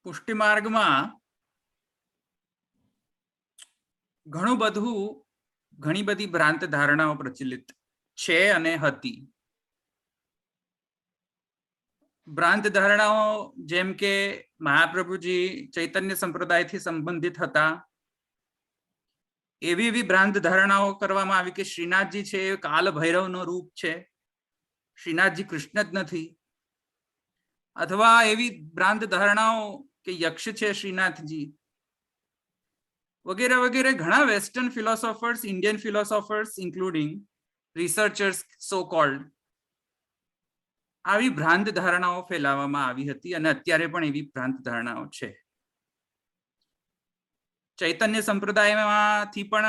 પુષ્ટિ માર્ગમાં ઘણું બધું ઘણી બધી ભ્રાંત ધારણાઓ પ્રચલિત છે અને હતી. ભ્રાંત ધારણાઓ જેમ કે મહાપ્રભુજી ચૈતન્ય સંપ્રદાયથી સંબંધિત હતા, એવી એવી ભ્રાંત ધારણાઓ કરવામાં આવી કે શ્રીનાથજી છે એ કાલ ભૈરવનો રૂપ છે, શ્રીનાથજી કૃષ્ણ જ નથી. અથવા એવી ભ્રાંત ધારણાઓ કે યક્ષ છે શ્રીનાથજી, વગેરે વગેરે. ઘણા western philosophers, Indian philosophers including researchers સો કોલ્ડ, આવી ભ્રાંત ધારણાઓ ફેલાવવામાં આવી હતી અને અત્યારે પણ એવી ભ્રાંત ધારણાઓ છે. ચૈતન્ય સંપ્રદાયમાંથી પણ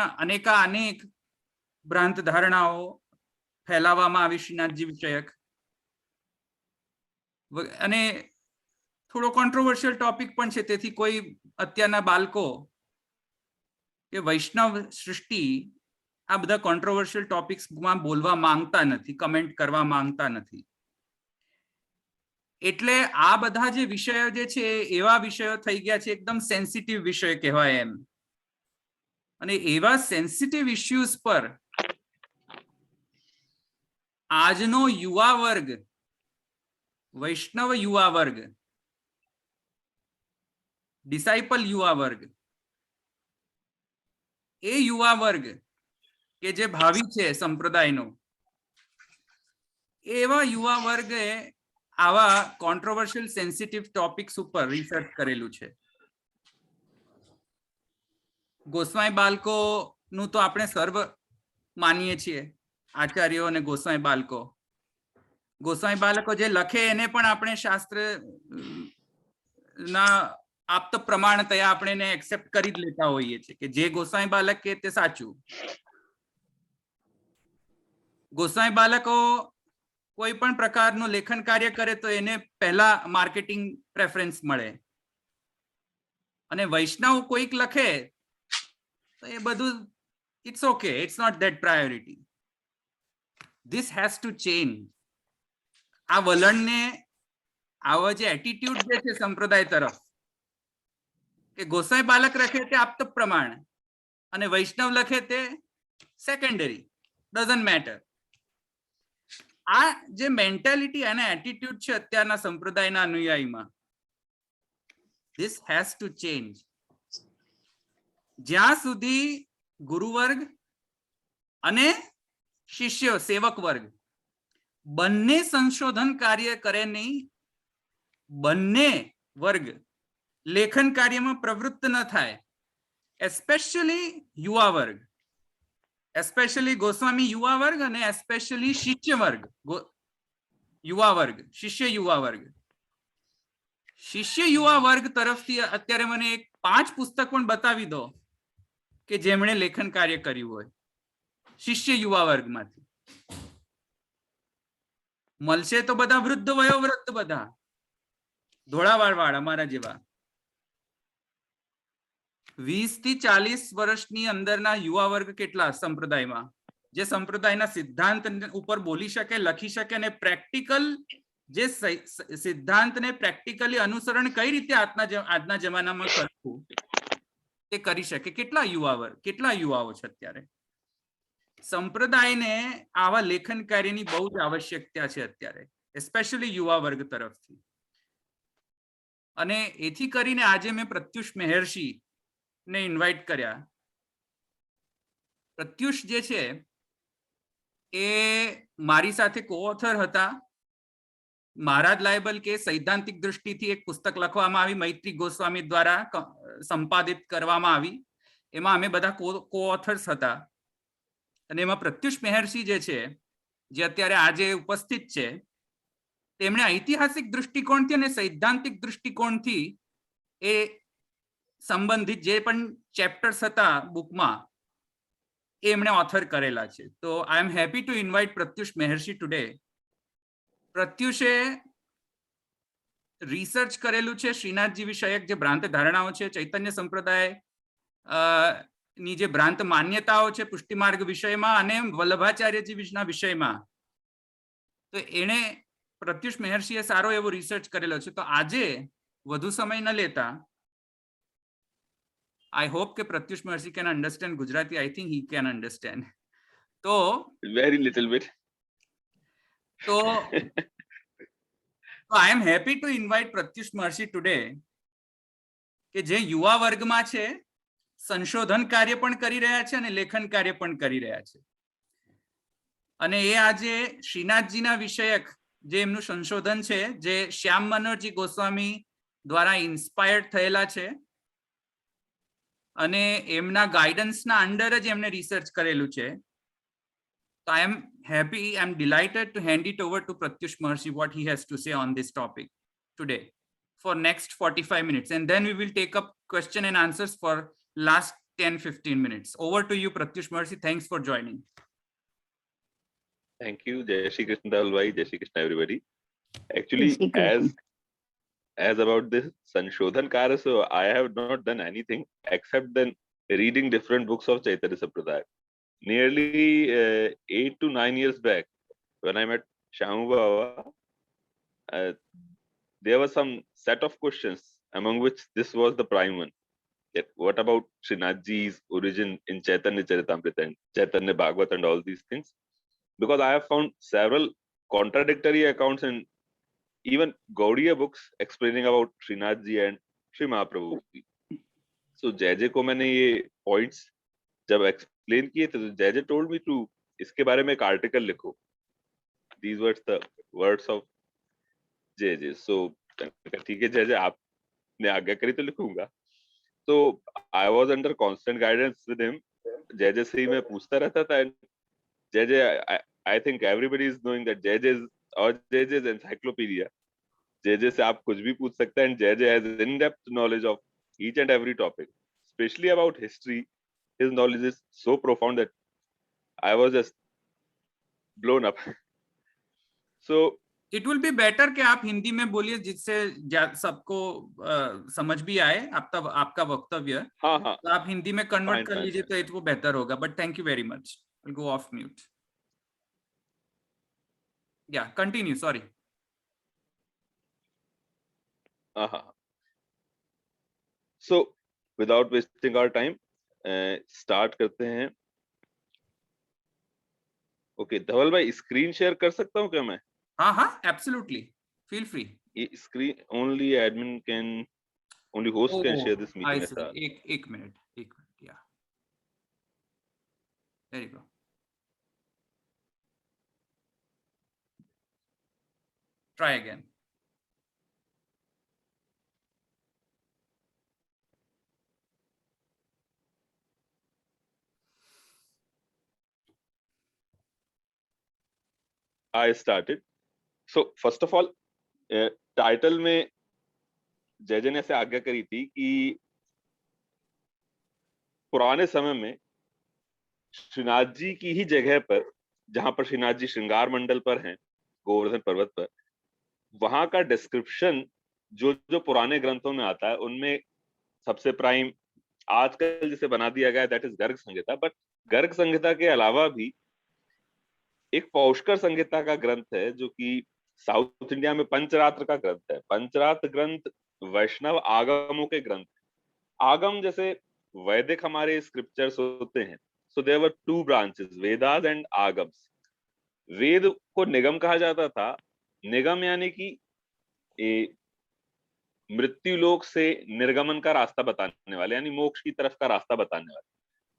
અનેક ભ્રાંત ધારણાઓ ફેલાવવામાં આવી શ્રીનાથજી વિષયક. અને થોડો કોન્ટ્રોવર્શિયલ ટોપિક પણ છે, તેથી કોઈ અત્યારના બાળકો કે વૈષ્ણવ સૃષ્ટિ આ બધા કોન્ટ્રોવર્શિયલ ટોપિક્સમાં બોલવા માંગતા નથી, કમેન્ટ કરવા માંગતા નથી. એટલે આ બધા જે વિષયો જે છે એવા વિષયો થઈ ગયા છે, એકદમ સેન્સિટિવ વિષય કહેવાય એમ. અને એવા સેન્સિટિવ ઇશ્યુઝ પર આજનો યુવા વર્ગ, વૈષ્ણવ યુવા વર્ગ, ડિસાઇપલ યુવા વર્ગ, એ યુવા વર્ગ કે જે ભાવિ છે સંપ્રદાયનો, એવા યુવા વર્ગે આવા કોન્ટ્રોવર્શિયલ સેન્સિટિવ ટોપિક્સ ઉપર રિસર્ચ કરેલું છે. ગોસ્વામી બાળકો નું તો આપણે સર્વ માનીએ છીએ, આચાર્યો અને ગોસ્વામી બાળકો. ગોસ્વામી બાળકો જે લખે એને પણ આપણે શાસ્ત્ર ના આપ્ત પ્રમાણ તયા આપણે એને એક્સેપ્ટ કરી જ લેતા હોઈએ છીએ કે જે ગોસ્વામી બાળક કે તે સાચું. ગોસ્વામી બાળકો કોઈ પણ પ્રકારનું લેખન કાર્ય કરે તો એને પહેલા માર્કેટિંગ પ્રેફરન્સ મળે, અને વૈષ્ણવ કોઈક લખે તો એ બધું it's okay, it's not that priority. This has to change. આ વલણને, આવો જે એટીટ્યુડ જે છે સંપ્રદાય તરફ કે ગોસાઈ બાલક લખે તે આપ્ત પ્રમાણ અને વૈષ્ણવ લખે તે સેકન્ડરી, ડઝન્ટ મેટર. આ જે મેન્ટાલિટી અને એટીટ્યુડ છે અત્યારના સંપ્રદાયના અનુયાયીમાં, ધીસ હેઝ ટુ ચેન્જ. જ્યાં સુધી ગુરુવર્ગ અને શિષ્ય સેવક વર્ગ બંને સંશોધન કાર્ય કરે નહીં, બંને વર્ગ લેખન કાર્યમાં પ્રવૃત્ત ન થાય, એસ્પેશિયલી યુવા વર્ગ, એસ્પેશિયલી ગોસ્વામી યુવા વર્ગ અને એસ્પેશિયલી શિષ્ય વર્ગ, યુવા વર્ગ, શિષ્ય યુવા વર્ગ. શિષ્ય યુવા વર્ગ તરફથી અત્યારે મને એક 5 પુસ્તક પણ બતાવી દો કે જેમણે લેખન કાર્ય કર્યું હોય શિષ્ય યુવા વર્ગમાંથી. મળશે તો બધા વૃદ્ધ વયોવૃદ્ધ, બધા ધોળાવાળ વાળા અમારા જેવા 20 થી 40 વર્ષની અંદરના યુવા વર્ગ કેટલા સંપ્રદાયમાં, જે સંપ્રદાયના સિદ્ધાંત ઉપર બોલી શકે, લખી શકે અને પ્રેક્ટિકલ જે સિદ્ધાંતને પ્રેક્ટિકલી અનુસરણ કઈ રીતે આજના જમાનામાં કરવું તે કરી શકે. કેટલા યુવા વર્ગ, કેટલા યુવાઓ છે અત્યારે. સંપ્રદાયને આવા લેખન કાર્યની બહુ જ આવશ્યકતા છે અત્યારે, એસ્પેશિયલી યુવા વર્ગ તરફથી. અને એથી કરીને આજે મેં પ્રત્યુષ મહેર્ષિ ને ઇન્વાઇટ કર્યા. પ્રત્યુષ જે છે એ મારી સાથે કો-ઓથર હતા. મહારાજ લાયબલ કે સૈદ્ધાંતિક દૃષ્ટિથી એક પુસ્તક લખવામાં આવી, મૈત્રી ગોસ્વામી દ્વારા સંપાદિત કરવામાં આવી. એમાં અમે બધા કો-ઓથર્સ હતા. અને એમાં પ્રત્યુષ મહેર્ષિ જે છે, જે અત્યારે આજે ઉપસ્થિત છે, તેમણે ઐતિહાસિક દૃષ્ટિકોણથી અને સૈદ્ધાંતિક દૃષ્ટિકોણથી એ સંબંધિત જે પણ ચેપ્ટર્સ હતા બુકમાં એ એમણે ઓથર કરેલા છે. તો I am happy to invite Pratyush Maharshi today. પ્રત્યુષે રિસર્ચ કરેલું છે શ્રીનાથજી વિષયક જે ભ્રાંત ધારણાઓ છે, ચૈતન્ય સંપ્રદાય ની જે ભ્રાંત માન્યતાઓ છે પુષ્ટિ માર્ગ વિષયમાં અને વલ્લભાચાર્યજીના વિષયમાં. તો એને પ્રત્યુષ મહેર્ષિએ સારો એવો રિસર્ચ કરેલો છે. તો આજે વધુ સમય ન લેતા, I hope કે પ્રત્યુષ મહર્ષિ can understand Gujarati. I think he can understand. તો very little bit. So I am happy to invite Pratyush Maharishi today, કે જે યુવા વર્ગમાં છે, સંશોધન કાર્ય પણ કરી રહ્યા છે અને લેખન કાર્ય પણ કરી રહ્યા છે. અને એ આજે શ્રીનાથજીના વિષયક જે એમનું સંશોધન છે, જે શ્યામ મનોહરજી ગોસ્વામી દ્વારા ઇન્સ્પાયર્ડ થયેલા છે અને એમના ગાઈડન્સના અંડર જ એમને રિસર્ચ કરેલું છે. So I am happy, I am delighted to hand it over to Pratyush Maharishi what he has to say on this topic today for next 45 minutes, and then we will take up question and answers for last 10-15 minutes. Over to you, Pratyush Maharishi. Thanks for joining. Thank you, Jai Shri Krishna Dahal bhai, Jai Shri Krishna everybody. Actually, as about this Sanshodhan Karya, so I have not done anything except then reading different books of Chaitanya Sampradaya. Nearly 8 to 9 years back, when I met Shyam Baba, there was some set of questions, among which this was the prime one. That what about Srinathji's origin in Chaitanya Charitamrita and Chaitanya Bhagavat and all these things? Because I have found several contradictory accounts in even Gaudiya books explaining about Srinathji and Sri Mahaprabhu. So Jai को मैंने ये points जब explain किए थे, तो Jai told me to इसके बारे में एक article लिखो. These were the words of Jai. So ठीक है Jai, आपने आज्ञा करी तो लिखूंगा. So I was under constant guidance with him. Jai से ही मैं पूछता रहता था. Jai, I think everybody is knowing that Jai is encyclopedia. Jai से आप कुछ भी पूछ सकते हैं, and Jai has in-depth knowledge of each and every topic, especially about history. His knowledge is so profound that I was just blown up. So it will be better कि आप हिंदी में बोलिए, जिससे सबको समझ भी आए आपका वक्तव्य. हाँ, तो आप हिंदी में कन्वर्ट कर लीजिए तो it वो बेहतर होगा. But thank you very much. I'll go off mute. Yeah, continue. Sorry. So without wasting our time, start करते हैं. Okay, धवल भाई स्क्रीन शेयर कर सकता हूँ क्या मैं? हाँ, absolutely. Feel free. Screen only admin can, only host can share this meeting. I see. एक minute. Yeah. There you go. Try again. I started. So first of all, title में जय ने ऐसे आज्ञा करी थी कि पुराने समय में श्रीनाथ जी की ही जगह पर, जहां पर श्रीनाथ जी श्रृंगार मंडल पर हैं, गोवर्धन पर्वत पर, वहां का डिस्क्रिप्शन जो जो पुराने ग्रंथों में आता है, उनमें सबसे प्राइम आजकल जिसे बना दिया गया, that is Garg Samhita. But Garg Samhita के अलावा भी एक पौष्कर संहिता का ग्रंथ है, जो कि साउथ इंडिया में पंचरात्र का ग्रंथ है. पंचरात्र ग्रंथ वैष्णव आगमों के ग्रंथ. आगम जैसे वैदिक हमारे स्क्रिप्चर्स होते हैं, so there were two branches, Vedas and Agams. Veda को निगम कहा जाता था. निगम यानी कि मृत्यु लोक से निर्गमन का रास्ता बताने वाले, यानी मोक्ष की तरफ का रास्ता बताने वाले.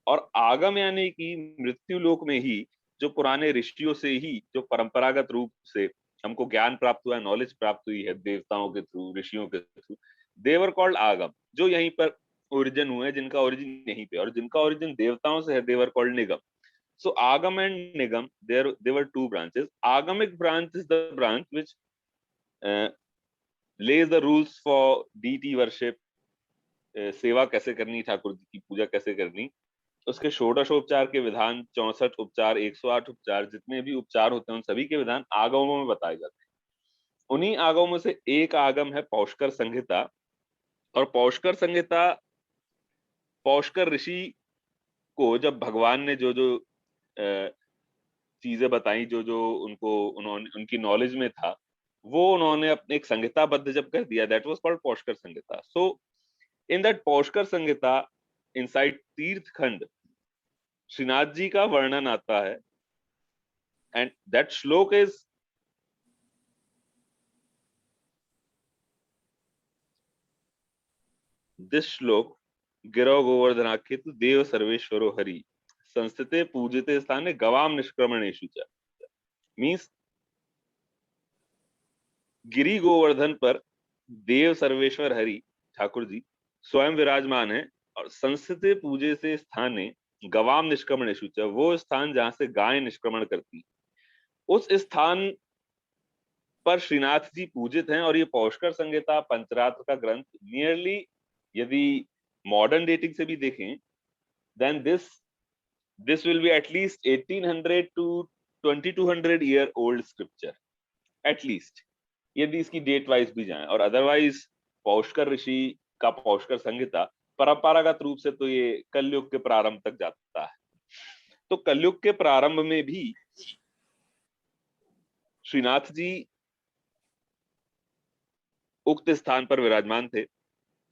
और आगम यानी कि मृत्यु लोक में ही जो पुराने ऋषियों से ही जो परंपरागत रूप से हमको ज्ञान प्राप्त हुआ है, नॉलेज प्राप्त हुई है, देवताओं के थ्रू, ऋषियों के थ्रू, दे वर कॉल्ड आगम. जो यहीं पर ओरिजिन हुए, जिनका ओरिजिन यहीं पे, और जिनका ओरिजिन देवताओं से है, they were called Nigam. So Agam and Nigam, there were two branches. Agamic branch is the branch which lays the rules for deity worship, सेवा कैसे करनी, ठाकुर जी की पूजा कैसे करनी, उसके षोडशोपचार के विधान, 64 उपचार, 108 उपचार, जितने भी उपचार होते हैं उन सभी के विधान आगमों में बताए जाते हैं. उन्हीं आगमों से एक आगम है पौष्कर संहिता. और पौष्कर संहिता पौष्कर ऋषि को जब भगवान ने जो जो चीजें बताई, जो जो उनको उन्होंने उनकी नॉलेज में था, वो उन्होंने अपने एक संहिताबद्ध जब कर दिया, that was called Paushkar Samhita. So in that Paushkar Samhita inside Tirth Khand Shrinath ji का वर्णन आता है, and that shloka is this shloka, गिरो गोवर्धनाख्यित देव सर्वेश्वरो हरि संस्थिते पूजिते स्थाने गवाम निष्क्रमणेषु च. मीन्स गिरी गोवर्धन पर देव सर्वेश्वर हरि ठाकुर जी स्वयं विराजमान है, और संस्थिते पूजे से स्थाने गवाम निष्क्रमणेषु च, वो स्थान जहां से गाय निष्क्रमण करती, उस स्थान पर श्रीनाथ जी पूजित हैं. और ये पौष्कर संहिता पंचरात्र का ग्रंथ नियरली, यदि मॉडर्न डेटिंग से भी देखें, then this will be at least 1800 to 2200 year old scripture at least, यदि इसकी डेट वाइज भी जाएं. और अदरवाइज पौष्कर ऋषि का पौष्कर संहिता परंपरागत रूप से तो ये कलयुग के प्रारंभ तक जाता है. तो कलयुग के प्रारंभ में भी श्रीनाथ जी उक्त स्थान पर विराजमान थे,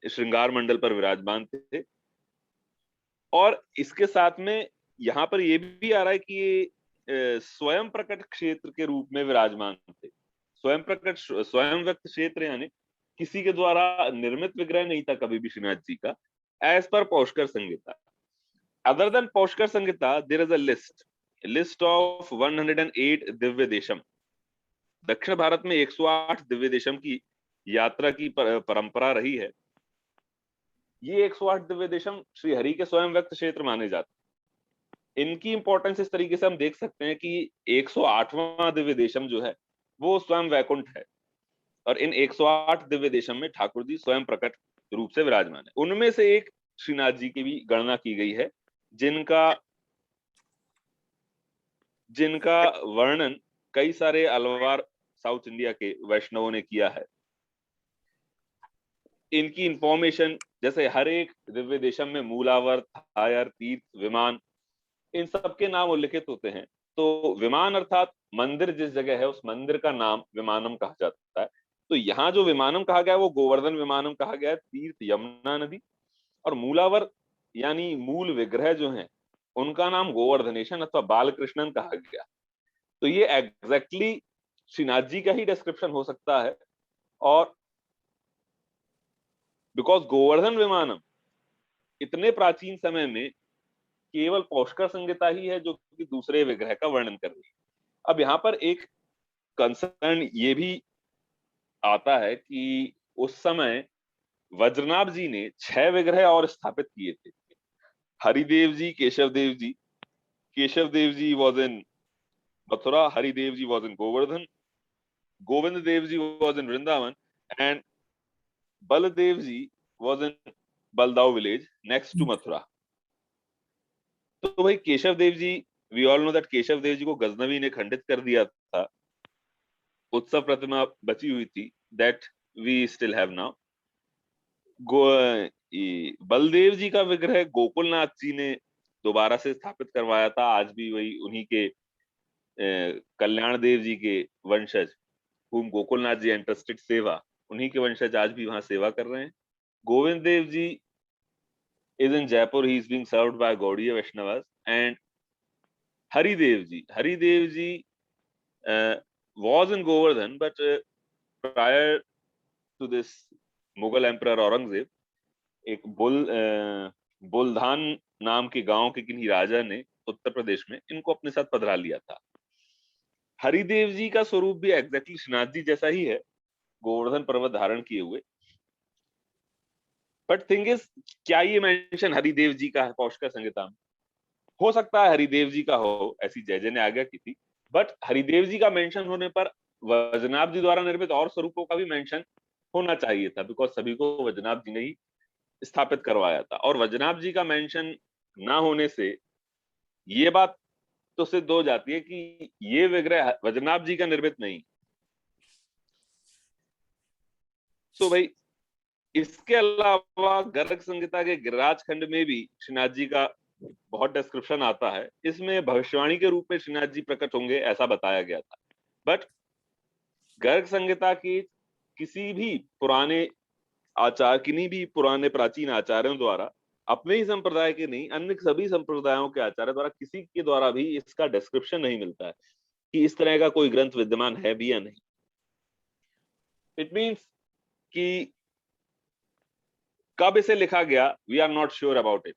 श्रृंगार मंडल पर विराजमान थे. और इसके साथ में यहाँ पर यह भी आ रहा है कि ये स्वयं प्रकट क्षेत्र के रूप में विराजमान थे. स्वयं प्रकट, स्वयं व्यक्त क्षेत्र, यानी किसी के द्वारा निर्मित विग्रह नहीं था कभी भी श्रीनाथ जी का, as per Paushkar Samhita. Other than Paushkar Samhita, there is a list of 108 Divya Desam. दक्षिण भारत में 108 दिव्य देशम की यात्रा की परंपरा रही है. ये 108 दिव्य देशम श्री हरि के स्वयं व्यक्त क्षेत्र माने जाते हैं. इनकी इंपॉर्टेंस इस तरीके से हम देख सकते हैं कि 108वां दिव्य देशम जो है वो स्वयं वैकुंठ है, और इन 108 दिव्य देशम में ठाकुर जी स्वयं प्रकट रूप से विराजमान है. उनमें से एक श्रीनाथ जी की भी गणना की गई है, जिनका वर्णन कई सारे अलवार साउथ इंडिया के वैष्णवों ने किया है. इनकी इंफॉर्मेशन, जैसे हर एक दिव्य देशम में मूलावर, थायर, तीर्थ, विमान, इन सब के नाम उल्लिखित होते हैं. तो विमान अर्थात मंदिर जिस जगह है उस मंदिर का नाम विमानम कहा जाता है. तो यहाँ जो विमानम कहा गया है वो गोवर्धन विमानम कहा गया है, तीर्थ यमुना नदी. और मूलावर यानी मूल विग्रह जो हैं उनका नाम गोवर्धनेशन अथवा बालकृष्णन कहा गया. तो ये एग्जैक्टली श्रीनाथ जी का ही डिस्क्रिप्शन हो सकता है. और बिकॉज गोवर्धन विमानम इतने प्राचीन समय में केवल पौष्कर संहिता ही है जो कि दूसरे विग्रह का वर्णन कर रही है. अब यहाँ पर एक कंसर्न ये भी आता है कि उस समय वज्रनाभ जी ने 6 विग्रह और स्थापित किए थे. Haridev ji, Keshav Dev ji. Keshav Dev ji was in Mathura, Haridev ji was in Govardhan, Govind Dev ji was in Vrindavan, and Baldev ji was in Baldau village next to Mathura. तो भाई Keshav Dev ji, we all know that Keshav Dev ji को गजनवी ने खंडित कर दिया था. उत्सव प्रतिमा बची हुई थी, that we still have now. Baldev ji का विग्रह गोकुलनाथ जी ने दोबारा से स्थापित करवाया था. आज भी वही उन्हीं के कल्याण देव जी के वंशज, whom गोकुलनाथ जी एंट्रस्टेड सेवा, उन्हीं के वंशज आज भी वहां सेवा कर रहे हैं. गोविंद देव जी is in Jaipur. He is being served by Gaudiya Vaishnavas. And Haridev ji was in Govardhan, but prior to this Mughal Emperor Aurangzeb, एक बुलधान नाम के गांव के किन्हीं राजा ने उत्तर प्रदेश में इनको अपने साथ पधरा लिया था. हरिदेव जी का स्वरूप भी एग्जैक्टली श्रीनाथ जी जैसा ही है, गोवर्धन पर्वत धारण किए हुए. बट थिंग इज, क्या ये मेंशन हरिदेव जी का है पौष्कर संहिता में? हो सकता है हरिदेव जी का हो, ऐसी जय जय ने आज्ञा की थी. बट हरिदेव जी का मेंशन होने पर वज्रनाभ जी द्वारा निर्मित और स्वरूपों का भी मेंशन होना चाहिए था, बिकॉज सभी को वज्रनाभ जी ने ही स्थापित करवाया था. और वज्रनाभ जी का मेंशन ना होने से ये बात तो सिद्ध हो जाती है कि ये विग्रह वज्रनाभ जी का निर्मित नहीं. सो भाई, इसके अलावा गर्ग संहिता के गिरिराज खंड में भी श्रीनाथ जी का बहुत डिस्क्रिप्शन आता है. इसमें भविष्यवाणी के रूप में श्रीनाथ जी प्रकट होंगे ऐसा बताया गया था. बट गर्ग संहिता की किसी भी पुराने आचार, किन्हीं भी पुराने प्राचीन आचार्यों द्वारा, अपने ही संप्रदाय के नहीं, अन्य सभी संप्रदायों के आचार्य द्वारा, किसी के द्वारा भी इसका डिस्क्रिप्शन नहीं मिलता है कि इस तरह का कोई ग्रंथ विद्यमान है भी या नहीं। इट मीन्स कि कब इसे लिखा गया, we are not sure about it,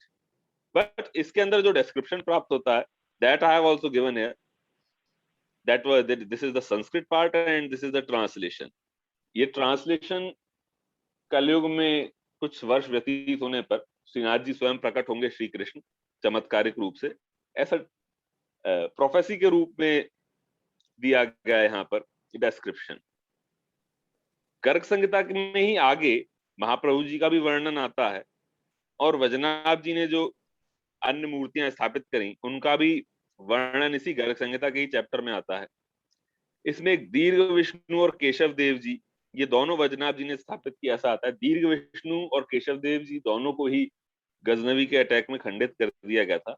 but इसके अंदर जो डिस्क्रिप्शन प्राप्त होता है, that I have also given here, that was this is the Sanskrit part and this is the translation. ये ट्रांसलेशन कलयुग में कुछ वर्ष व्यतीत होने पर श्रीनाथ जी स्वयं प्रकट होंगे, श्री कृष्ण चमत्कारिक रूप से, ऐसा प्रोफेसी के रूप में दिया गया है यहाँ पर डिस्क्रिप्शन। गर्ग संहिता में ही आगे महाप्रभु जी का भी वर्णन आता है, और वैजनाथ जी ने जो अन्य मूर्तियां स्थापित करी उनका भी वर्णन इसी गर्ग संहिता के ही चैप्टर में आता है। इसमें एक दीर्घ विष्णु और केशव देव जी, ये दोनों वैजनाथ जी ने स्थापित किया, ऐसा आता है। दीर्घ विष्णु और केशव देव जी दोनों को ही गजनवी के अटैक में खंडित कर दिया गया था।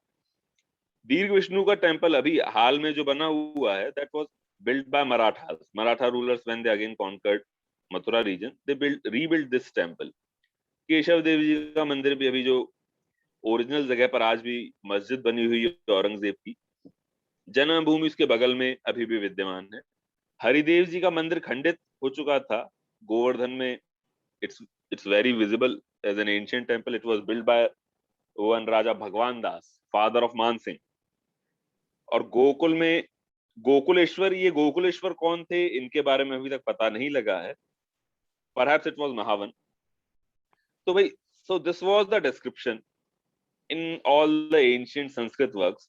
दीर्घ विष्णु का टेम्पल अभी हाल में जो बना हुआ है, that was built by Marathas, Maratha rulers when they again conquered Mathura region, they rebuild this temple. Keshav Dev ji का मंदिर भी अभी जो ओरिजिनल जगह पर आज भी मस्जिद बनी हुई है औरंगजेब की, जन्मभूमि उसके बगल में अभी भी विद्यमान है। हरिदेव जी का मंदिर खंडित हो चुका था गोवर्धन में, it's very visible as an ancient temple. It was build by one Raja Bhagwan Das, father of मान सिंह। और गोकुल में गोकुलेश्वर, ये गोकुलेश्वर कौन थे इनके बारे में अभी तक पता नहीं लगा है, परहैप्स इट वाज महावन। तो भाई, so this was the description in all the ancient Sanskrit works,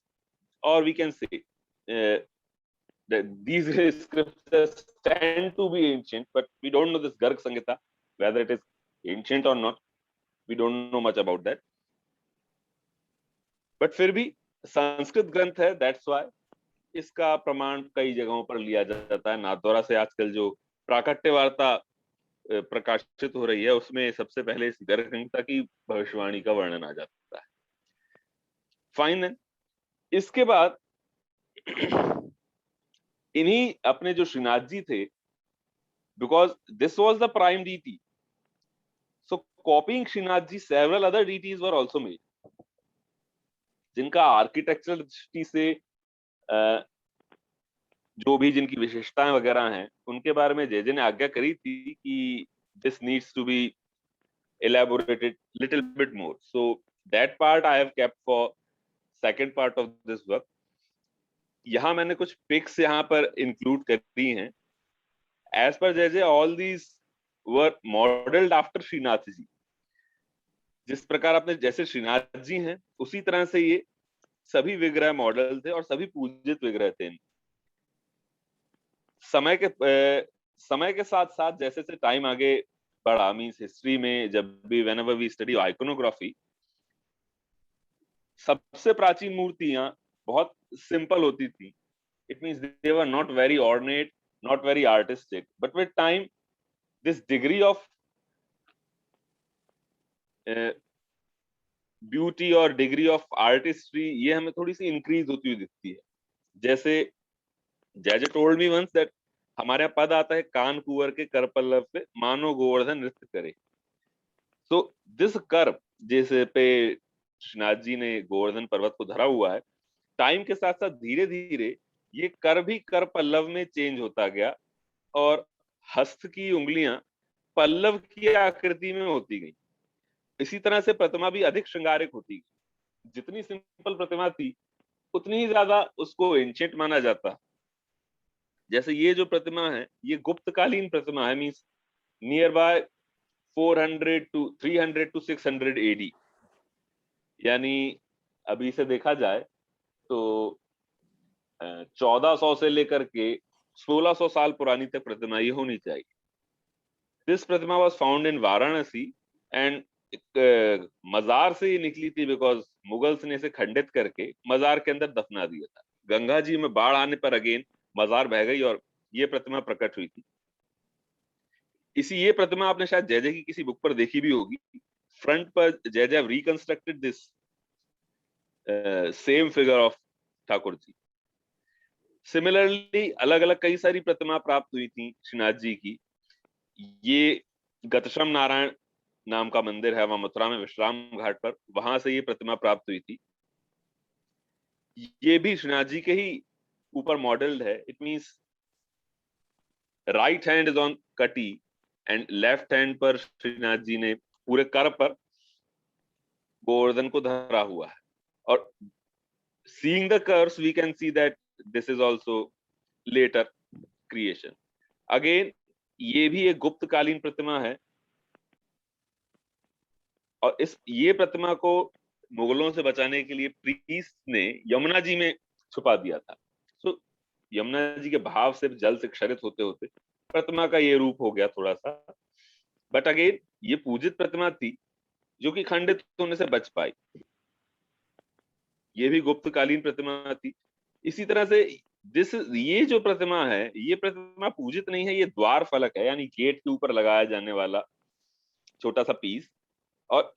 or we can say that these scriptures tend to be ancient, but we don't know this Garg Samhita, whether it is ancient or not. We don't know much about that. But फिर भी संस्कृत ग्रंथ है, that's why इसका प्रमाण कई जगहों पर लिया जाता है। नाथद्वारा से आजकल जो प्राकट्य वार्ता प्रकाशित हो रही है, उसमें सबसे पहले इस गर्ग संहिता की भविष्यवाणी का वर्णन आ जाता है। फाइन है। इसके बाद इन्हीं अपने जो श्रीनाथ जी थे, because this was the prime deity, so copying Shrinath ji several other deities were also made, जिनका आर्किटेक्चरल दृष्टि से जो भी जिनकी विशेषताएं वगैरह हैं, उनके बारे में जे ने आज्ञा करी थी कि this needs to be elaborated little bit more. So that part I have kept for second part of this work. यहाँ मैंने कुछ पिक्स यहाँ पर इंक्लूड करी हैं। As per जैसे all these were modeled after Shrinath ji. जिस प्रकार आपने जैसे श्रीनाथ जी हैं, उसी तरह से ये सभी विग्रह मॉडल थे और सभी पूजित विग्रह थे। समय के साथ साथ जैसे जैसे टाइम आगे बढ़ा, मीन्स हिस्ट्री में जब भी whenever we study iconography, सबसे प्राचीन मूर्तियां बहुत सिंपल होती थी। It means they were not very ornate, not very artistic, but with time this degree of beauty और डिग्री ऑफ आर्टिस्ट्री, ये हमें थोड़ी सी इंक्रीज होती हुई दिखती है। जैसे जैजे टोल्ड मी वंस दैट हमारे यहाँ पद आता है, कान कुंवर के कर पल्लव पे मानो गोवर्धन नृत्य करे। सो दिस कर जैसे पे श्रीनाथ जी ने गोवर्धन पर्वत को धरा हुआ है, टाइम के साथ साथ धीरे धीरे ये कर भी कर पल्लव में चेंज होता गया और हस्त की उंगलियां पल्लव की आकृति में होती गई। इसी तरह से प्रतिमा भी अधिक श्रृंगारिक होती गई। जितनी सिंपल प्रतिमा थी, उतनी ही ज्यादा उसको एंशिएंट माना जाता। जैसे ये जो प्रतिमा है, ये गुप्तकालीन प्रतिमा है, means near by 300 to 600 AD, यानी अभी से देखा जाए तो 1400 से लेकर के 1600 साल पुरानी तक प्रतिमा ये होनी चाहिए। This Pratima was found in Varanasi and मजार से ये निकली थी, बिकॉज मुगल्स ने इसे खंडित करके मजार के अंदर दफना दिया था। गंगा जी में बाढ़ आने पर अगेन मजार बह गई और ये प्रतिमा प्रकट हुई थी। ये प्रतिमा आपने शायद जय की किसी बुक पर देखी भी होगी। फ्रंट पर they reconstructed this same figure of Thakur ji. Similarly अलग अलग कई सारी प्रतिमा प्राप्त हुई थी श्रीनाथ जी की। ये गतश्रम नारायण नाम का मंदिर है वहां मथुरा में विश्राम घाट पर, वहां से ये प्रतिमा प्राप्त हुई थी। ये भी श्रीनाथ जी के ही ऊपर मॉडल्ड है। It means right hand is on कटी एंड लेफ्ट हैंड पर श्रीनाथ जी ने पूरे कर पर गोवर्धन को धरा हुआ है। और seeing the curves we can see that this is also later creation. Again ये भी एक गुप्तकालीन प्रतिमा है और ये प्रतिमा को मुगलों से बचाने के लिए प्रीस्ट ने यमुना जी में छुपा दिया था। सो यमुना जी के भाव से जल से क्षरित होते होते प्रतिमा का ये रूप हो गया थोड़ा सा। बट अगेन ये पूजित प्रतिमा थी जो कि खंडित होने से बच पाई। ये भी गुप्तकालीन प्रतिमा थी। इसी तरह से ये जो प्रतिमा है ये प्रतिमा पूजित नहीं है, ये द्वार फलक है, यानी गेट के ऊपर लगाया जाने वाला छोटा सा पीस। और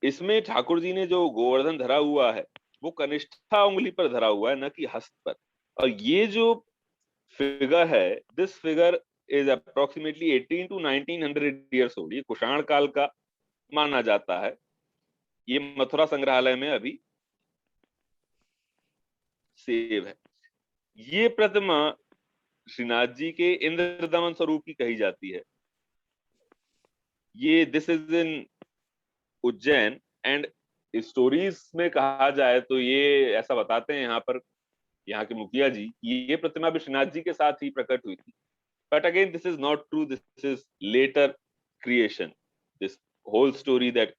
इसमें ठाकुर जी ने जो गोवर्धन धरा हुआ है वो कनिष्ठा उंगली पर धरा हुआ है, न कि हस्त पर। और ये जो फिगर है, this figure is approximately 18 to 1900 years old. ये कुषाण काल का माना जाता है। ये मथुरा संग्रहालय में अभी सेव है। ये प्रतिमा श्रीनाथ जी के इंद्रदमन स्वरूप की कही जाती है। ये this is in Ujjain and stories में कहा जाए तो ये ऐसा बताते हैं यहाँ पर यहाँ के मुखिया जी, ये प्रतिमा भी श्रीनाथ जी के साथ ही प्रकट हुई थी। But again this is not true, this is later creation. This whole story that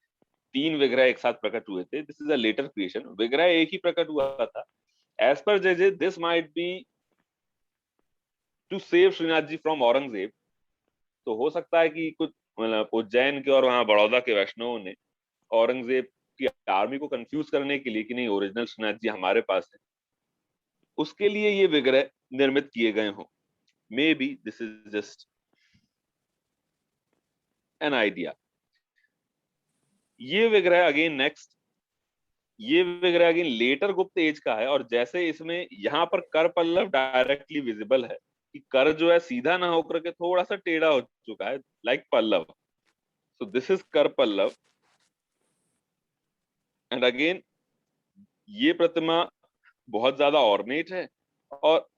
3 विग्रह एक साथ प्रकट हुए थे, this is a later creation. विग्रह एक ही प्रकट हुआ था। एज पर जजेस this might be to save Shrinath ji from Aurangzeb. तो हो सकता है कि कुछ मतलब उज्जैन के और वहां बड़ौदा के वैष्णवों ने औरंगजेब की आर्मी को कंफ्यूज करने के लिए कि नहीं ओरिजिनल श्रीनाथ जी हमारे पास है, उसके लिए ये विग्रह निर्मित किए गए हों। May be this is just an idea. ये विग्रह अगेन लेटर गुप्त एज का है। और जैसे इसमें यहाँ पर कर पल्लव डायरेक्टली विजिबल है कि कर जो है सीधा ना होकर के थोड़ा सा टेढ़ा हो चुका है, like Pallav. So this is कर पल्लव। एंड अगेन ये प्रतिमा बहुत ज्यादा ऑर्नेट है और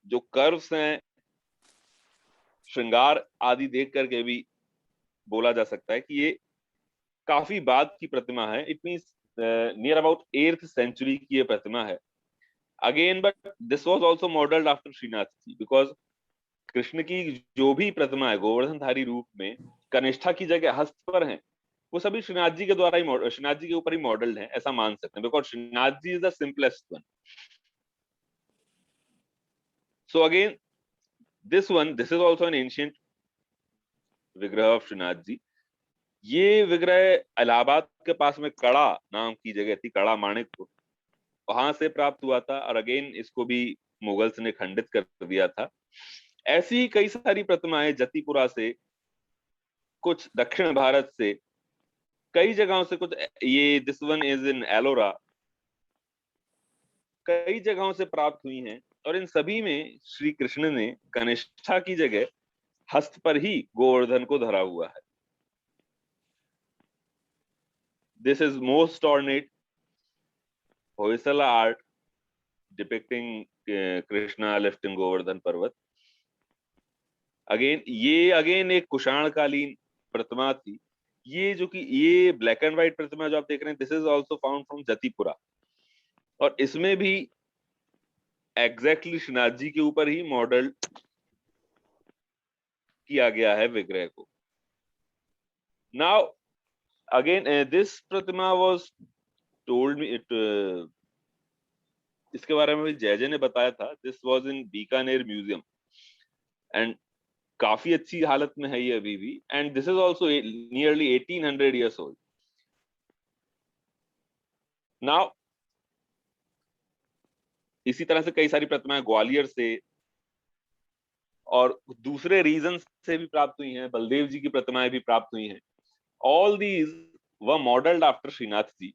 जो कर्व्स हैं, श्रृंगार आदि देख करके भी बोला जा सकता है कि ये काफी बाद की प्रतिमा है। It means near about 8th century की ये प्रतिमा है। Again but this was also modelled after Shrinath ji, because Krishna की जो भी प्रतिमा है गोवर्धनधारी रूप में कनिष्ठा की जगह हस्त पर है, वो सभी श्रीनाथ जी के द्वारा ही श्रीनाथ जी के ऊपर ही मॉडल्ड है, ऐसा मान सकते हैं, because Shrinath ji is the simplest one. So again this is also an ancient विग्रह ऑफ श्रीनाथ जी। ये विग्रह इलाहाबाद के पास में कड़ा नाम की जगह थी, कड़ा माणिकपुर, वहां से प्राप्त हुआ था। और अगेन इसको भी मुगल्स ने खंडित कर दिया था। ऐसी ही कई सारी प्रतिमाएं जतिपुरा से, कुछ दक्षिण भारत से, कई जगहों से, कुछ ये दिस वन इज इन एलोरा, कई जगहों से प्राप्त हुई हैं। और इन सभी में श्री कृष्ण ने कनिष्ठा की जगह हस्त पर ही गोवर्धन को धरा हुआ है। This is most ornate Hoysala art depicting Krishna lifting Govardhan पर्वत। अगेन एक कुषाण कालीन प्रतिमा थी। ये जो कि ये ब्लैक एंड व्हाइट प्रतिमा जो आप देख रहे हैं, this is also found from Jatipura. और इसमें भी एग्जैक्टली श्रीनाथ जी के ऊपर ही मॉडल किया गया है विग्रह को। Now again this Pratima was told me it, इसके बारे में भी जय ने बताया था। This was in Bikaner museum and काफी अच्छी हालत में है ये अभी भी। And this is also nearly 1800 years old. Now इसी तरह से कई सारी प्रतिमाएं ग्वालियर से और दूसरे रीजन से भी प्राप्त हुई हैं। बलदेव जी की प्रतिमाएं भी प्राप्त हुई हैं। All these were modelled after Shrinath ji.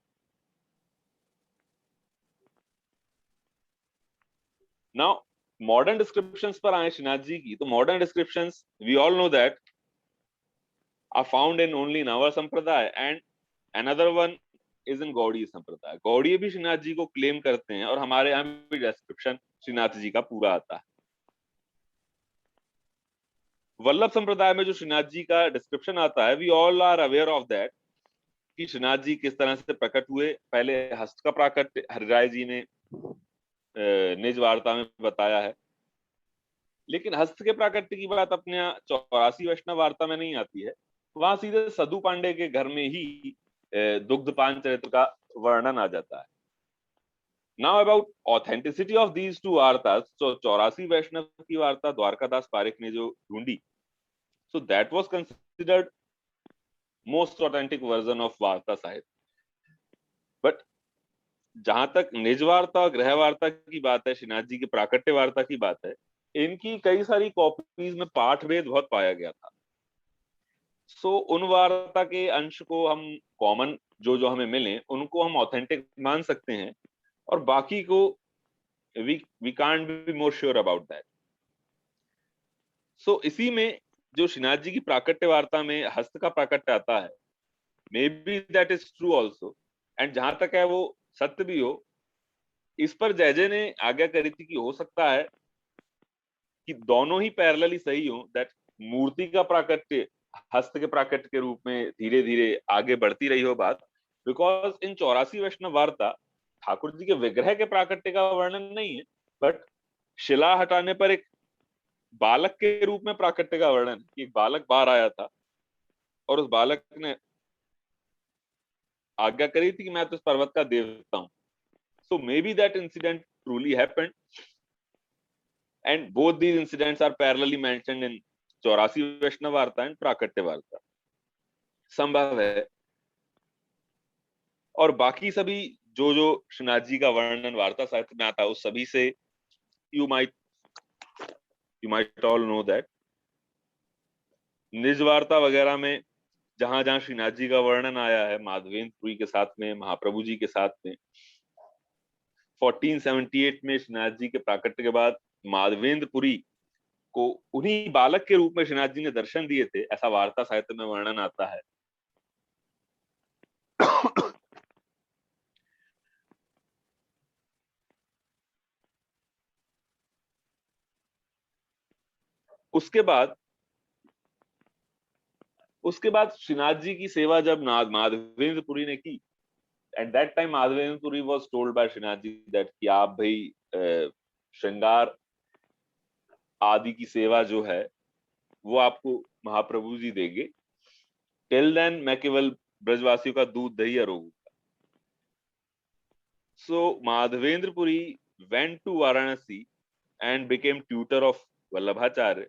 Now modern descriptions पर आए श्रीनाथ जी की, तो modern descriptions we all know that are found in only in our sampradaya and another one is in Gaudiya sampradaya. Gaudiya भी श्रीनाथ जी को क्लेम करते हैं और हमारे यहाँ भी डिस्क्रिप्शन श्रीनाथ जी का पूरा आता है। वल्लभ संप्रदाय में जो श्रीनाथ जी का डिस्क्रिप्शन आता है, we all are aware of that कि श्रीनाथ जी किस तरह से प्रकट हुए। पहले हस्त का प्राकट्य हरिराय जी ने निज वार्ता में बताया है, लेकिन हस्त के प्राकट्य की बात अपने यहाँ 84 वैष्णव वार्ता में नहीं आती है। वहां सीधे सदु पांडे के घर में ही दुग्धपान चरित्र का वर्णन आ जाता है। Now about authenticity of these two Vartas, तो 84 वैष्णव की वार्ता द्वारकादास पारेख ने जो ढूंढी, so that was considered most authentic version of वार्ता साहिब। बट जहां तक निज वार्ता और गृह वार्ता की बात है, श्रीनाथ जी के प्राकट्य वार्ता की बात है, इनकी कई सारी कॉपीज में पाठ भेद बहुत पाया गया था। सो उन वार्ता के अंश को हम कॉमन जो जो हमें मिले उनको हम ऑथेंटिक मान सकते हैं, और बाकी को we can't be more sure about that. So इसी में जो श्रीनाथ जी की प्राकट्य वार्ता में हस्त का प्राकट्य आता है, मे be that is true also, and जहां तक है वो सत्य भी हो, इस पर जयजय ने आज्ञा करी थी कि हो सकता है कि दोनों ही पैरेलली सही हो, दैट मूर्ति का प्राकट्य हस्त के प्राकट्य के रूप में धीरे धीरे आगे बढ़ती रही हो बात। बिकॉज इन 84 वैष्णव वार्ता ठाकुर जी के विग्रह के प्राकट्य का वर्णन नहीं है, बट शिला हटाने पर एक बालक के रूप में प्राकट्य का वर्णन, एक बालक बाहर आया था और उस बालक ने आज्ञा करी थी कि मैं तो इस पर्वत का देवता हूं। So may be that incident truly happened, and both these incidents are parallelly mentioned in 84 Vaishnav Varta and प्राकट्य वार्ता। संभव है। और बाकी सभी जो जो श्रीनाथ जी का वर्णन वार्ता साहित्य में आता है, उस सभी से you might all know that निज वार्ता वगैरह में जहां जहां श्रीनाथ जी का वर्णन आया है माधवेंद्रपुरी के साथ में, महाप्रभु जी के साथ में, 1478 में श्रीनाथ जी के प्राकट्य के बाद माधवेंद्रपुरी को उन्हीं बालक के रूप में श्रीनाथ जी ने दर्शन दिए थे, ऐसा वार्ता साहित्य में वर्णन आता है। उसके बाद श्रीनाथ जी की सेवा जब माधवेंद्रपुरी ने की, at that time Madhavendrapuri was told by Shrinath ji that कि आप भाई श्रृंगार आदि की सेवा जो है वो आपको महाप्रभु जी देंगे, टिल देन मैं केवल ब्रजवासियों का दूध दही अरोगूंगा। सो Madhavendrapuri went to Varanasi and became tutor of Vallabhacharya,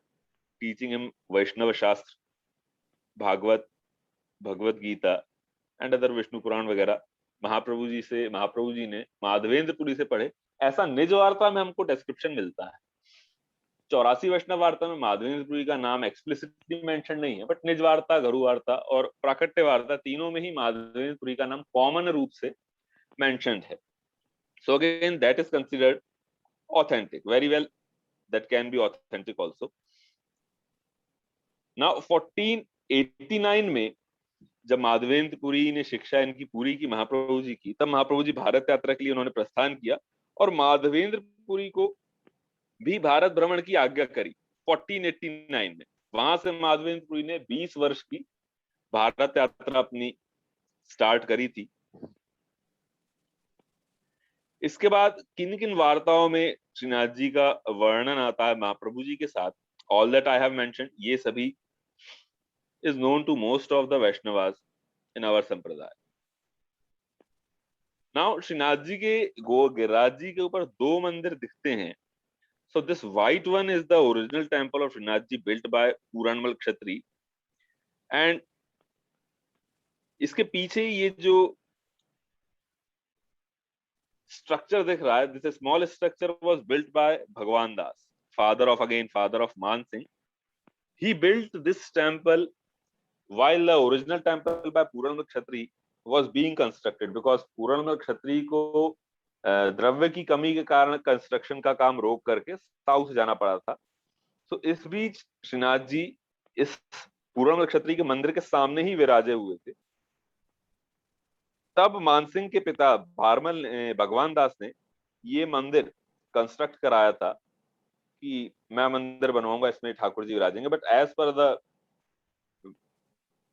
teaching him Vaishnava Shastra, Bhagwat, Bhagwat Gita and other Vishnu Puran वगैरह महाप्रभु जी ने माधवेंद्रपुरी से पढ़े, ऐसा निज वार्ता में हमको डिस्क्रिप्शन मिलता है। 84 वैष्णव वार्ता में माधवेंद्रपुरी का नाम एक्सप्लिसिटली मेंशन नहीं है, बट निज वार्ता, घरु वार्ता और प्राकट्य वार्ता तीनों में ही माधवेंद्रपुरी का नाम कॉमन रूप से मेंशन्ड है। So again that is considered authentic, very well, that can be authentic also. Now 1489 में जब माधवेंद्रपुरी ने शिक्षा इनकी पूरी की महाप्रभु जी की, तब महाप्रभु जी भारत यात्रा के लिए उन्होंने प्रस्थान किया और माधवेंद्रपुरी को भी भारत भ्रमण की आज्ञा करी 1489 में। वहां से माधवेंद्रपुरी ने 20 वर्ष की भारत यात्रा अपनी स्टार्ट करी थी। इसके बाद किन किन वार्ताओं में श्रीनाथ जी का वर्णन आता है महाप्रभु जी के साथ, all that I have mentioned, ये सभी is known to most of the Vaishnavas in our संप्रदाय। नाउ श्रीनाथ जी के गिरिराज जी के ऊपर 2 मंदिर दिखते हैं। So this white one is the original temple of Shrinath ji built by Puranmal Kshatri, and इसके पीछे ये जो स्ट्रक्चर दिख रहा है, this small structure was built by Bhagwan Das, father of मान Singh. He built this temple while the original temple by Puramal Kshatri was being constructed, because Puramal Kshatri को द्रव्य की कमी के कारण कंस्ट्रक्शन का काम रोक करके साउथ जाना पड़ा था। तो इस बीच श्रीनाथ जी इस पूर्व क्षत्रिय के मंदिर के सामने ही विराजे हुए थे। तब मानसिंह के पिता भारमल भगवान दास ने ये मंदिर कंस्ट्रक्ट कराया था कि मैं मंदिर बनवाऊंगा, इसमें ठाकुर जी विराजेंगे। But as per the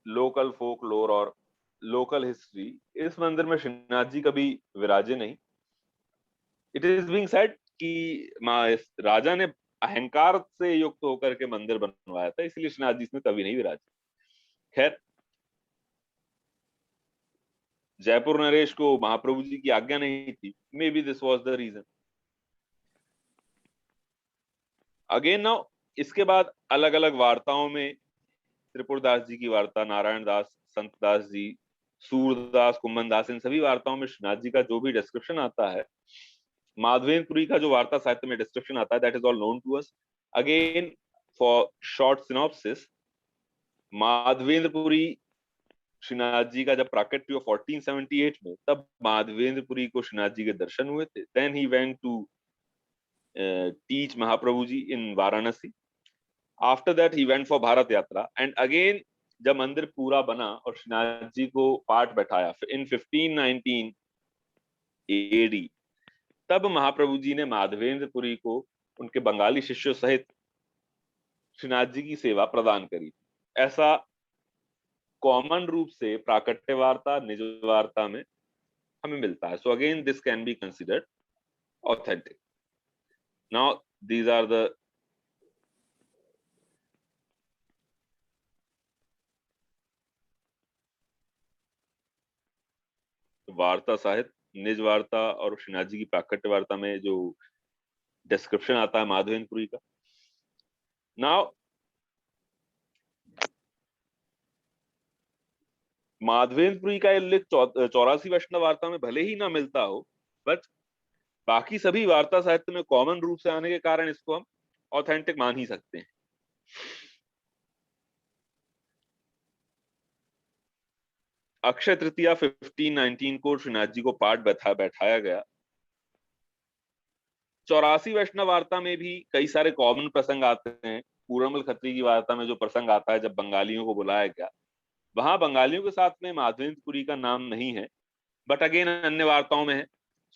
local folklore और लोकल हिस्ट्री, इस मंदिर में श्रीनाथ जी कभी विराजे नहीं। इट इज बीइंग सेड कि राजा ने अहंकार से युक्त होकर के मंदिर बनवाया था, इसलिए श्रीनाथ जी इसमें कभी नहीं विराजे। खैर, जयपुर नरेश को महाप्रभु जी की आज्ञा नहीं थी, maybe this was the reason. Again now, इसके बाद अलग अलग वार्ताओं में त्रिपुरदास जी की वार्ता, नारायण दास, संत दास जी, सूरदास, कुंभन दास, इन सभी वार्ताओं में श्रीनाथ जी का जो भी डिस्क्रिप्शन आता है, माधवेंद्रपुरी का जो वार्ता साहित्य में डिस्क्रिप्शन आता है, that is all known to us. Again for short synopsis, Madhavendrapuri Shrinath ji का जब प्राकट्य हुआ 1478 में, तब माधवेंद्रपुरी को श्रीनाथ जी के दर्शन हुए थे। Then he went to teach Mahaprabhu ji in Varanasi. After that he went for Bharat यात्रा, एंड अगेन जब मंदिर पूरा बना और श्रीनाथ जी को पाठ बैठाया इन 1519 AD, तब महाप्रभु जी ने माधवेंद्रपुरी को उनके बंगाली शिष्यों सहित श्रीनाथ जी की सेवा प्रदान करी। ऐसा कॉमन रूप से प्राकट्य वार्ता, निज वार्ता में हमें मिलता है। So again this can be considered authentic. Now these are the वार्ता साहित्य, निज वार्ता और श्रीनाथ जी की प्राकट्य वार्ता में जो डिस्क्रिप्शन आता है माधवेंद्रपुरी का। नाउ माधवेंद्रपुरी का उल्लेख 84 वैष्णव वार्ता में भले ही ना मिलता हो, बट बाकी सभी वार्ता साहित्य में कॉमन रूप से आने के कारण इसको हम ऑथेंटिक मान ही सकते हैं। अक्षय तृतीया 1519 को श्रीनाथ जी को पाठ बैठाया गया। 84 वैष्णव वार्ता में भी कई सारे कॉमन प्रसंग आते हैं। पूरमल खत्री की वार्ता में जो प्रसंग आता है जब बंगालियों को बुलाया गया, वहां बंगालियों के साथ में माधवेंद्रपुरी का नाम नहीं है, बट अगेन अन्य वार्ताओं में है,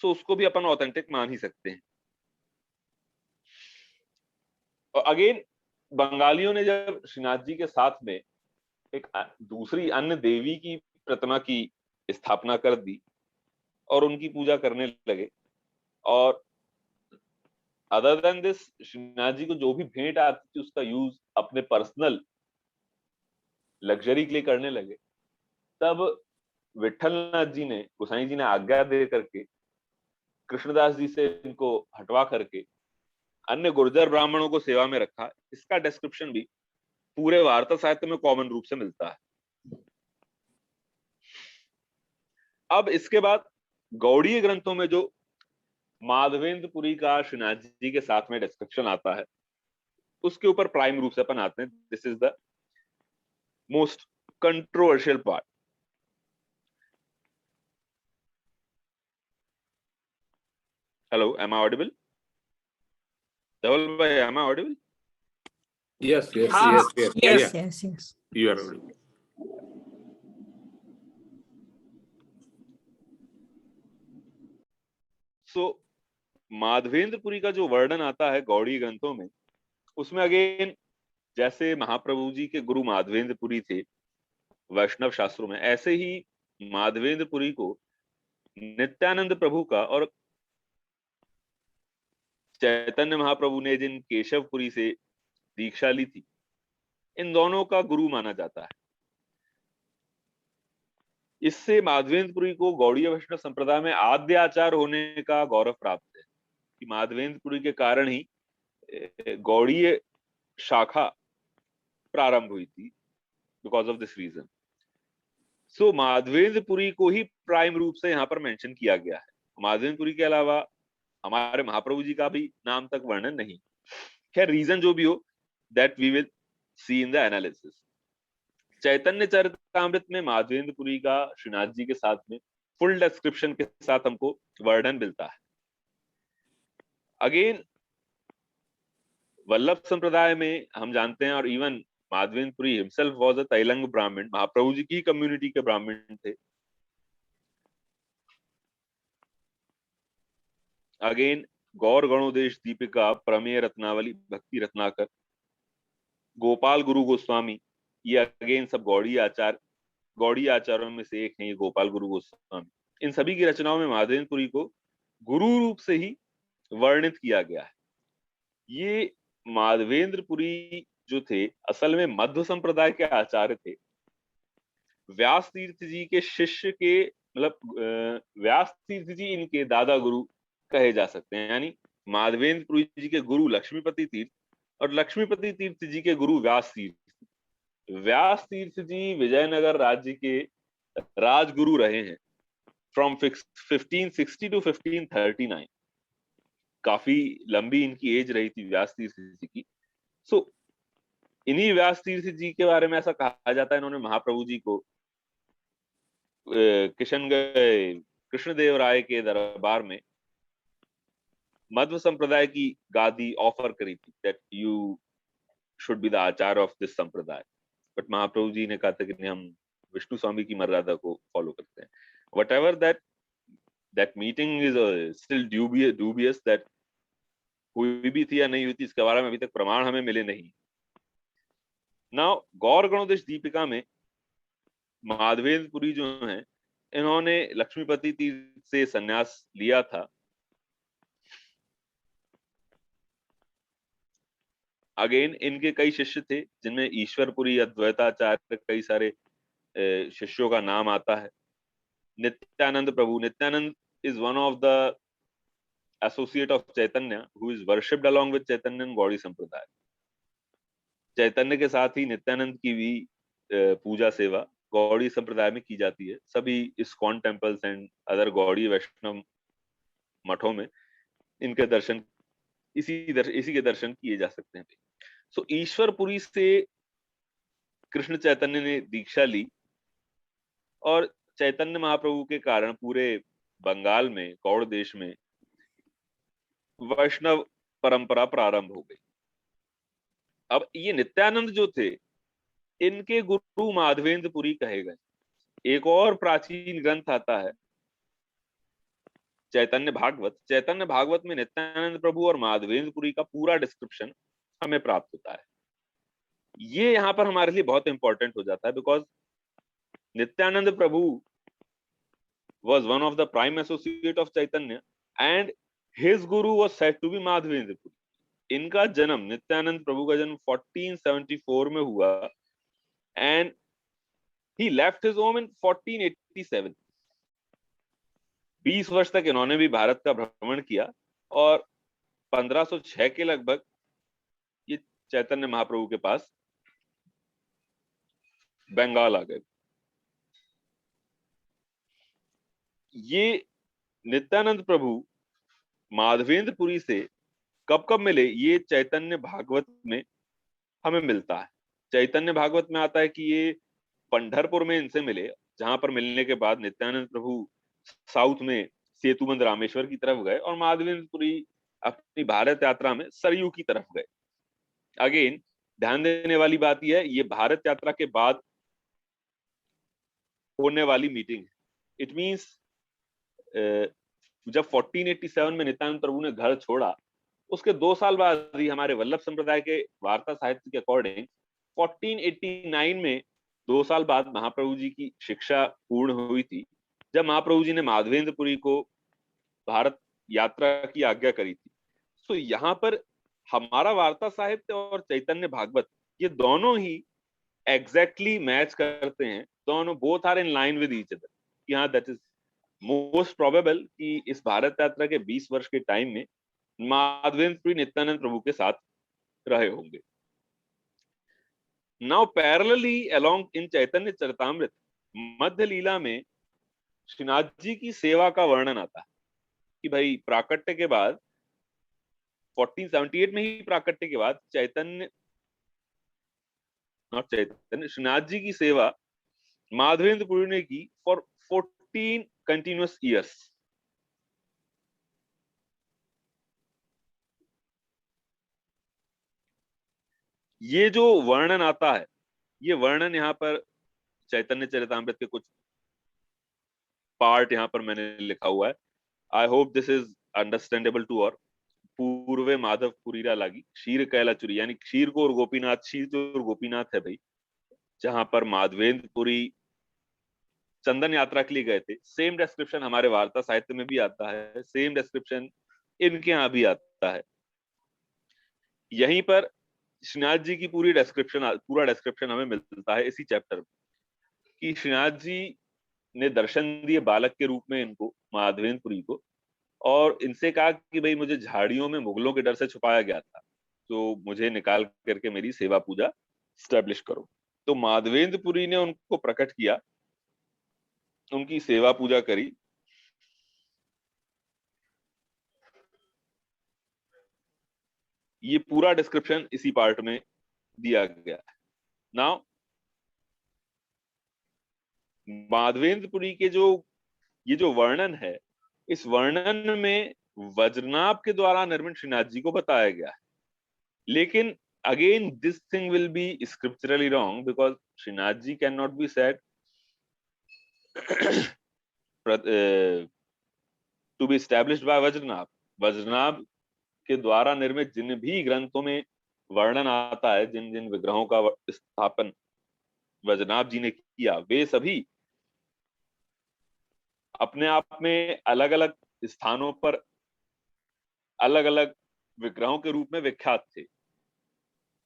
सो उसको भी अपन ऑथेंटिक मान ही सकते हैं। और अगेन बंगालियों ने जब श्रीनाथ जी के साथ में एक दूसरी अन्य देवी की प्रतिमा की स्थापना कर दी और उनकी पूजा करने लगे, और other than this Shrinath ji को जो भी भेंट आती थी उसका यूज अपने पर्सनल लग्जरी के लिए करने लगे, तब विठलनाथ जी ने, गोसाई जी ने आज्ञा दे करके कृष्णदास जी से इनको हटवा करके अन्य गुर्जर ब्राह्मणों को सेवा में रखा। इसका डिस्क्रिप्शन भी पूरे वार्ता साहित्य में कॉमन रूप से मिलता है। अब इसके बाद गौड़ीय ग्रंथों में जो माधवेंद्रपुरी का श्रीनाथ जी के साथ में डिस्क्रिप्शन आता है, उसके ऊपर प्राइम रूप से अपन आते हैं। This is the most controversial part. Hello, am I audible? Dhaval भाई, am I audible? Yes, yes, हाँ, yes, yes, yes. yeah, Yes, yes. you are audible. सो माधवेंद्रपुरी का जो वर्णन आता है गौड़ी ग्रंथों में, उसमें अगेन जैसे महाप्रभु जी के गुरु माधवेंद्रपुरी थे वैष्णव शास्त्रों में, ऐसे ही माधवेंद्रपुरी को नित्यानंद प्रभु का और चैतन्य महाप्रभु ने जिन केशवपुरी से दीक्षा ली थी, इन दोनों का गुरु माना जाता है। इससे माधवेंद्रपुरी को गौड़ीय वैष्णव संप्रदाय में आद्य आचार होने का गौरव प्राप्त है कि माधवेंद्रपुरी के कारण ही गौड़ीय शाखा प्रारंभ हुई थी, बिकॉज ऑफ दिस रीजन। सो माधवेंद्रपुरी को ही प्राइम रूप से यहाँ पर मेंशन किया गया है। माधवेंद्रपुरी के अलावा हमारे महाप्रभु जी का भी नाम तक वर्णन नहीं। खैर, रीजन जो भी हो, that we will see in the analysis. Chaitanya Charitamrita में माधवेंद्रपुरी का श्रीनाथ जी के साथ में फुल डिस्क्रिप्शन के साथ हमको वर्णन मिलता है। अगेन वल्लभ संप्रदाय में हम जानते हैं, और even Madhavendrapuri himself was a Tailang ब्राह्मण, महाप्रभु जी की कम्युनिटी के ब्राह्मण थे। अगेन गौर गणोदेश दीपिका, प्रमेय रत्नावली, भक्ति रत्नाकर, गोपाल गुरु गोस्वामी, ये अगेन सब गौड़ी आचार्यों में से एक है ये गोपाल गुरु गोस्वामी। इन सभी की रचनाओं में माधवेंद्रपुरी को गुरु रूप से ही वर्णित किया गया है। ये माधवेंद्रपुरी जो थे असल में मध्व संप्रदाय के आचार्य थे। व्यास तीर्थ जी के शिष्य के मतलब व्यास तीर्थ जी इनके दादा गुरु कहे जा सकते हैं। यानी माधवेंद्रपुरी जी के गुरु लक्ष्मीपति तीर्थ और लक्ष्मीपति तीर्थ जी के गुरु व्यास तीर्थ। व्यास तीर्थ जी विजयनगर राज्य के राजगुरु रहे हैं फ्रॉम 1560 टू 1539। काफी लंबी इनकी एज रही थी व्यास तीर्थ जी की। सो इन्हीं व्यास तीर्थ जी के बारे में ऐसा कहा जाता है, इन्होंने महाप्रभु जी को कृष्णदेव राय के दरबार में मध्व संप्रदाय की गादी ऑफर करी थी, that you should be the Acharya of this संप्रदाय। बट महाप्रभु जी ने कहा था कि नहीं, हम विष्णु स्वामी की मर्यादा को फॉलो करते हैं। What ever that meeting is still dubious, that हुई भी थी या नहीं हुई थी इसके बारे में अभी तक प्रमाण हमें मिले नहीं। नाउ गौर गणोदेश दीपिका में माधवेंद्रपुरी जो हैं, इन्होंने लक्ष्मीपति तीर्थ से संन्यास लिया था। अगेन इनके कई शिष्य थे जिनमें ईश्वरपुरी, अद्वैताचार्य, कई सारे शिष्यों का नाम आता है। Nityananda Prabhu, Nityananda is one of the associate of Chaitanya who is worshipped along with Chaitanya and Gaudi sampradaya. Chaitanya के साथ ही नित्यानंद की भी पूजा सेवा गौड़ी संप्रदाय में की जाती है। सभी इस्कॉन टेम्पल्स एंड अदर गौड़ी वैष्णव मठों में इनके दर्शन इसी के दर्शन किए जा सकते हैं। सो ईश्वरपुरी से कृष्ण चैतन्य ने दीक्षा ली और चैतन्य महाप्रभु के कारण पूरे बंगाल में, गौड़ देश में वैष्णव परंपरा प्रारंभ हो गई। अब ये नित्यानंद जो थे, इनके गुरु माधवेंद्रपुरी कहे गए। एक और प्राचीन ग्रंथ आता है चैतन्य भागवत। चैतन्य भागवत में नित्यानंद प्रभु और माधवेंद्रपुरी का पूरा डिस्क्रिप्शन हमें प्राप्त होता है। ये यहाँ पर हमारे लिए बहुत इंपॉर्टेंट हो जाता है, because Nityanand Prabhu was one of the prime associate of Chaitanya and his guru was said to be Madhvendra. इनका जन्म, नित्यानंद प्रभु का जन्म 1474 में हुआ and he left his home in 1487. 20 वर्ष तक इन्होंने भी भारत का भ्रमण किया और 1506 के लगभग ये चैतन्य महाप्रभु के पास बंगाल आ गए। ये नित्यानंद प्रभु माधवेंद्रपुरी से कब मिले, ये चैतन्य भागवत में हमें मिलता है। चैतन्य भागवत में आता है कि ये पंढरपुर में इनसे मिले, जहां पर मिलने के बाद नित्यानंद प्रभु साउथ में सेतुबंद रामेश्वर की तरफ गए और माधवेंद्रपुरी अपनी भारत यात्रा में सरयू की तरफ गए। अगेन ध्यान देने वाली बात यह है, ये भारत यात्रा के बाद होने वाली मीटिंग है। इट मींस जब 1487 में नित्यानंद प्रभु ने घर छोड़ा, उसके 2 साल बाद ही हमारे वल्लभ संप्रदाय के वार्ता साहित्य के अकॉर्डिंग 1489 में 2 साल बाद महाप्रभु जी की शिक्षा पूर्ण हुई थी, जब महाप्रभु जी ने माधवेंद्रपुरी को भारत यात्रा की आज्ञा करी थी। तो यहाँ पर हमारा वार्ता साहित्य और चैतन्य भागवत, ये दोनों ही एग्जैक्टली मैच करते हैं। दोनों both are in line with each other. यहाँ दैट इज मोस्ट प्रोबेबल कि इस भारत यात्रा के 20 वर्ष के टाइम में माधवेंद्रपुरी नित्यानंद प्रभु के साथ रहे होंगे। नाउ पैरेलली अलोंग इन चैतन्य चरितामृत, मध्य लीला में श्रीनाथ जी की सेवा का वर्णन आता है कि भाई प्राकट्य के बाद 1478 में ही प्राकट्य के बाद श्रीनाथ जी की सेवा माधवेंद्रपुरी ने की फॉर 14 continuous years. ये जो वर्णन आता है, ये वर्णन यहाँ पर चैतन्य चरितामृत के कुछ पार्ट यहाँ पर मैंने लिखा हुआ है। I hope this is understandable to all. पूर्वे माधव पुरीरा लागी क्षीर कैला चुरी, यानी क्षीर को और गोपीनाथ, क्षीर तो और गोपीनाथ है भाई, जहां पर माधवेंद्रपुरी चंदन यात्रा के लिए गए थे। सेम डिस्क्रिप्शन हमारे वार्ता साहित्य में भी आता है, सेम डिस्क्रिप्शन इनके यहाँ भी आता है। यहीं पर श्रीनाथ जी की पूरा डिस्क्रिप्शन हमें मिलता है इसी चैप्टर में, कि श्रीनाथ जी ने दर्शन दिए बालक के रूप में इनको, माधवेंद्रपुरी को, और इनसे कहा कि भाई मुझे झाड़ियों में मुगलों के डर से छुपाया गया था, तो मुझे निकाल करके मेरी सेवा पूजा स्टैब्लिश करो। तो माधवेंद्रपुरी ने उनको प्रकट किया, उनकी सेवा पूजा करी। ये पूरा डिस्क्रिप्शन इसी पार्ट में दिया गया है। नाउ माधवेंद्रपुरी के ये जो वर्णन है, इस वर्णन में वज्रनाभ के द्वारा निर्मित श्रीनाथ जी को बताया गया है। लेकिन again this thing will be scripturally wrong, because Shrinath ji can not be said to be established by Vajranabh. Vajranabh के द्वारा निर्मित जिन भी ग्रंथों में वर्णन आता है, जिन जिन विग्रहों का स्थापन वज्रनाभ जी ने किया, वे सभी अपने आप में अलग अलग स्थानों पर अलग अलग विग्रहों के रूप में विख्यात थे।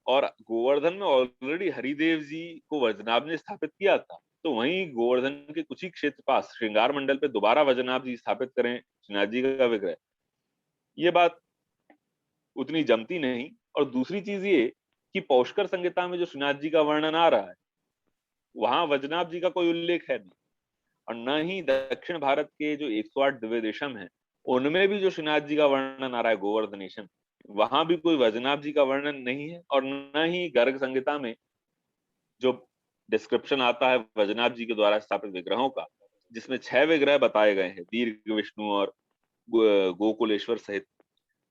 और गोवर्धन में ऑलरेडी हरिदेव जी को वज्रनाभ ने स्थापित किया था, तो वहीं गोवर्धन के कुछ ही क्षेत्र पास श्रृंगार मंडल पे दोबारा वज्रनाभ जी स्थापित करें श्रीनाथ जी का विग्रह, ये बात उतनी जमती नहीं। और दूसरी चीज ये कि पौष्कर संहिता में जो श्रीनाथ जी का वर्णन आ रहा है, वहां वज्रनाभ जी का कोई उल्लेख है नहीं, और न ही दक्षिण भारत के जो 108 दिव्य देशम है, उनमें भी जो श्रीनाथ जी का वर्णन आ रहा है गोवर्धनेशम, वहां भी कोई वज्रनाभ जी का वर्णन नहीं है। और न ही गर्ग संहिता में जो डिस्क्रिप्शन आता है वज्रनाभ जी के द्वारा स्थापित विग्रहों का, जिसमें 6 विग्रह बताए गए हैं दीर्घ विष्णु और गोकुलेश्वर सहित,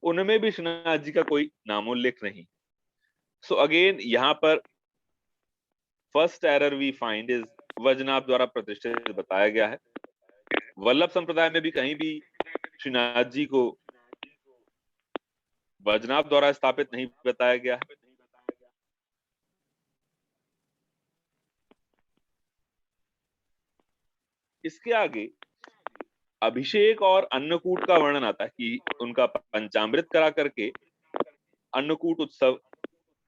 उनमें भी श्रीनाथ जी का कोई नामोल्लेख नहीं। सो अगेन यहाँ पर first error we find is Vajranabh द्वारा प्रतिष्ठित बताया गया है। वल्लभ संप्रदाय में भी कहीं भी श्रीनाथ जी को वज्रनाभ द्वारा स्थापित नहीं बताया गया है। इसके आगे अभिषेक और अन्नकूट का वर्णन आता है कि उनका पंचामृत करा करके अन्नकूट उत्सव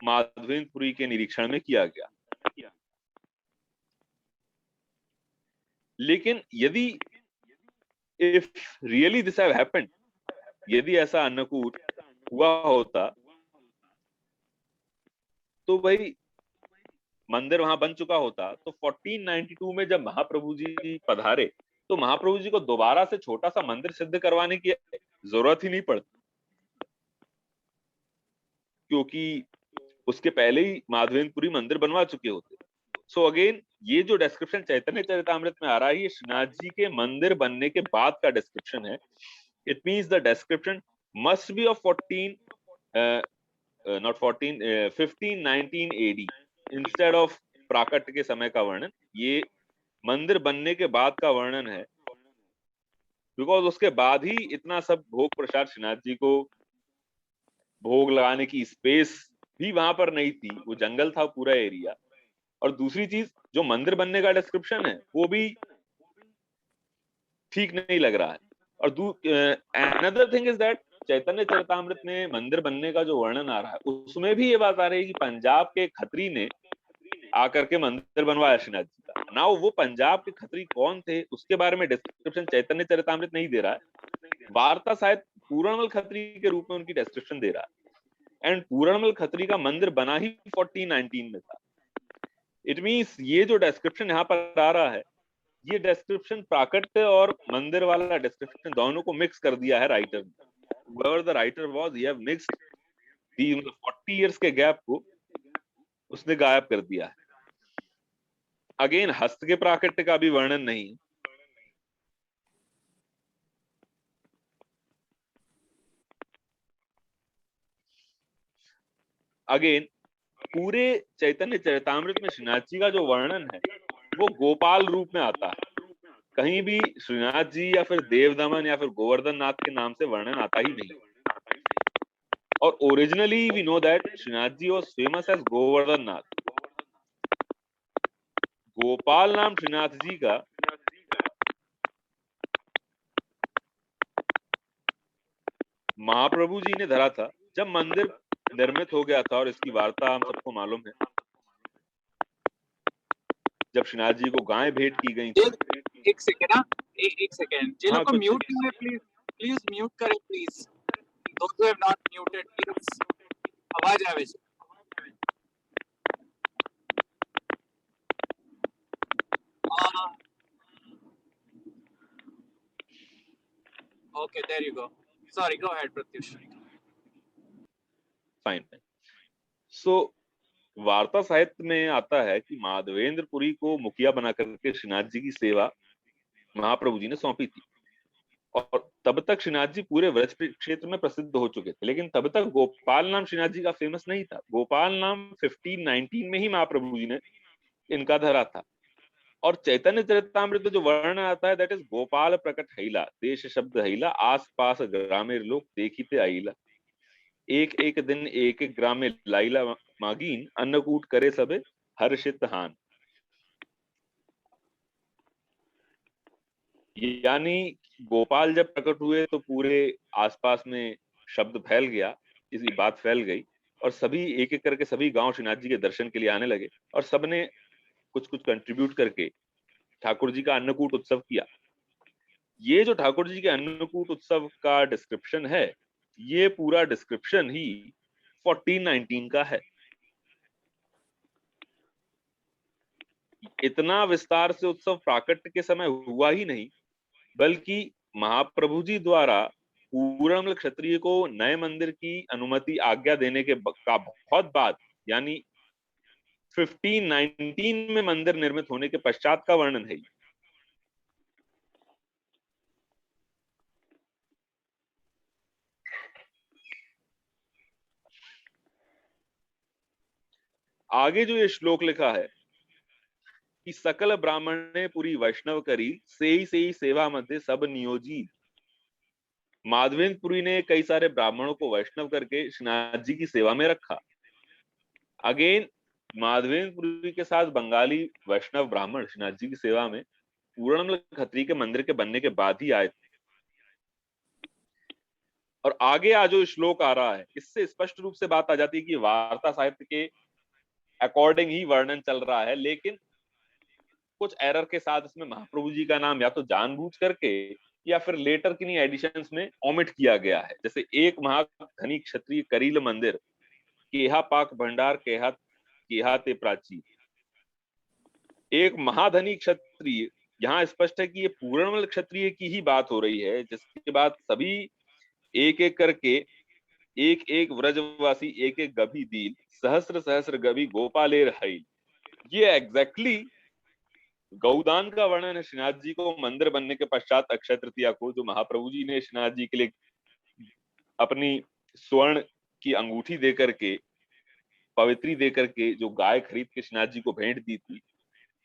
माधवेंद्रपुरी के निरीक्षण में किया गया। लेकिन यदि if really this have happened, यदि ऐसा अन्नकूट हुआ होता, तो भाई मंदिर वहां बन चुका होता। तो 1492 में जब महाप्रभु जी पधारे, तो महाप्रभु जी को दोबारा से छोटा सा मंदिर सिद्ध करवाने की जरूरत ही नहीं पड़ती, क्योंकि उसके पहले ही माधवेंद्रपुरी मंदिर बनवा चुके होते। सो अगेन ये जो डिस्क्रिप्शन चैतन्य चरितामृत में आ रहा है, ये श्रीनाथ जी के मंदिर बनने के बाद का डिस्क्रिप्शन है। It means the description must be of 1519 AD instead of प्राकट्य के समय का वर्णन। ये मंदिर बनने के बाद का वर्णन है, बिकॉज उसके बाद ही इतना सब भोग प्रसाद श्रीनाथ जी को भोग लगाने की स्पेस भी वहां पर नहीं थी, वो जंगल था पूरा एरिया। और दूसरी चीज, जो मंदिर बनने का डिस्क्रिप्शन है वो भी ठीक नहीं लग रहा है। और अनदर थिंग इज दैट चैतन्य चरितामृत में मंदिर बनने का जो वर्णन आ रहा है, उसमें भी ये बात आ रही है कि पंजाब के खत्री ने आकर के मंदिर बनवाया श्रीनाथ जी का। नाउ वो पंजाब के खत्री कौन थे, उसके बारे में डिस्क्रिप्शन चैतन्य चरितामृत नहीं दे रहा है। वार्ता शायद पूरणमल खत्री के रूप में उनकी डिस्क्रिप्शन दे रहा है, एंड पूरणमल खत्री का मंदिर बना ही 1419 में था। इट मींस ये जो डिस्क्रिप्शन यहाँ पर आ रहा है, ये डिस्क्रिप्शन प्राकट्य और मंदिर वाला डिस्क्रिप्शन दोनों को मिक्स कर दिया है राइटर ने। Whoever the writer was, he have mixed the 40 years के गैप को उसने गायब कर दिया है। अगेन हस्त के प्राकट्य का भी वर्णन नहीं। अगेन पूरे चैतन्य चरितामृत में श्रीनाथ जी का जो वर्णन है वो गोपाल रूप में आता है। कहीं भी श्रीनाथ जी या फिर देवदमन या फिर गोवर्धन नाथ के नाम से वर्णन आता ही नहीं। और originally we know that Shrinath ji was famous as Govardhan Nath. Gopal नाम श्रीनाथ जी का महाप्रभु जी ने धरा था जब मंदिर निर्मित हो गया था, और इसकी वार्ता हम सबको मालूम है। जब श्रीनाथ जी को गाय भेंट की गई थी। एक सेकेंड, हाँ, एक सेकेंड, जे लोग को कुछ म्यूट करें प्लीज, प्लीज म्यूट करें प्लीज, दोस्त who have not muted please, आवाज आवे છે। Okay, there you go. Sorry, go ahead, Pratyush. Fine. So वार्ता साहित्य में आता है कि माधवेंद्रपुरी को मुखिया बना करके श्रीनाथ जी की सेवा महाप्रभु जी ने सौंपी थी। और तब तक श्रीनाथ जी पूरे व्रज क्षेत्र में प्रसिद्ध हो चुके थे, लेकिन तब तक गोपाल नाम श्रीनाथ जी का फेमस नहीं था। गोपाल नाम 1519 में ही महाप्रभु जी ने इनका धरा था। और चैतन्य चरितामृत में जो वर्णन आता है दैट इज गोपाल प्रकट हैला, देश शब्द हैला, आस पास ग्रामीण लोग देखीते आईला, एक एक दिन एक एक ग्राम में लाइला मागीन, अन्नकूट करे सबे हर्षित हान। यानी गोपाल जब प्रकट हुए तो पूरे आसपास में शब्द फैल गया, इसकी बात फैल गई, और सभी एक एक करके सभी गांव श्रीनाथ जी के दर्शन के लिए आने लगे, और सबने कुछ कुछ कंट्रीब्यूट करके ठाकुर जी का अन्नकूट उत्सव किया। ये जो ठाकुर जी के अन्नकूट उत्सव का डिस्क्रिप्शन है, ये पूरा डिस्क्रिप्शन ही 1419 का है। इतना विस्तार से उत्सव प्राकट्य के समय हुआ ही नहीं, बल्कि महाप्रभु जी द्वारा पूर्णमल क्षत्रिय को नए मंदिर की अनुमति आज्ञा देने के का बहुत बाद, यानी 1519 में मंदिर निर्मित होने के पश्चात का वर्णन है। आगे जो ये श्लोक लिखा है कि सकल ब्राह्मणे पुरी वैष्णव करी, से ही सेवा मध्य सब नियोजी। माधवेंद्रपुरी ने कई सारे ब्राह्मणों को वैष्णव करके श्रीनाथ जी की सेवा में रखा। अगेन माधवेंद्रपुरी के साथ बंगाली वैष्णव ब्राह्मण श्रीनाथ जी की सेवा में पूर्णमल खत्री के मंदिर के बनने के बाद ही आए थे। और आगे आज जो श्लोक आ रहा है, इससे स्पष्ट रूप से बात आ जाती है कि वार्ता साहित्य के अकॉर्डिंग ही वर्णन चल रहा है, लेकिन कुछ एरर के साथ इसमें महाप्रभु जी का नाम या तो जानबूझ करके या फिर लेटर किन्हीं एडिशंस में ओमिट किया गया है। जैसे एक महाधनी क्षत्रिय करील मंदिर, केहा पाक भंडार केहा ते प्राची। एक महाधनी क्षत्रिय, यहाँ स्पष्ट है कि ये पूर्णमल क्षत्रिय की ही बात हो रही है, जिसके बाद सभी एक एक करके एक एक व्रजवासी एक एक गभी दील, सहस्र सहस्र गभी गोपालेर हईल। ये एग्जैक्टली गौदान का वर्णन है श्रीनाथ जी को मंदिर बनने के पश्चात अक्षय तृतीया को, जो महाप्रभु जी ने श्रीनाथ जी के लिए अपनी स्वर्ण की अंगूठी देकर के, पवित्री देकर के, जो गाय खरीद के श्रीनाथ जी को भेंट दी थी,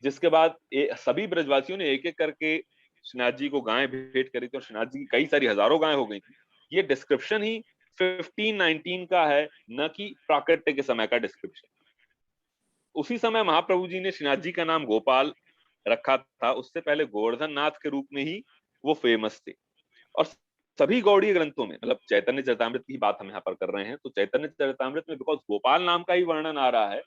जिसके बाद सभी ब्रजवासियों ने एक एक करके श्रीनाथ जी को गाय भेंट करी थी, और श्रीनाथ जी की कई सारी हजारों गाय हो गई थी। ये डिस्क्रिप्शन ही 1519 का है, न कि प्राकट्य के समय का डिस्क्रिप्शन। उसी समय महाप्रभु जी ने श्रीनाथ जी का नाम गोपाल रखा था, उससे पहले गोवर्धन नाथ के रूप में ही वो फेमस थे। और सभी गौड़ीय ग्रंथों में, मतलब चैतन्य चरितामृत की बात हम यहाँ पर कर रहे हैं, तो चैतन्य चरितामृत में बिकॉज गोपाल नाम का ही वर्णन आ रहा है,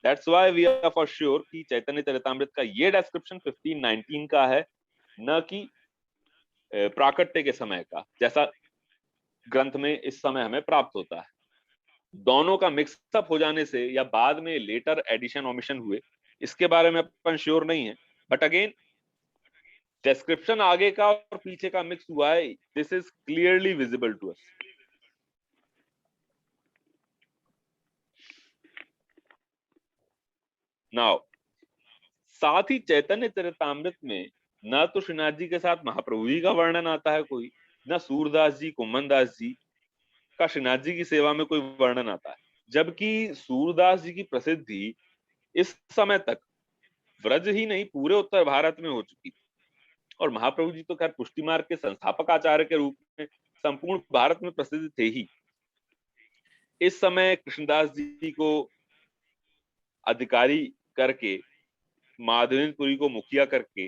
that's why we are for sure कि चैतन्य चरितामृत का ये डिस्क्रिप्शन 1519 का है, न कि प्राकट्य के समय का, जैसा ग्रंथ में इस समय हमें प्राप्त होता है। दोनों का मिक्सअप हो जाने से या बाद में लेटर एडिशन ओमिशन हुए, इसके बारे में अपन श्योर नहीं है, बट अगेन डिस्क्रिप्शन आगे का और पीछे का मिक्स हुआ है, this is clearly visible to us. Now साथ ही चैतन्य चरितामृत में न तो श्रीनाथ जी के साथ महाप्रभु जी का वर्णन आता है कोई, न सूरदास जी कुम्मनदास जी का श्रीनाथ जी की सेवा में कोई वर्णन आता है। जबकि सूरदास जी की प्रसिद्धि इस समय तक व्रज ही नहीं पूरे उत्तर भारत में हो चुकी थी। और महाप्रभु जी तो खैर पुष्टि मार्ग के संस्थापक आचार्य के रूप में संपूर्ण भारत में प्रसिद्ध थे ही। इस समय कृष्णदास जी को अधिकारी करके, माधवेंद्रपुरी को मुखिया करके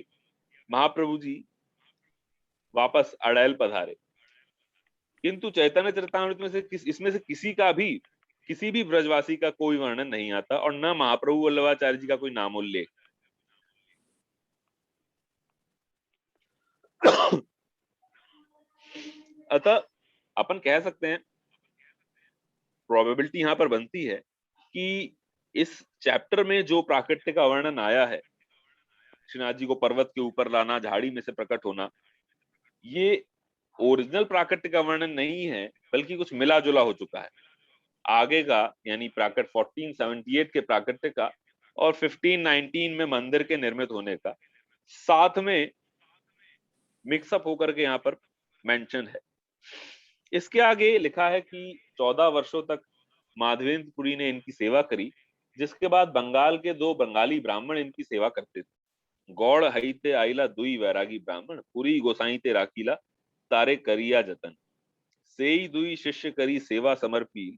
महाप्रभु जी वापस अड़ैल पधारे। किंतु चैतन्य चरितामृत में से इसमें से किसी भी ब्रजवासी का कोई वर्णन नहीं आता और न महाप्रभु वल्लभाचार्य जी का कोई नामोल्लेख। अतः अपन कह सकते हैं, प्रोबेबिलिटी यहां पर बनती है कि इस चैप्टर में जो प्राकृतिक का वर्णन आया है, श्रीनाथ जी को पर्वत के ऊपर लाना, झाड़ी में से प्रकट होना, ये ओरिजिनल प्राकृतिक का वर्णन नहीं है, बल्कि कुछ मिला जुला हो चुका है। आगे का यानी प्राकृत 1478 के प्राकृतिक का और 1519 में मंदिर के निर्मित होने का साथ में मिक्सअप होकर के यहाँ पर मेंशन है। इसके आगे लिखा है कि 14 वर्षों तक माधवेंद्रपुरी ने इनकी सेवा करी, जिसके बाद बंगाल के 2 बंगाली ब्राह्मण इनकी सेवा करते थे। गौड़ हईते आइला दुई वैरागी ब्राह्मण, पुरी गोसाई ते राखीला तारे करिया जतन, सेई दुई शिष्य करी सेवा समर्पी,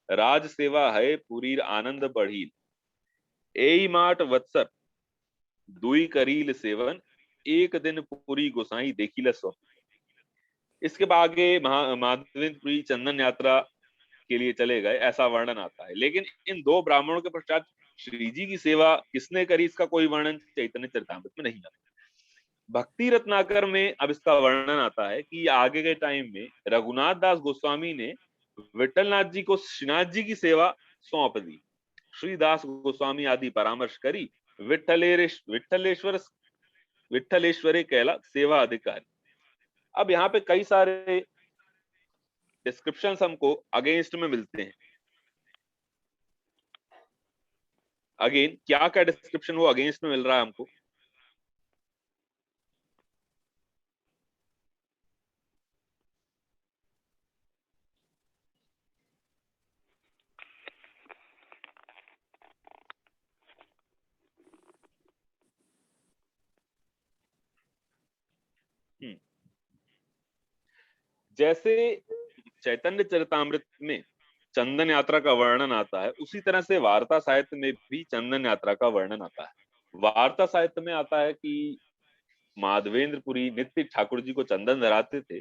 राज सेवा है पुरीर आनंद बढ़ील, एई माट वत्सर दुई करील सेवन, एक दिन पुरी गोसाई देखीला सो। इसके बाद आगे माधवेंद्रपुरी चंदन यात्रा के लिए चले गए, ऐसा वर्णन आता है। लेकिन इन 2 ब्राह्मणों के पश्चात श्री जी की सेवा किसने करी, इसका कोई वर्णन चैतन्य चरितामृत में नहीं आता। भक्ति रत्नाकर में अब इसका वर्णन आता है कि आगे के टाइम में रघुनाथ दास गोस्वामी ने विठलनाथ जी को श्रीनाथ जी की सेवा सौंप दी। श्रीदास गोस्वामी आदि परामर्श करी, विठलेश्वरे कहला सेवा अधिकारी। अब यहाँ पे कई सारे डिस्क्रिप्शंस हमको अगेंस्ट में मिलते हैं। अगेन क्या क्या डिस्क्रिप्शन वो अगेंस्ट में मिल रहा है हमको, जैसे चैतन्य चरितामृत में चंदन यात्रा का वर्णन आता है, उसी तरह से वार्ता साहित्य में भी चंदन यात्रा का वर्णन आता है। वार्ता साहित्य में आता है कि माधवेंद्रपुरी नित्य ठाकुर जी को चंदन धराते थे,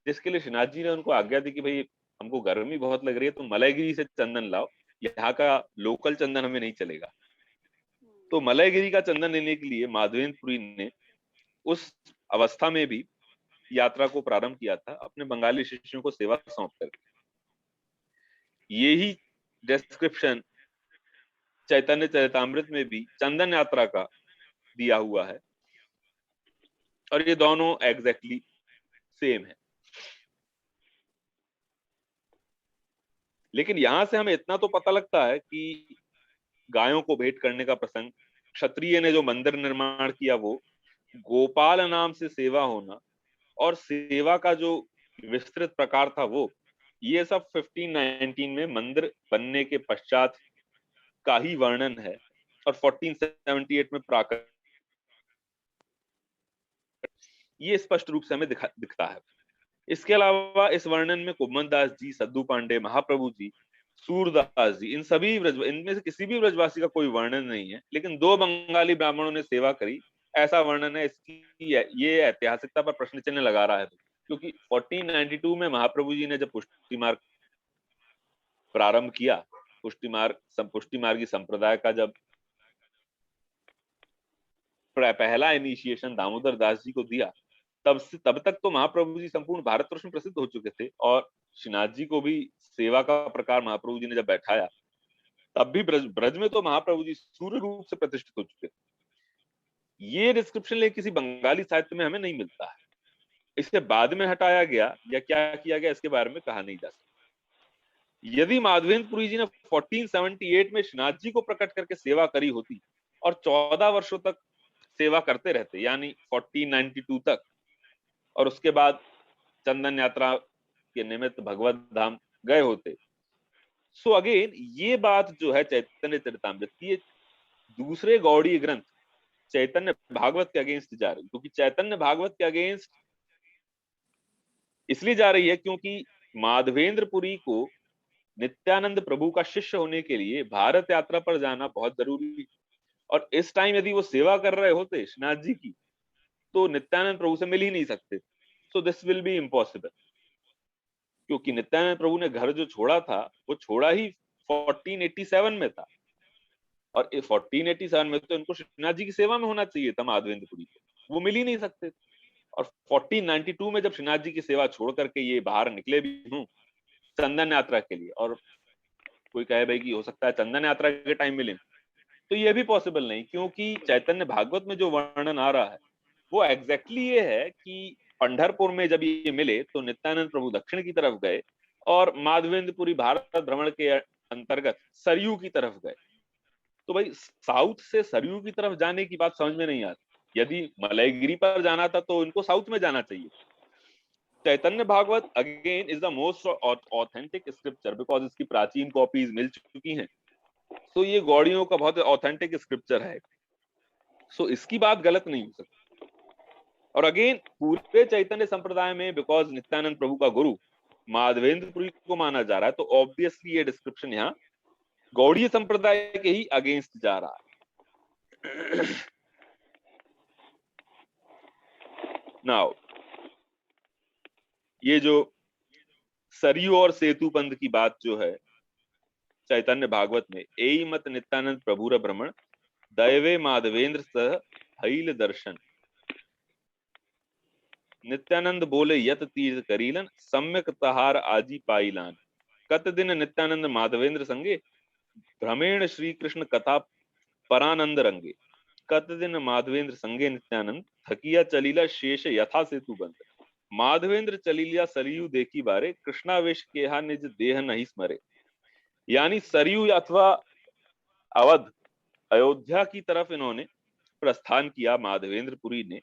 जिसके लिए श्रीनाथ जी ने उनको आज्ञा दी कि भाई हमको गर्मी बहुत लग रही है, तो मलयगिरी से चंदन लाओ, यहाँ का लोकल चंदन हमें नहीं चलेगा। तो मलयगिरी का चंदन लेने के लिए माधवेंद्रपुरी ने उस अवस्था में भी यात्रा को प्रारंभ किया था, अपने बंगाली शिष्यों को सेवा सौंप करके। यही डिस्क्रिप्शन चैतन्य चरितामृत में भी चंदन यात्रा का दिया हुआ है और ये दोनों एग्जैक्टली सेम है। लेकिन यहां से हमें इतना तो पता लगता है कि गायों को भेंट करने का प्रसंग, क्षत्रिय ने जो मंदिर निर्माण किया वो, गोपाल नाम से सेवा होना और सेवा का जो विस्तृत प्रकार था वो, ये सब 1519 में मंदिर बनने के पश्चात का ही वर्णन है और 1478 में प्राकृत ये स्पष्ट रूप से हमें दिखता है। इसके अलावा इस वर्णन में कुम्मन दास जी, सद्दू पांडे, महाप्रभु जी, सूरदास जी, इनमें से किसी भी ब्रजवासी का कोई वर्णन नहीं है। लेकिन 2 बंगाली ब्राह्मणों ने सेवा करी, ऐसा वर्णन है। इसकी ये ऐतिहासिकता पर प्रश्न चिन्ह लगा रहा है, क्योंकि 1492 में महाप्रभु जी ने जब पुष्टि मार्ग प्रारंभ किया, पुष्टि मार्गी संप्रदाय का जब पहला इनिशिएशन दामोदर दास जी को दिया, तब तक तो महाप्रभु जी संपूर्ण भारतवर्ष में प्रसिद्ध हो चुके थे और श्रीनाथ जी को भी सेवा का प्रकार महाप्रभु जी ने जब बैठाया, तब भी ब्रज में तो महाप्रभु जी सूर्य रूप से प्रतिष्ठित हो चुके थे। ये डिस्क्रिप्शन ले किसी बंगाली साहित्य में हमें नहीं मिलता है। इसे बाद में हटाया गया या क्या किया गया, इसके बारे में कहा नहीं जा सकता। यदि माधवेंद्रपुरी जी ने 1478 में श्रीनाथ जी को प्रकट करके सेवा करी होती और 14 वर्षों तक सेवा करते रहते, यानी 1492 तक, और उसके बाद चंदन यात्रा के निमित्त भगवत धाम गए होते, सो अगेन ये बात जो है चैतन्य चरितामृत की, ये दूसरे गौड़ीय ग्रंथ चैतन्य भागवत के अगेंस्ट जा रही है, क्योंकि चैतन्य भागवत के अगेंस्ट इसलिए जा रही है क्योंकि माधवेंद्रपुरी को नित्यानंद प्रभु का शिष्य होने के लिए भारत यात्रा पर जाना बहुत जरूरी है। और इस टाइम यदि वो सेवा कर रहे होते श्रीनाथ जी की, तो नित्यानंद प्रभु से मिल ही नहीं सकते। So this will B impossible, क्योंकि नित्यानंद प्रभु ने घर जो छोड़ा था वो छोड़ा ही 1487 में था, और 1487 में तो इनको श्रीनाथ जी की सेवा में होना चाहिए था माधवेंद्रपुरी को, वो मिल ही नहीं सकते। और 1492 में जब श्रीनाथ जी की सेवा छोड़ करके ये बाहर निकले भी हूँ चंदन यात्रा के लिए, और कोई कहे भाई कि हो सकता है चंदन यात्रा के टाइम मिले, तो ये भी पॉसिबल नहीं, क्योंकि चैतन्य भागवत में जो वर्णन आ रहा है वो एग्जैक्टली ये है कि पंढरपुर में जब ये मिले तो नित्यानंद प्रभु दक्षिण की तरफ गए और माधवेंद्रपुरी भारत भ्रमण के अंतर्गत सरयू की तरफ गए। तो भाई साउथ से सरयू की तरफ जाने की बात समझ में नहीं आती। यदि मलयगिरी पर जाना था तो इनको साउथ में जाना चाहिए। Chaitanya Bhagavat again is the most authentic scripture because इसकी प्राचीन कॉपीज मिल चुकी हैं, तो ये गौड़ियों का बहुत ऑथेंटिक स्क्रिप्चर है, सो इसकी बात गलत नहीं हो सकती। और अगेन पूरे चैतन्य संप्रदाय में बिकॉज नित्यानंद प्रभु का गुरु माधवेंद्रपुरी को माना जा रहा है, तो ऑब्वियसली ये डिस्क्रिप्शन यहाँ गौड़ीय संप्रदाय के ही अगेंस्ट जा रहा है। नाउ ये जो सरयू और सेतु पंथ की बात जो है चैतन्य भागवत में, एई मत नित्यानंद प्रभुर भ्रमण दैवे माधवेंद्र सह हईल दर्शन, नित्यानंद बोले यत तीर्थ करीलन सम्यक तहार आजी पाइलान, कत दिन नित्यानंद माधवेंद्र संगे भ्रमेण श्री कृष्ण कथा परानंद रंगे, कत दिन माधवेंद्र संगे नित्यानंद थकिया चलीला शेष यथा सेतु बंद, माधवेंद्र चलीलिया सरयू देखी बारे कृष्णावेश केहा निज देह नहीं स्मरे। यानी सरयू अथवा अवध अयोध्या की तरफ इन्होंने प्रस्थान किया माधवेंद्रपुरी ने,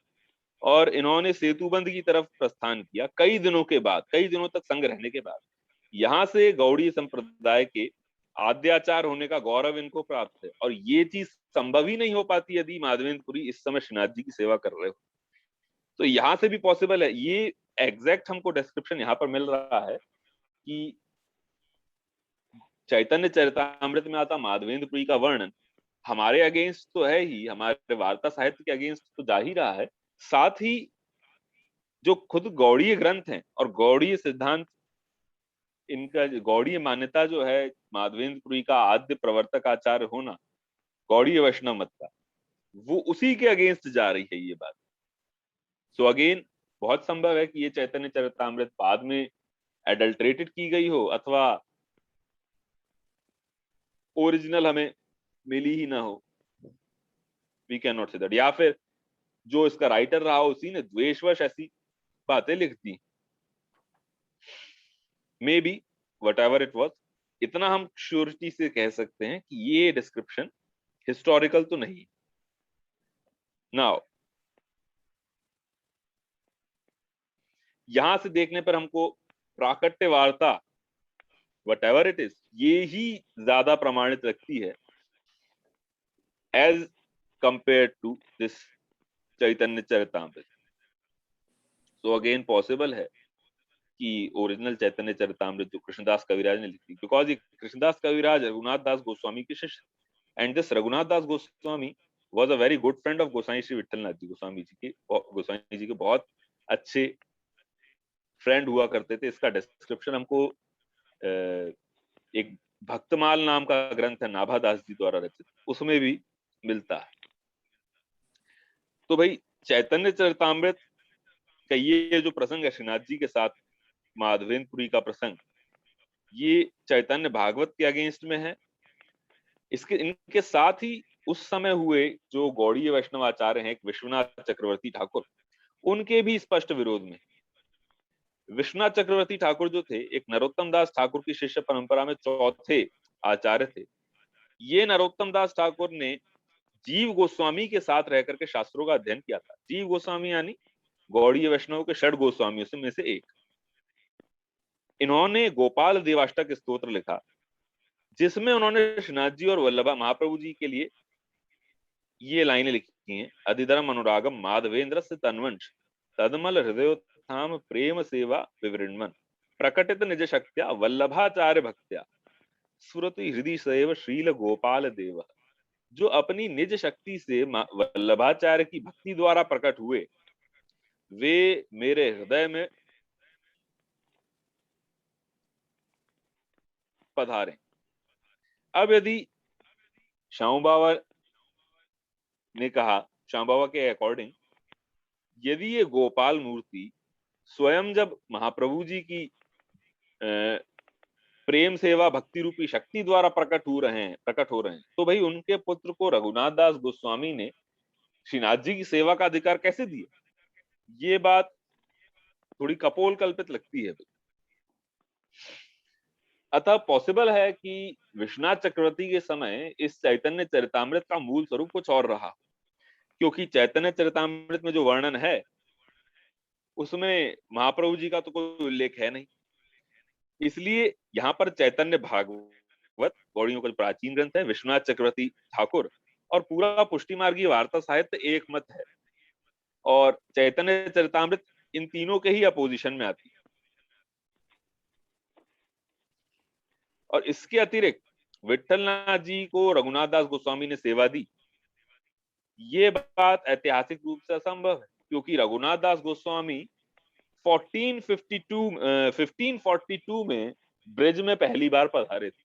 और इन्होंने सेतुबंद की तरफ प्रस्थान किया कई दिनों के बाद, कई दिनों तक संग रहने के बाद। यहां से गौड़ीय संप्रदाय के आद्याचार होने का गौरव इनको प्राप्त है, और ये चीज संभव ही नहीं हो पाती यदि माधवेंद्रपुरी इस समय श्रीनाथ जी की सेवा कर रहे हो। तो यहां से भी पॉसिबल है। ये एग्जैक्ट हमको डिस्क्रिप्शन यहाँ पर मिल रहा है कि चैतन्य चरितामृत में आता माधवेंद्रपुरी का वर्णन हमारे अगेंस्ट तो है ही, हमारे वार्ता साहित्य के अगेंस्ट तो जा ही रहा है, साथ ही जो खुद गौड़ीय ग्रंथ हैं और गौड़ीय सिद्धांत, इनका गौड़ीय मान्यता जो है माधवेंद्रपुरी का आद्य प्रवर्तक आचार्य होना गौड़ीय वैष्णव मत का, वो उसी के अगेंस्ट जा रही है ये बात। सो अगेन बहुत संभव है कि ये चैतन्य चरितामृत बाद में एडल्ट्रेटेड की गई हो अथवा ओरिजिनल हमें मिली ही ना हो, we can not say that, या फिर जो इसका राइटर रहा उसी ने द्वेषवश ऐसी बातें लिख दी, maybe whatever it was. इतना हम श्योरिटी से कह सकते हैं कि ये डिस्क्रिप्शन हिस्टोरिकल तो नहीं। नाउ यहां से देखने पर हमको प्राकट्य वार्ता वट एवर इट इज ये ही ज्यादा प्रमाणित लगती है as compare to this Chaitanya Charitamrita. So again possible है कि ओरिजिनल चैतन्य चरितामृत जो कृष्णदास कविराज ने लिखी, बिकॉज ये कृष्णदास कविराज रघुनाथ दास गोस्वामी के शिष्य, and this Raghunath Das Goswami was a very good friend of Gosai Shri Vitthalnath ji Goswami ji के बहुत अच्छे फ्रेंड हुआ करते थे। इसका डिस्क्रिप्शन हमको एक भक्तमाल नाम का ग्रंथ है नाभादास जी द्वारा रचित, उसमें भी मिलता है। तो भाई चैतन्य चरितामृत का ये जो प्रसंग है श्रीनाथ जी के साथ माधवेंद्रपुरी का प्रसंग, ये चैतन्य भागवत के अगेंस्ट में है। इसके इनके साथ ही उस समय हुए जो गौड़ीय वैष्णव आचार्य हैं विश्वनाथ चक्रवर्ती ठाकुर, उनके भी स्पष्ट विरोध में। विश्वनाथ चक्रवर्ती ठाकुर जो थे एक नरोत्तम दास ठाकुर की शिष्य परंपरा में चौथे आचार्य थे। ये नरोत्तम दास ठाकुर ने जीव गोस्वामी के साथ रह करके शास्त्रों का अध्ययन किया था। जीव गोस्वामी यानी गौड़ीय वैष्णव के षड गोस्वामियों में से एक। इन्होंने गोपाल देवाष्टक स्तोत्र लिखा जिसमें उन्होंने श्रीनाथ जी और वल्लभा महाप्रभु जी के लिए ये लाइनें लिखी हैं। अधिधरम अनुरागम माधवेंद्र से तन्वंश तदमल हृदयोत्थाम प्रेम सेवा विवृण्वन प्रकटित निज शक्त्या वल्लभाचार्य भक्त्या स्फुरति हृदय सेव श्रील गोपाल देव। जो अपनी निज शक्ति से वल्लभाचार्य की भक्ति द्वारा प्रकट हुए, वे मेरे हृदय में पधारे। अब यदि श्याम बाबा ने कहा, श्याम बाबा के अकॉर्डिंग, यदि ये गोपाल मूर्ति स्वयं जब महाप्रभु जी की प्रेम सेवा भक्ति रूपी शक्ति द्वारा प्रकट हो रहे हैं, तो भाई उनके पुत्र को रघुनाथ दास गोस्वामी ने श्रीनाथ जी की सेवा का अधिकार कैसे दिया? ये बात थोड़ी कपोल कल्पित लगती है। अतः पॉसिबल है कि विश्वनाथ चक्रवर्ती के समय इस चैतन्य चरितामृत का मूल स्वरूप कुछ और रहा, क्योंकि चैतन्य चरितामृत में जो वर्णन है उसमें महाप्रभु जी का तो कोई उल्लेख है नहीं। इसलिए यहाँ पर चैतन्य भागवत गौड़ियों का प्राचीन ग्रंथ है, विश्वनाथ चक्रवर्ती ठाकुर और पूरा पुष्टि मार्गीय वार्ता साहित्य एक मत है, और चैतन्य चरितामृत इन तीनों के ही अपोजिशन में आती है। और इसके अतिरिक्त विट्ठलनाथ जी को रघुनाथ दास गोस्वामी ने सेवा दी, ये बात ऐतिहासिक रूप से असंभव है, क्योंकि रघुनाथ दास गोस्वामी 1542 में ब्रिज में पहली बार पधारे थे।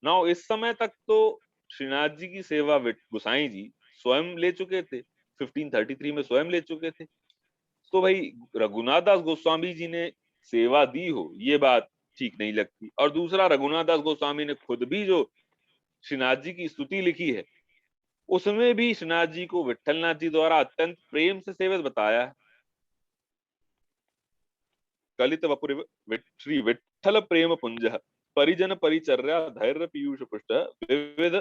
नाउ इस समय तक तो श्रीनाथ जी की सेवा गोसाई जी स्वयं ले चुके थे, 1533 में स्वयं ले चुके थे। तो भाई रघुनाथ दास गोस्वामी जी ने सेवा दी हो, ये बात ठीक नहीं लगती। और दूसरा, रघुनाथ दास गोस्वामी ने खुद भी जो श्रीनाथ जी की स्तुति लिखी है, उसमें भी श्रीनाथ जी को विट्ठलनाथ जी द्वारा अत्यंत प्रेम से सेवित बताया है। कलित वपुर श्री विट्ठल प्रेम पुंज परिजन परिचर्या धैर्य पीयूष पुष्ट विविध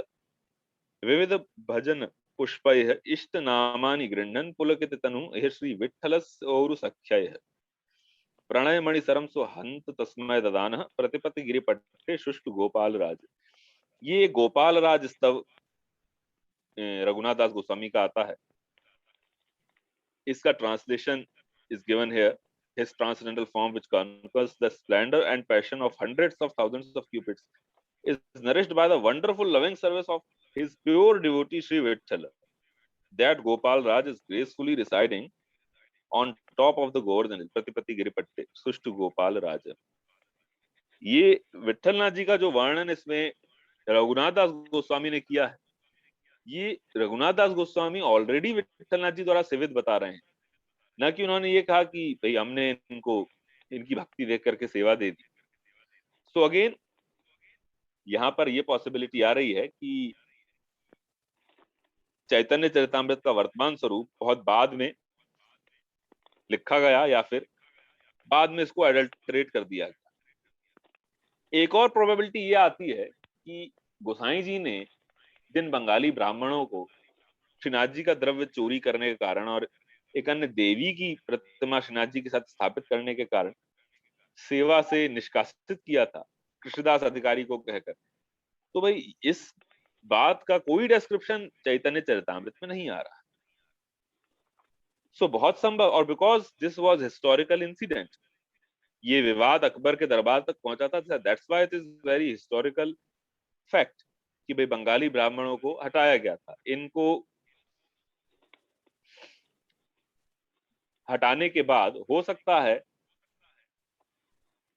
विविध भजन पुष्पय इष्ट नामानि गृह्णन पुलकित तनु यह श्री विट्ठल और सख्यय प्रणय मणि सरम सो हंत तस्मय ददान प्रतिपति गिरिपट्टे शुष्क गोपाल राज। ये गोपाल राज स्तव रघुनाथ दास गोस्वामी का आता है। इसका translation is given here. His transcendental form, which conquers the splendor and passion of hundreds of thousands of cupids, is nourished by the wonderful loving service of his pure devotee Sri Vitthal. That Gopal Raj is gracefully residing on top of the Govardhan Hill, Pratipati Giripatte, Sushtu Gopal Raja. ये विट्ठलनाथ जी का जो वर्णन इसमें रघुनाथ दास गोस्वामी ने किया है, ये Raghunath Das Goswami already Vitthalnath जी द्वारा सेवित बता रहे हैं, ना कि उन्होंने ये कहा कि भाई हमने इनको इनकी भक्ति देख करके सेवा दे दी। सो अगेन यहां पर ये पॉसिबिलिटी आ रही है कि चैतन्य चरितामृत का वर्तमान स्वरूप बहुत बाद में लिखा गया, या फिर बाद में इसको एडल्टरेट कर दिया गया। एक और प्रोबेबिलिटी ये आती है कि गोसाई जी ने जिन बंगाली ब्राह्मणों को श्रीनाथ जी का द्रव्य चोरी करने के कारण और एक अन्य देवी की प्रतिमा श्रीनाथ जी के साथ स्थापित करने के कारण सेवा से निष्कासित किया था कृष्णदास अधिकारी को कहकर, तो भाई इस बात का कोई डिस्क्रिप्शन चैतन्य चरितामृत में नहीं आ रहा। सो बहुत संभव, और because this was historical incident, ये विवाद अकबर के दरबार तक पहुंचा था, that's why it is very historical fact कि भाई बंगाली ब्राह्मणों को हटाया गया था। इनको हटाने के बाद हो सकता है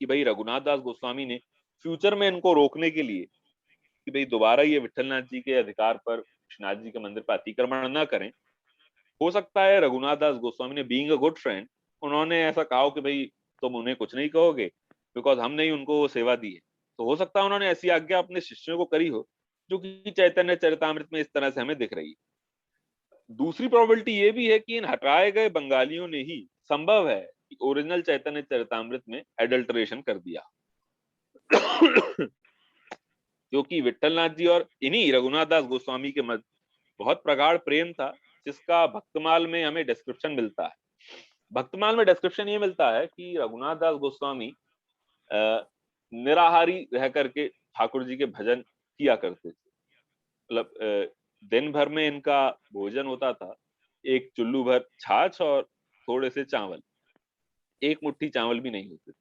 कि भाई रघुनाथ दास गोस्वामी ने फ्यूचर में इनको रोकने के लिए कि भाई दोबारा ये विट्ठलनाथ जी के अधिकार पर श्रीनाथ जी के मंदिर पर अतिक्रमण न करें, हो सकता है रघुनाथ दास गोस्वामी ने बीइंग अ गुड फ्रेंड उन्होंने ऐसा कहा कि भाई तुम उन्हें कुछ नहीं कहोगे बिकॉज हमने ही उनको सेवा दी है। तो हो सकता है उन्होंने ऐसी आज्ञा अपने शिष्यों को करी हो, जो कि चैतन्य चरितामृत में इस तरह से हमें दिख रही है। दूसरी प्रोबेबिलिटी ये भी है कि इन हटाए गए बंगालियों ने ही, संभव है कि ओरिजिनल चैतन्य चरितामृत में एडल्टरेशन कर दिया क्योंकि विट्ठलनाथ जी और इन्हीं रघुनाथ दास गोस्वामी के मध्य बहुत प्रगाढ़ प्रेम था, जिसका भक्तमाल में हमें डिस्क्रिप्शन मिलता है। भक्तमाल में डिस्क्रिप्शन ये मिलता है कि रघुनाथ दास गोस्वामी निराहारी रह करके ठाकुर जी के भजन किया करते थे। मतलब दिन भर में इनका भोजन होता था एक चुल्लू भर छाछ और थोड़े से चावल, एक मुट्ठी चावल भी नहीं होते थे।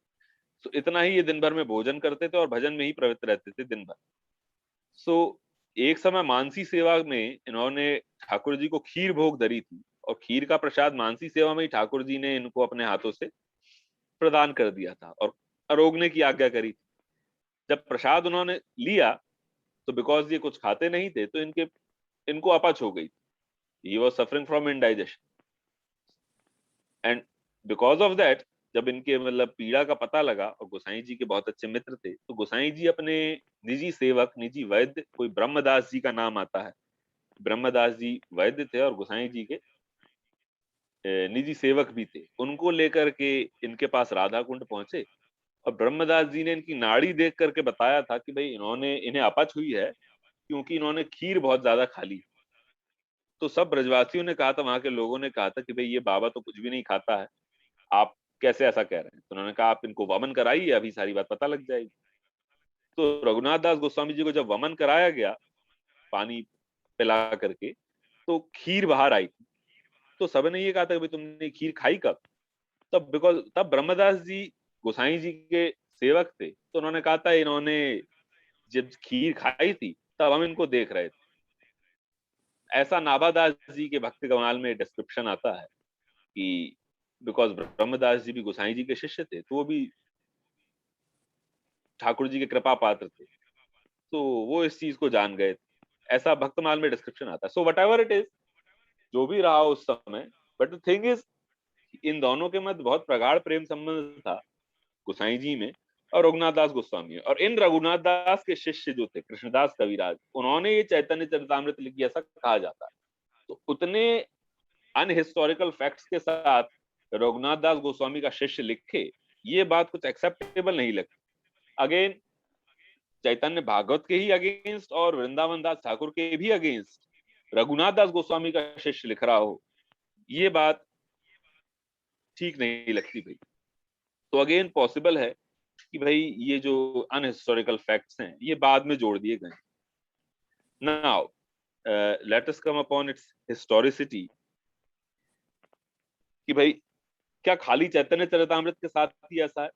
तो इतना ही ये दिन भर में भोजन करते थे और भजन में ही प्रवृत्त रहते थे दिन भर। सो एक समय मानसी सेवा में इन्होंने ठाकुर जी को खीर भोग धरी थी और खीर का प्रसाद मानसी सेवा में ही ठाकुर जी ने इनको अपने हाथों से प्रदान कर दिया था और अरोगने की आज्ञा करी थी। जब प्रसाद उन्होंने लिया तो बिकॉज ये कुछ खाते नहीं थे तो इनको अपच हो गई। He was suffering from indigestion and because of that जब इनके मतलब पीड़ा का पता लगा और गोसाई जी के बहुत अच्छे मित्र थे तो गोसाई जी अपने निजी सेवक, निजी वैद्य, कोई ब्रह्मदास जी का नाम आता है, ब्रह्मदास जी वैद्य थे और गोसाई जी के निजी सेवक भी थे, उनको लेकर के इनके पास राधा कुंड पहुंचे और ब्रह्मदास जी ने इनकी नाड़ी देख करके बताया था कि भाई इन्हें अपच हुई है क्योंकि इन्होंने खीर बहुत ज्यादा खा ली। तो सब ब्रजवासियों ने कहा था, वहां के लोगों ने कहा था कि भाई ये बाबा तो कुछ भी नहीं खाता है, आप कैसे ऐसा कह रहे हैं। तो उन्होंने कहा आप इनको वमन कराइए, अभी सारी बात पता लग जाएगी। तो रघुनाथ दास गोस्वामी जी को जब वमन कराया गया पानी पिला करके तो खीर बाहर आई थी। तो सबने ये कहा था कि भाई तुमने खीर खाई कब? तब ब्रह्मदास जी गोसाई जी के सेवक थे तो उन्होंने कहा था इन्होंने जब खीर खाई थी तब हम इनको देख रहे थे। ऐसा नाभादास जी के भक्ति कमाल में डिस्क्रिप्शन आता है कि बिकॉज ब्रह्मदास जी भी गोसाई जी के शिष्य थे तो वो भी ठाकुर जी के कृपा पात्र थे, तो वो इस चीज को जान गए थे। ऐसा भक्तमाल में डिस्क्रिप्शन आता है। So what ever it is, जो भी रहा उस समय, but the thing is in दोनों के मध्य बहुत प्रगाढ़ प्रेम संबंध था, गोसाई जी में और रघुनाथ दास गोस्वामी में। और इन रघुनाथ दास के शिष्य जो थे कृष्णदास कविराज, उन्होंने ये चैतन्य चरितामृत लिखी ऐसा कहा जाता है। तो उतने अनहिस्टोरिकल फैक्ट्स के साथ रघुनाथ दास गोस्वामी का शिष्य लिखे, ये बात कुछ एक्सेप्टेबल नहीं लगती। अगेन चैतन्य भागवत के ही अगेंस्ट और वृंदावन दास ठाकुर के भी अगेंस्ट रघुनाथ दास गोस्वामी का शिष्य लिख रहा हो, ये बात ठीक नहीं लगती भाई। तो अगेन पॉसिबल है कि भाई ये जो अनहिस्टोरिकल फैक्ट्स हैं ये बाद में जोड़ दिए गए। Now let us come upon its historicity कि भाई क्या खाली चैतन्य चरितामृत के साथ ही ऐसा है?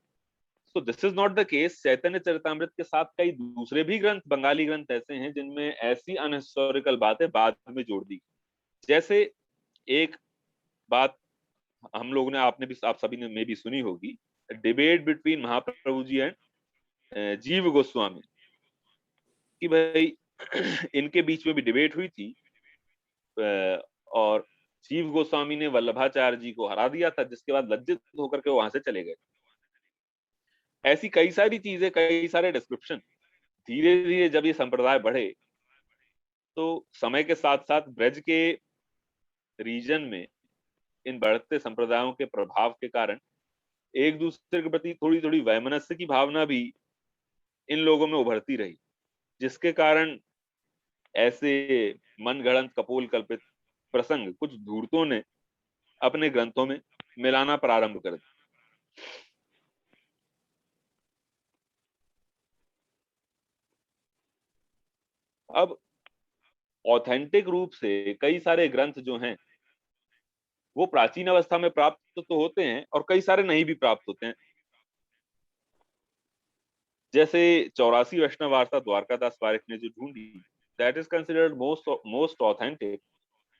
So this is not the case. Chaitanya Charitamrita के साथ कई दूसरे भी ग्रंथ, बंगाली ग्रंथ ऐसे हैं जिनमें ऐसी अनहिस्टोरिकल बातें बाद में जोड़ दी। जैसे एक बात हम लोगों ने, आप सभी ने मे भी सुनी होगी, debate between Mahaprabhu ji and Jiva Goswami, कि भाई इनके बीच में भी डिबेट हुई थी और जीव गोस्वामी ने वल्लभाचार्य जी को हरा दिया था, जिसके बाद लज्जित होकर के वहां से चले गए। ऐसी कई सारी चीजें, कई सारे डिस्क्रिप्शन। धीरे धीरे जब ये संप्रदाय बढ़े तो समय के साथ साथ ब्रज के रीजन में इन बढ़ते संप्रदायों के प्रभाव के कारण एक दूसरे के प्रति थोड़ी थोड़ी वैमनस्य की भावना भी इन लोगों में उभरती रही, जिसके कारण ऐसे मनगढ़ंत कपोल कल्पित प्रसंग कुछ धूर्तों ने अपने ग्रंथों में मिलाना प्रारंभ कर दिया। अब ऑथेंटिक रूप से कई सारे ग्रंथ जो हैं वो प्राचीन अवस्था में प्राप्त तो होते हैं और कई सारे नहीं भी प्राप्त होते हैं। जैसे 84 वैष्णव वार्ता द्वारकादास पारेख ने जो ढूंढी, that is considered most authentic.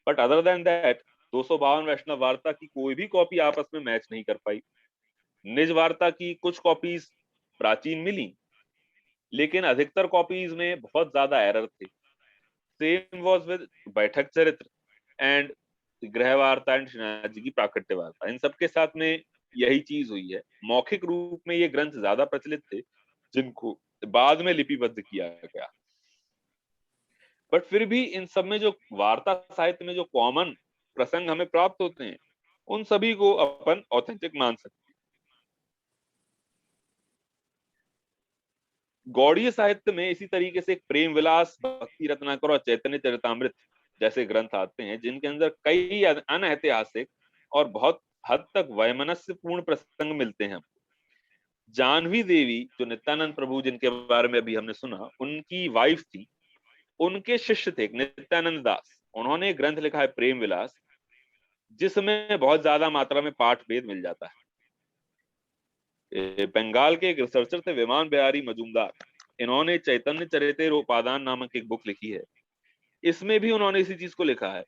But other than that 252 वैष्णव वार्ता की कोई भी कॉपी आपस में मैच नहीं कर पाई। निज वार्ता की कुछ कॉपीज प्राचीन मिली, लेकिन अधिकतर कॉपीज में बहुत ज्यादा एरर थे। सेम वाज विद बैठक चरित्र एंड गृह वार्ता एंड श्रीनाथ जी की प्राकट्य वार्ता। इन सबके साथ में यही चीज हुई है। मौखिक रूप में ये ग्रंथ ज्यादा प्रचलित थे जिनको बाद में लिपिबद्ध किया गया। बट फिर भी इन सब में जो वार्ता साहित्य में जो कॉमन प्रसंग हमें प्राप्त होते हैं उन सभी को अपन ऑथेंटिक मान सकते हैं। गौड़ीय साहित्य में इसी तरीके से एक प्रेम विलास, भक्ति रत्नाकर और चैतन्य चरितामृत जैसे ग्रंथ आते हैं जिनके अंदर कई अनऐतिहासिक और बहुत हद तक वैमनस्यपूर्ण प्रसंग मिलते हैं, जानवी देवी जो नित्यानंद प्रभु जिनके बारे में अभी हमने सुना, उनकी वाइफ थी, उनके शिष्य थे एक नित्यानंद दास। उन्होंने एक ग्रंथ लिखा है प्रेम विलास, जिसमें बहुत ज्यादा मात्रा में पाठ भेद मिल जाता है। बंगाल के एक रिसर्चर थे विमान बिहारी मजूमदार, इन्होंने चैतन्य चरितेरोपादान नामक एक बुक लिखी है। इसमें भी उन्होंने इसी चीज को लिखा है।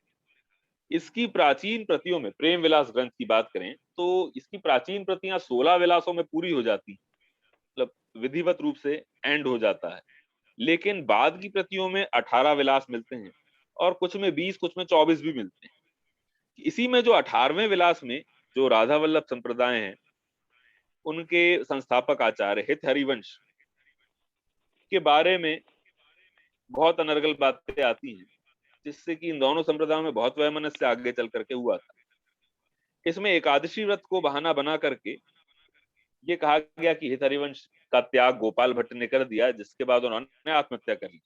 इसकी प्राचीन प्रतियों में, प्रेम विलास ग्रंथ की बात करें तो इसकी प्राचीन प्रतियां 16 विलासों में पूरी हो जाती, मतलब विधिवत रूप से एंड हो जाता है। लेकिन बाद की प्रतियों में 18 विलास मिलते हैं और कुछ में 20, कुछ में 24 भी मिलते हैं। इसी में जो 18वें विलास में जो राधा वल्लभ संप्रदाय हैं, उनके संस्थापक आचार्य हित हरिवंश के बारे में बहुत अनर्गल बातें आती हैं, जिससे कि इन दोनों संप्रदायों में बहुत वैमनस्य आगे चल करके हुआ था। इसमें एकादशी व्रत को बहाना बना करके ये कहा गया कि हित हरिवंश का त्याग गोपाल भट्ट ने कर दिया, जिसके बाद उन्होंने आत्महत्या कर ली।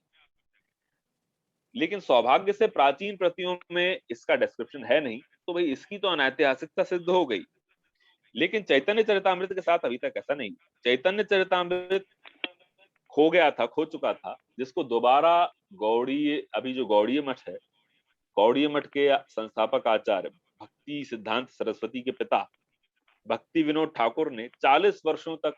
लेकिन सौभाग्य से प्राचीन प्रतियों में इसका डिस्क्रिप्शन है नहीं, तो भाई इसकी तो अनैतिहासिकता सिद्ध हो गई। लेकिन चैतन्य चरितामृत के साथ अभी तक ऐसा नहीं। चैतन्य चरितामृत खो गया था, खो चुका था, जिसको दोबारा गौड़ीय, अभी जो गौड़ीय मठ है, गौड़ीय मठ के संस्थापक आचार्य भक्ति सिद्धांत सरस्वती के पिता भक्ति विनोद ठाकुर ने 40 वर्षों तक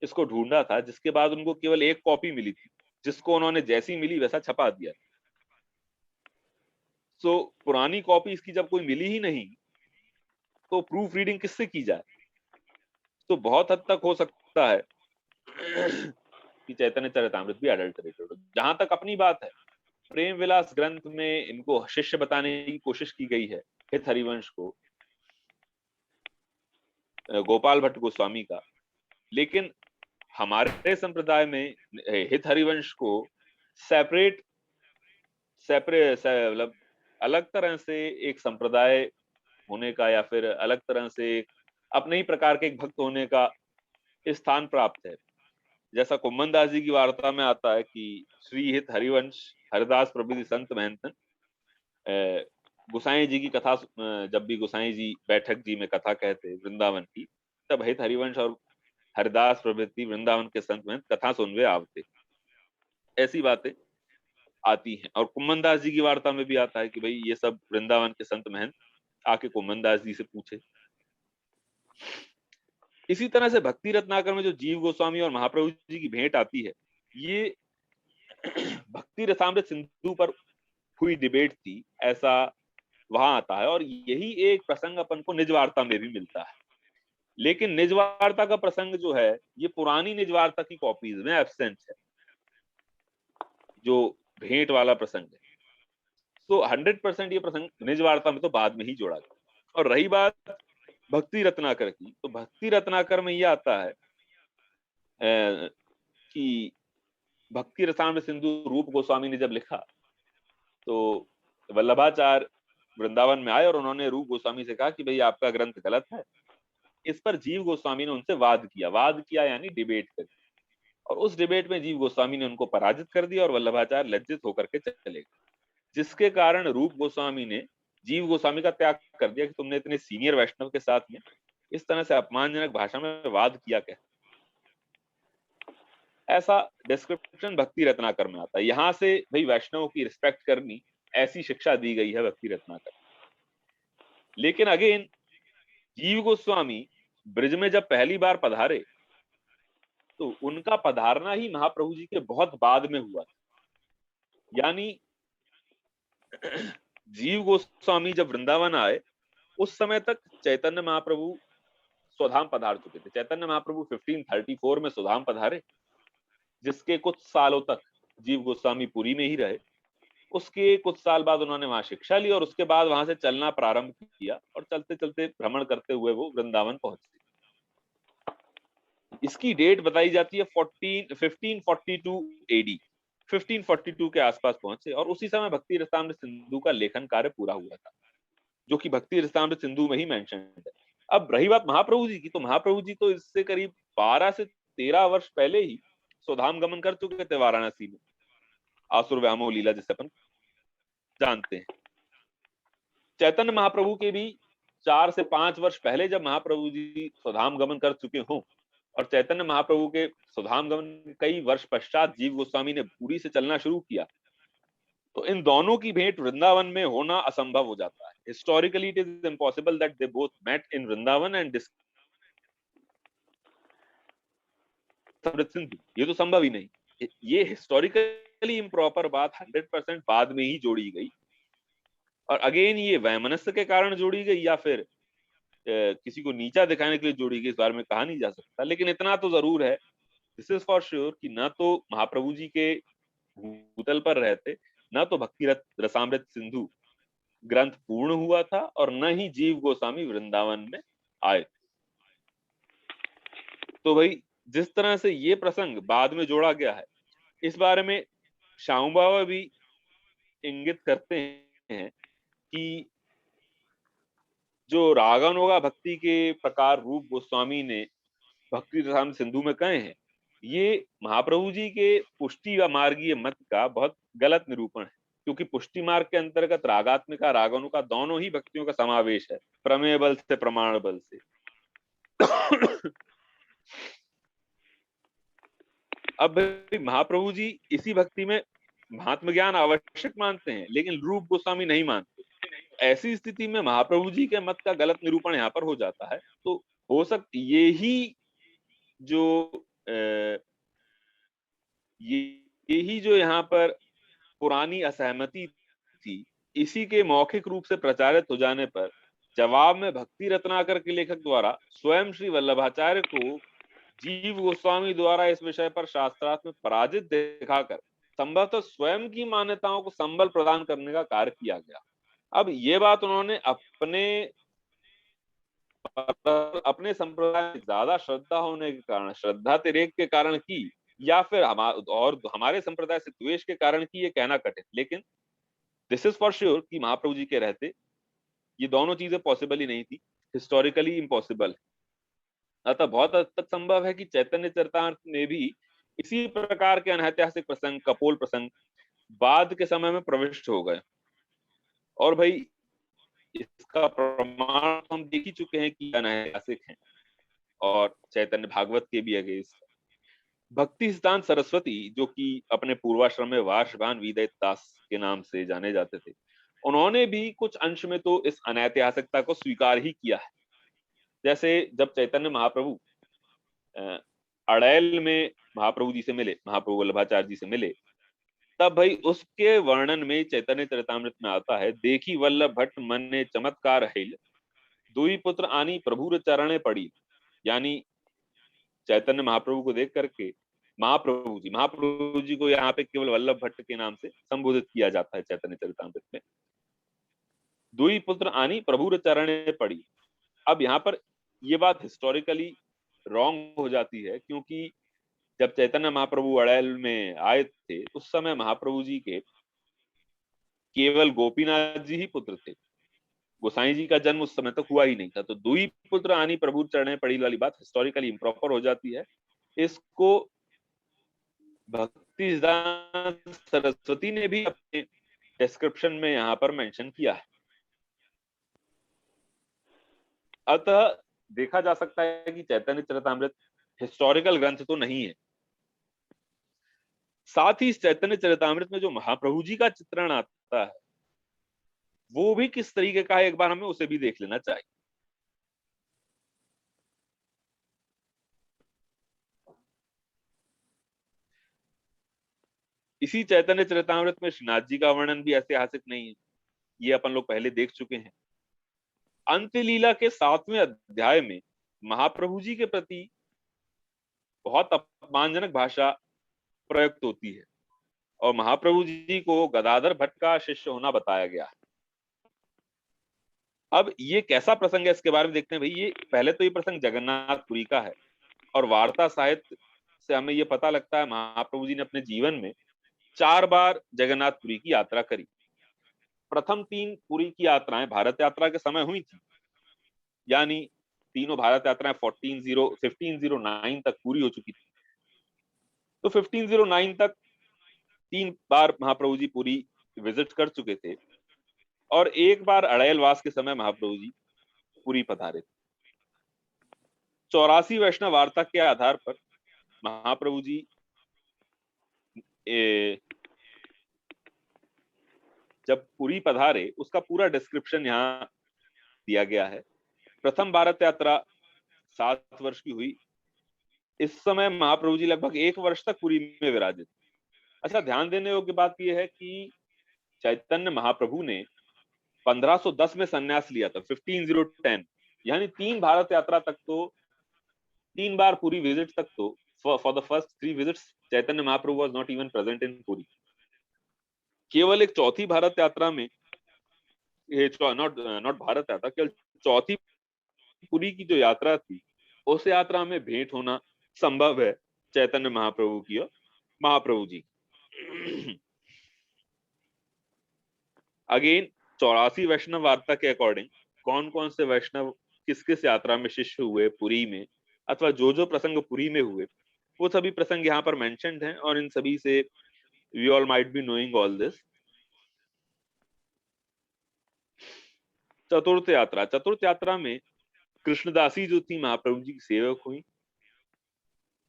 इसको ढूंढा था, जिसके बाद उनको केवल एक कॉपी मिली थी, जिसको उन्होंने जैसी मिली वैसा छपा दिया। सो पुरानी कॉपी इसकी जब कोई मिली ही नहीं, तो प्रूफ रीडिंग किससे की जाए? तो बहुत हद तक हो सकता है कि चैतन्य चरितामृत भी अडल्टरेटेड हो। जहां तक अपनी बात है, प्रेम विलास ग्रंथ में इनको शिष्य बताने की कोशिश की गई है, हित हरिवंश को, गोपाल भट्ट गोस्वामी का। लेकिन हमारे संप्रदाय में हित हरिवंश को सेपरेट मतलब अलग तरह से एक संप्रदाय होने का, या फिर अलग तरह से अपने ही प्रकार के एक भक्त होने का स्थान प्राप्त है। जैसा कुम्मन दास जी की वार्ता में आता है कि श्री हित हरिवंश हरिदास प्रभृति संत महंतन, गोसाई जी की कथा, जब भी गोसाई जी बैठक जी में कथा कहते वृंदावन की, तब हित हरिवंश और हरिदास प्रभृति वृंदावन के संत महंत कथा सुनवे आवते, ऐसी बातें आती हैं। और कुम्मन दास जी की वार्ता में भी आता है कि भाई ये सब वृंदावन के संत महंत आके कुम्मन दास जी से पूछे। इसी तरह से भक्ति रत्नाकर में जो जीव गोस्वामी और महाप्रभु जी की भेंट आती है, ये भक्ति रसामृत सिंधु पर हुई डिबेट थी, ऐसा वहां आता है। और यही एक प्रसंग अपन को निज वार्ता में भी मिलता है। लेकिन निज वार्ता का प्रसंग जो है, ये पुरानी निज वार्ता की कॉपीज में एब्सेंट है, जो भेंट वाला प्रसंग है। तो 100% ये प्रसंग निज वार्ता में तो बाद में ही जोड़ा गया। और रही बात भक्ति रत्नाकर की, तो भक्ति रत्नाकर में ये आता है कि भक्ति रसामृत सिंधु रूप गोस्वामी ने जब लिखा, तो वल्लभाचार्य वृंदावन में आए और उन्होंने रूप गोस्वामी से कहा कि भाई आपका ग्रंथ गलत है। इस पर जीव गोस्वामी ने उनसे वाद किया यानी डिबेट करी। और उस डिबेट में जीव गोस्वामी ने उनको पराजित कर दिया और वल्लभाचार्य लज्जित होकर के चले गए, जिसके कारण रूप गोस्वामी ने जीव गोस्वामी का त्याग कर दिया कि तुमने इतने सीनियर वैष्णव के साथ में इस तरह से अपमानजनक भाषा में वाद किया क्या। ऐसा डिस्क्रिप्शन भक्ति रत्नाकर में आता है। यहां से भाई वैष्णव की रिस्पेक्ट करनी, ऐसी शिक्षा दी गई है भक्ति रत्नाकर। लेकिन अगेन जीव गोस्वामी ब्रिज में जब पहली बार पधारे, तो उनका पधारना ही महाप्रभु जी के बहुत बाद में हुआ। यानी जीव गोस्वामी जब वृंदावन आए, उस समय तक चैतन्य महाप्रभु स्वधाम पधार चुके थे। चैतन्य महाप्रभु 1534 में स्वधाम पधारे, जिसके कुछ सालों तक जीव गोस्वामी पुरी में ही रहे। उसके कुछ साल बाद उन्होंने वहां शिक्षा ली और उसके बाद वहां से चलना प्रारंभ किया और चलते चलते भ्रमण करते हुए वो वृंदावन पहुंचे। इसकी डेट बताई जाती है 1542 एडी, 1542 के आसपास पहुंचे और उसी समय भक्ति रसामृत सिंधु का लेखन कार्य पूरा हुआ था, जो कि भक्ति रसामृत सिंधु में ही मेंशन है। अब रही बात महाप्रभु जी की, तो महाप्रभु जी तो इससे करीब 12 से 13 वर्ष पहले ही स्वधाम गमन कर चुके थे वाराणसी में, आसुर व्यामोह लीला जिसे अपन जानते हैं। चैतन्य महाप्रभु के भी 4 से 5 वर्ष पहले जब महाप्रभु जी स्वधाम गमन कर चुके हों, और चैतन्य महाप्रभु के सुधामगमन के कई वर्ष पश्चात जीव गोस्वामी ने पुरी से चलना शुरू किया, तो इन दोनों की भेंट वृंदावन में होना असंभव हो जाता है। Historically it is impossible that they both met in Vrindavan and Sindhu, ये तो संभव ही नहीं। ये हिस्टोरिकली इम्प्रॉपर बात 100% बाद में ही जोड़ी गई, और अगेन ये वैमनस्य के कारण जोड़ी गई या फिर किसी को नीचा दिखाने के लिए जोड़ी गई, इस बारे में कहा नहीं जा सकता। लेकिन इतना तो जरूर है, दिस इज फॉर श्योर, कि न तो महाप्रभु जी के भूतल पर रहते, न तो भक्ति रसामृत सिंधु ग्रंथ पूर्ण हुआ था, और न ही जीव गोस्वामी वृंदावन में आए। तो भाई जिस तरह से ये प्रसंग बाद में जोड़ा गया है, इस बारे में श्याम बाबा भी इंगित करते हैं कि जो रागानुगा भक्ति के प्रकार रूप गोस्वामी ने भक्ति रसामृत सिंधु में कहे हैं, ये महाप्रभु जी के पुष्टि व मार्गीय मत का बहुत गलत निरूपण है, क्योंकि पुष्टि मार्ग के अंतर्गत रागात्मिका रागानुगा दोनों ही भक्तियों का समावेश है, प्रमेय बल से प्रमाण बल से। अब महाप्रभु जी इसी भक्ति में महात्म ज्ञान आवश्यक मानते हैं, लेकिन रूप गोस्वामी नहीं मानते। ऐसी स्थिति में महाप्रभु जी के मत का गलत निरूपण यहाँ पर हो जाता है। तो हो सकती यही जो यहाँ पर पुरानी असहमति थी, इसी के मौखिक रूप से प्रचारित हो जाने पर जवाब में भक्ति रत्नाकर के लेखक द्वारा स्वयं श्री वल्लभाचार्य को जीव गोस्वामी द्वारा इस विषय पर शास्त्रार्थ में पराजित दिखाकर संभवतः स्वयं की मान्यताओं को संबल प्रदान करने का कार्य किया गया। अब ये बात उन्होंने अपने संप्रदाय में ज्यादा श्रद्धा होने के कारण, श्रद्धा तिरेक के कारण की, या फिर हमारे संप्रदाय से द्वेष के कारण की, ये कहना कठिन। लेकिन दिस इज फॉर श्योर कि महाप्रभु जी के रहते ये दोनों चीजें पॉसिबल ही नहीं थी, हिस्टोरिकली इम्पॉसिबल। अतः बहुत हद तक संभव है कि चैतन्य चरितामृत में भी इसी प्रकार के अनैतिहासिक प्रसंग, कपोल प्रसंग बाद के समय में प्रविष्ट हो गए। और भाई इसका प्रमाण हम देख ही चुके हैं कि अनैतिहासिक हैं, और चैतन्य भागवत के भी अगेंस्ट। भक्ति सिद्धांत सरस्वती, जो कि अपने पूर्वाश्रम में वार्षभान विदयित दास के नाम से जाने जाते थे, उन्होंने भी कुछ अंश में तो इस अनैतिहासिकता को स्वीकार ही किया है। जैसे जब चैतन्य महाप्रभु अड़ैल में महाप्रभु जी से मिले, महाप्रभु वल्लभाचार्य जी से मिले, तब भाई उसके वर्णन में चैतन्य चरितामृत में आता है, देखी वल्लभ भट्ट मन ने चमत्कार हैल, दुई पुत्र आनी प्रभु चरणे पड़ी। यानी चैतन्य महाप्रभु को देख करके महाप्रभु जी को यहाँ पे केवल वल्लभ भट्ट के नाम से संबोधित किया जाता है चैतन्य चरितामृत में। दुई पुत्र आनी प्रभु चरणे पड़ी। अब यहाँ पर ये बात हिस्टोरिकली रॉन्ग हो जाती है, क्योंकि जब चैतन्य महाप्रभु अड़ैल में आए थे, उस समय महाप्रभु जी के केवल गोपीनाथ जी ही पुत्र थे, गोसाई जी का जन्म उस समय तक हुआ ही नहीं था। तो दुई पुत्र आनी प्रभु चरणे पड़ी वाली बात हिस्टोरिकली इम्प्रॉपर हो जाती है। इसको भक्ति सिद्धांत सरस्वती ने भी अपने डिस्क्रिप्शन में यहाँ पर मेंशन किया है। अतः देखा जा सकता है कि चैतन्य चरितामृत हिस्टोरिकल ग्रंथ तो नहीं है। साथ ही इस चैतन्य चरितामृत में जो महाप्रभु जी का चित्रण आता है, वो भी किस तरीके का है, एक बार हमें उसे भी देख लेना चाहिए। इसी चैतन्य चरितामृत में श्रीनाथ जी का वर्णन भी ऐतिहासिक नहीं है, ये अपन लोग पहले देख चुके हैं। अंत्यलीला के 7वें अध्याय में महाप्रभु जी के प्रति बहुत अपमानजनक भाषा प्रयुक्त होती है, और महाप्रभु जी को गदाधर भट्ट का शिष्य होना बताया गया है। अब ये कैसा प्रसंग है, इसके बारे में देखते हैं। भाई ये पहले तो ये प्रसंग जगन्नाथपुरी का है, और वार्ता साहित्य से हमें ये पता लगता है महाप्रभु जी ने अपने जीवन में 4 बार जगन्नाथपुरी की यात्रा करी। प्रथम 3 पुरी की यात्राएं भारत यात्रा के समय हुई थी, यानी तीनों भारत यात्राएं 1509 तक पूरी हो चुकी थी। तो 1509 तक 3 बार महाप्रभु जी पूरी विजिट कर चुके थे, और एक बार अड़ैलवास के समय महाप्रभु जी पूरी पधारे थे। 84 वैष्णव वार्ता के आधार पर महाप्रभु जी जब पुरी पधारे उसका पूरा डिस्क्रिप्शन यहाँ दिया गया है। प्रथम भारत यात्रा 7 वर्ष की हुई। इस समय महाप्रभु जी लगभग 1 वर्ष तक पुरी में विराजित। अच्छा, ध्यान देने योग्य बात यह है कि चैतन्य महाप्रभु ने 1510 में संन्यास लिया था, 1510, यानी 3 भारत यात्रा तक तो 3 बार पूरी विजिट तक तो for the first 3 visits Chaitanya Mahaprabhu was not even present in Puri. केवल एक चौथी भारत यात्रा में, नॉट भारत यात्रा, केवल चौथी पुरी की जो यात्रा थी उस यात्रा में भेंट होना संभव है चैतन्य महाप्रभु की और महाप्रभु जी। अगेन 84 वैष्णव वार्ता के अकॉर्डिंग कौन कौन से वैष्णव किस किस यात्रा में शिष्य हुए पुरी में, अथवा जो जो प्रसंग पुरी में हुए वो सभी प्रसंग यहाँ पर मेंशन्ड हैं, और इन सभी से we all might be knowing all this. चतुर्थ यात्रा में कृष्णदासी जो थी महाप्रभु जी की सेवक हुई।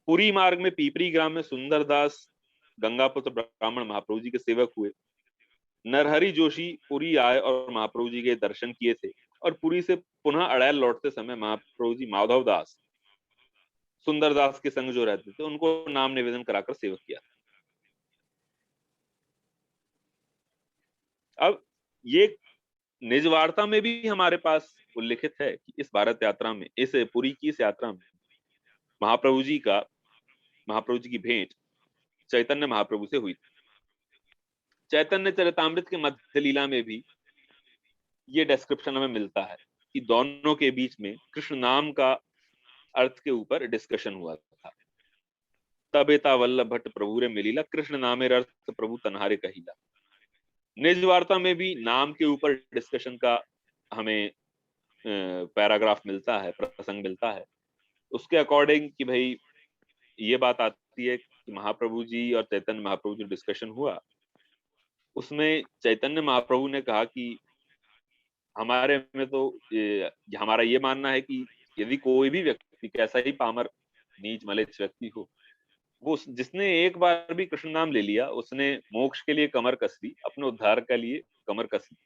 पुरी मार्ग में पीपरी ग्राम में सुंदरदास गंगापुत्र ब्राह्मण महाप्रभु जी के सेवक हुए। नरहरि जोशी पुरी आए और महाप्रभु जी के दर्शन किए थे, और पुरी से पुनः अड़ैल लौटते समय महाप्रभु जी माधव दास सुंदरदास के संग जो रहते थे उनको नाम निवेदन कराकर सेवक किया। अब ये निज वार्ता में भी हमारे पास उल्लिखित है कि इस भारत यात्रा में, इस पुरी की इस यात्रा में महाप्रभु जी की भेंट चैतन्य महाप्रभु से हुई। चैतन्य चरितामृत के मध्य लीला में भी ये डिस्क्रिप्शन हमें मिलता है कि दोनों के बीच में कृष्ण नाम का अर्थ के ऊपर डिस्कशन हुआ था। तबेता वल्लभ भट्ट प्रभु रे मिलीला, कृष्ण नामेर अर्थ प्रभु तन्हारे कहीला। निज वार्ता में भी नाम के ऊपर डिस्कशन का हमें पैराग्राफ मिलता है, प्रसंग मिलता है। उसके अकॉर्डिंग कि भाई ये बात आती है कि महाप्रभु जी और चैतन्य महाप्रभु जो डिस्कशन हुआ उसमें चैतन्य महाप्रभु ने कहा कि हमारे में तो हमारा ये मानना है कि यदि कोई भी व्यक्ति, कैसा ही पामर नीच मलेच्छ व्यक्ति हो, वो जिसने एक बार भी कृष्ण नाम ले लिया उसने मोक्ष के लिए कमर कस ली, अपने उद्धार के लिए कमर कस ली।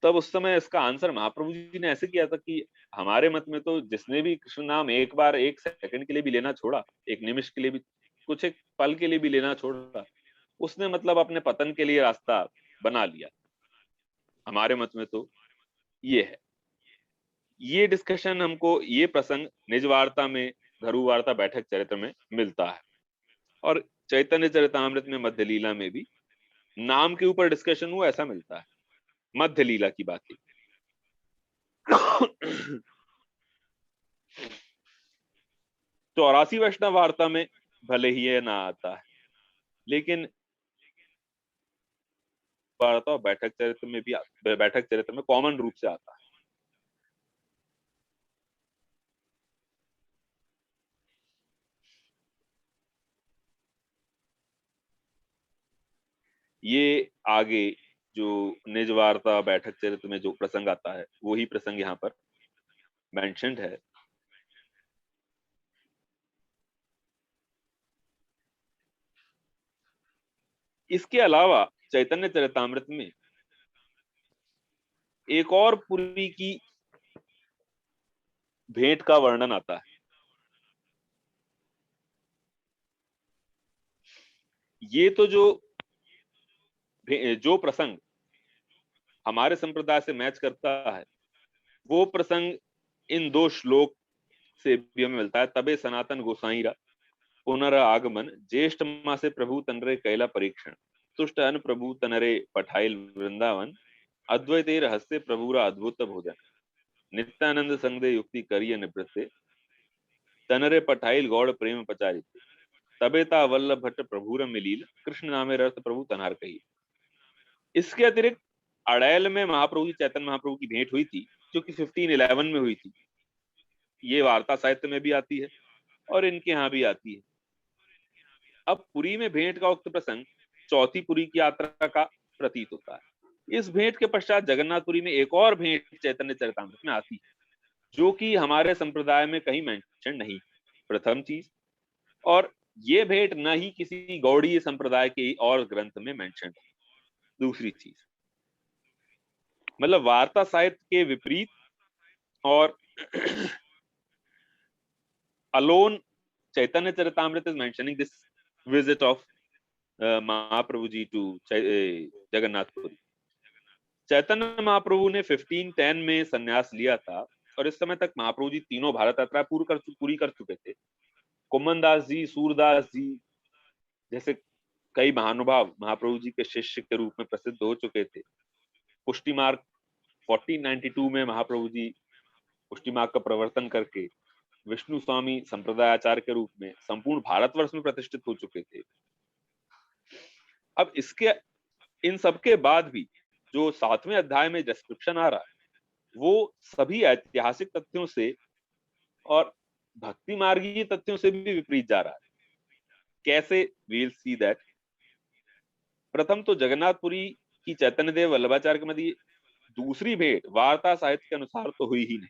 तब उस समय इसका आंसर महाप्रभु जी ने ऐसे किया था कि हमारे मत में तो जिसने भी कृष्ण नाम एक बार, 1 सेकंड के लिए भी लेना छोड़ा, 1 निमिष के लिए भी, कुछ एक पल के लिए भी लेना छोड़ा, उसने मतलब अपने पतन के लिए रास्ता बना लिया। हमारे मत में तो ये है। ये डिस्कशन हमको, ये प्रसंग निज वार्ता में, घरू वार्ता, बैठक चरित्र में मिलता है, और चैतन्य चरितामृत में मध्य लीला में भी नाम के ऊपर डिस्कशन हुआ ऐसा मिलता है। मध्य लीला की बात 84 वैष्णव वार्ता में भले ही ये ना आता है, लेकिन वार्ता और बैठक चरित्र में भी, बैठक चरित्र में कॉमन रूप से आता है। ये आगे जो निज वार्ता बैठक चरित्र में जो प्रसंग आता है वही प्रसंग यहाँ पर मेंशन्ड है। इसके अलावा चैतन्य चरितामृत में एक और पुरी की भेंट का वर्णन आता है। ये तो जो प्रसंग हमारे संप्रदाय से मैच करता है वो प्रसंग इन 2 श्लोक से भी हमें मिलता है। तबे सनातन गोसाईरा पुनरागमन, ज्येष्ठ मासे प्रभु तनरे कैला परीक्षण, तुष्ट अन प्रभु तनरे पठाइल वृंदावन, अद्वैते रहस्य प्रभुरा अद्भुत भोजन, नित्यानंद संगदे युक्ति करिय निवृत्ते, तनरे पठाइल गौड़ प्रेम पचारित, तबेता वल्लभ भट्ट प्रभुर मिलील, कृष्ण नामे रथ प्रभु तनहार कही। इसके अतिरिक्त अड़ैल में महाप्रभु जी, चैतन्य महाप्रभु की भेंट हुई थी जो कि 1511 में हुई थी। ये वार्ता साहित्य में भी आती है और इनके यहाँ भी आती है। अब पुरी में भेंट का उक्त प्रसंग चौथी पुरी की यात्रा का प्रतीत होता है। इस भेंट के पश्चात जगन्नाथपुरी में एक और भेंट चैतन्य चरितामृत में आती है। जो कि हमारे संप्रदाय में कहीं मेंशन नहीं, प्रथम चीज। और ये भेंट न ही किसी गौड़ीय संप्रदाय के और ग्रंथ में मेंशन है, दूसरी चीज। मतलब वार्ता साहित्य के विपरीत, और alone Chaitanya Charitamrita is mentioning this visit of Mahaprabhu ji to Jagannath Puri. Chaitanya Mahaprabhu ने 1510 में संन्यास लिया था, और इस समय तक महाप्रभु जी तीनों भारत यात्रा पूरी कर चुके थे। कुम्मनदास जी, सूरदास जी जैसे कई महानुभाव महाप्रभु जी के शिष्य के रूप में प्रसिद्ध हो चुके थे। पुष्टि मार्ग 1492 में महाप्रभु जी पुष्टि मार्ग का प्रवर्तन करके विष्णु स्वामी संप्रदायाचार्य के रूप में संपूर्ण भारतवर्ष में प्रतिष्ठित हो चुके थे। अब इसके इन सबके बाद भी जो 7वें अध्याय में डिस्क्रिप्शन आ रहा है, वो सभी ऐतिहासिक तथ्यों से और भक्ति मार्गीय तथ्यों से भी विपरीत जा रहा है। कैसे? We'll see that. प्रथम तो जगन्नाथपुरी की चैतन्य देव वल्लभाचार्य के मध्य दूसरी भेंट वार्ता साहित्य के अनुसार तो हुई ही नहीं।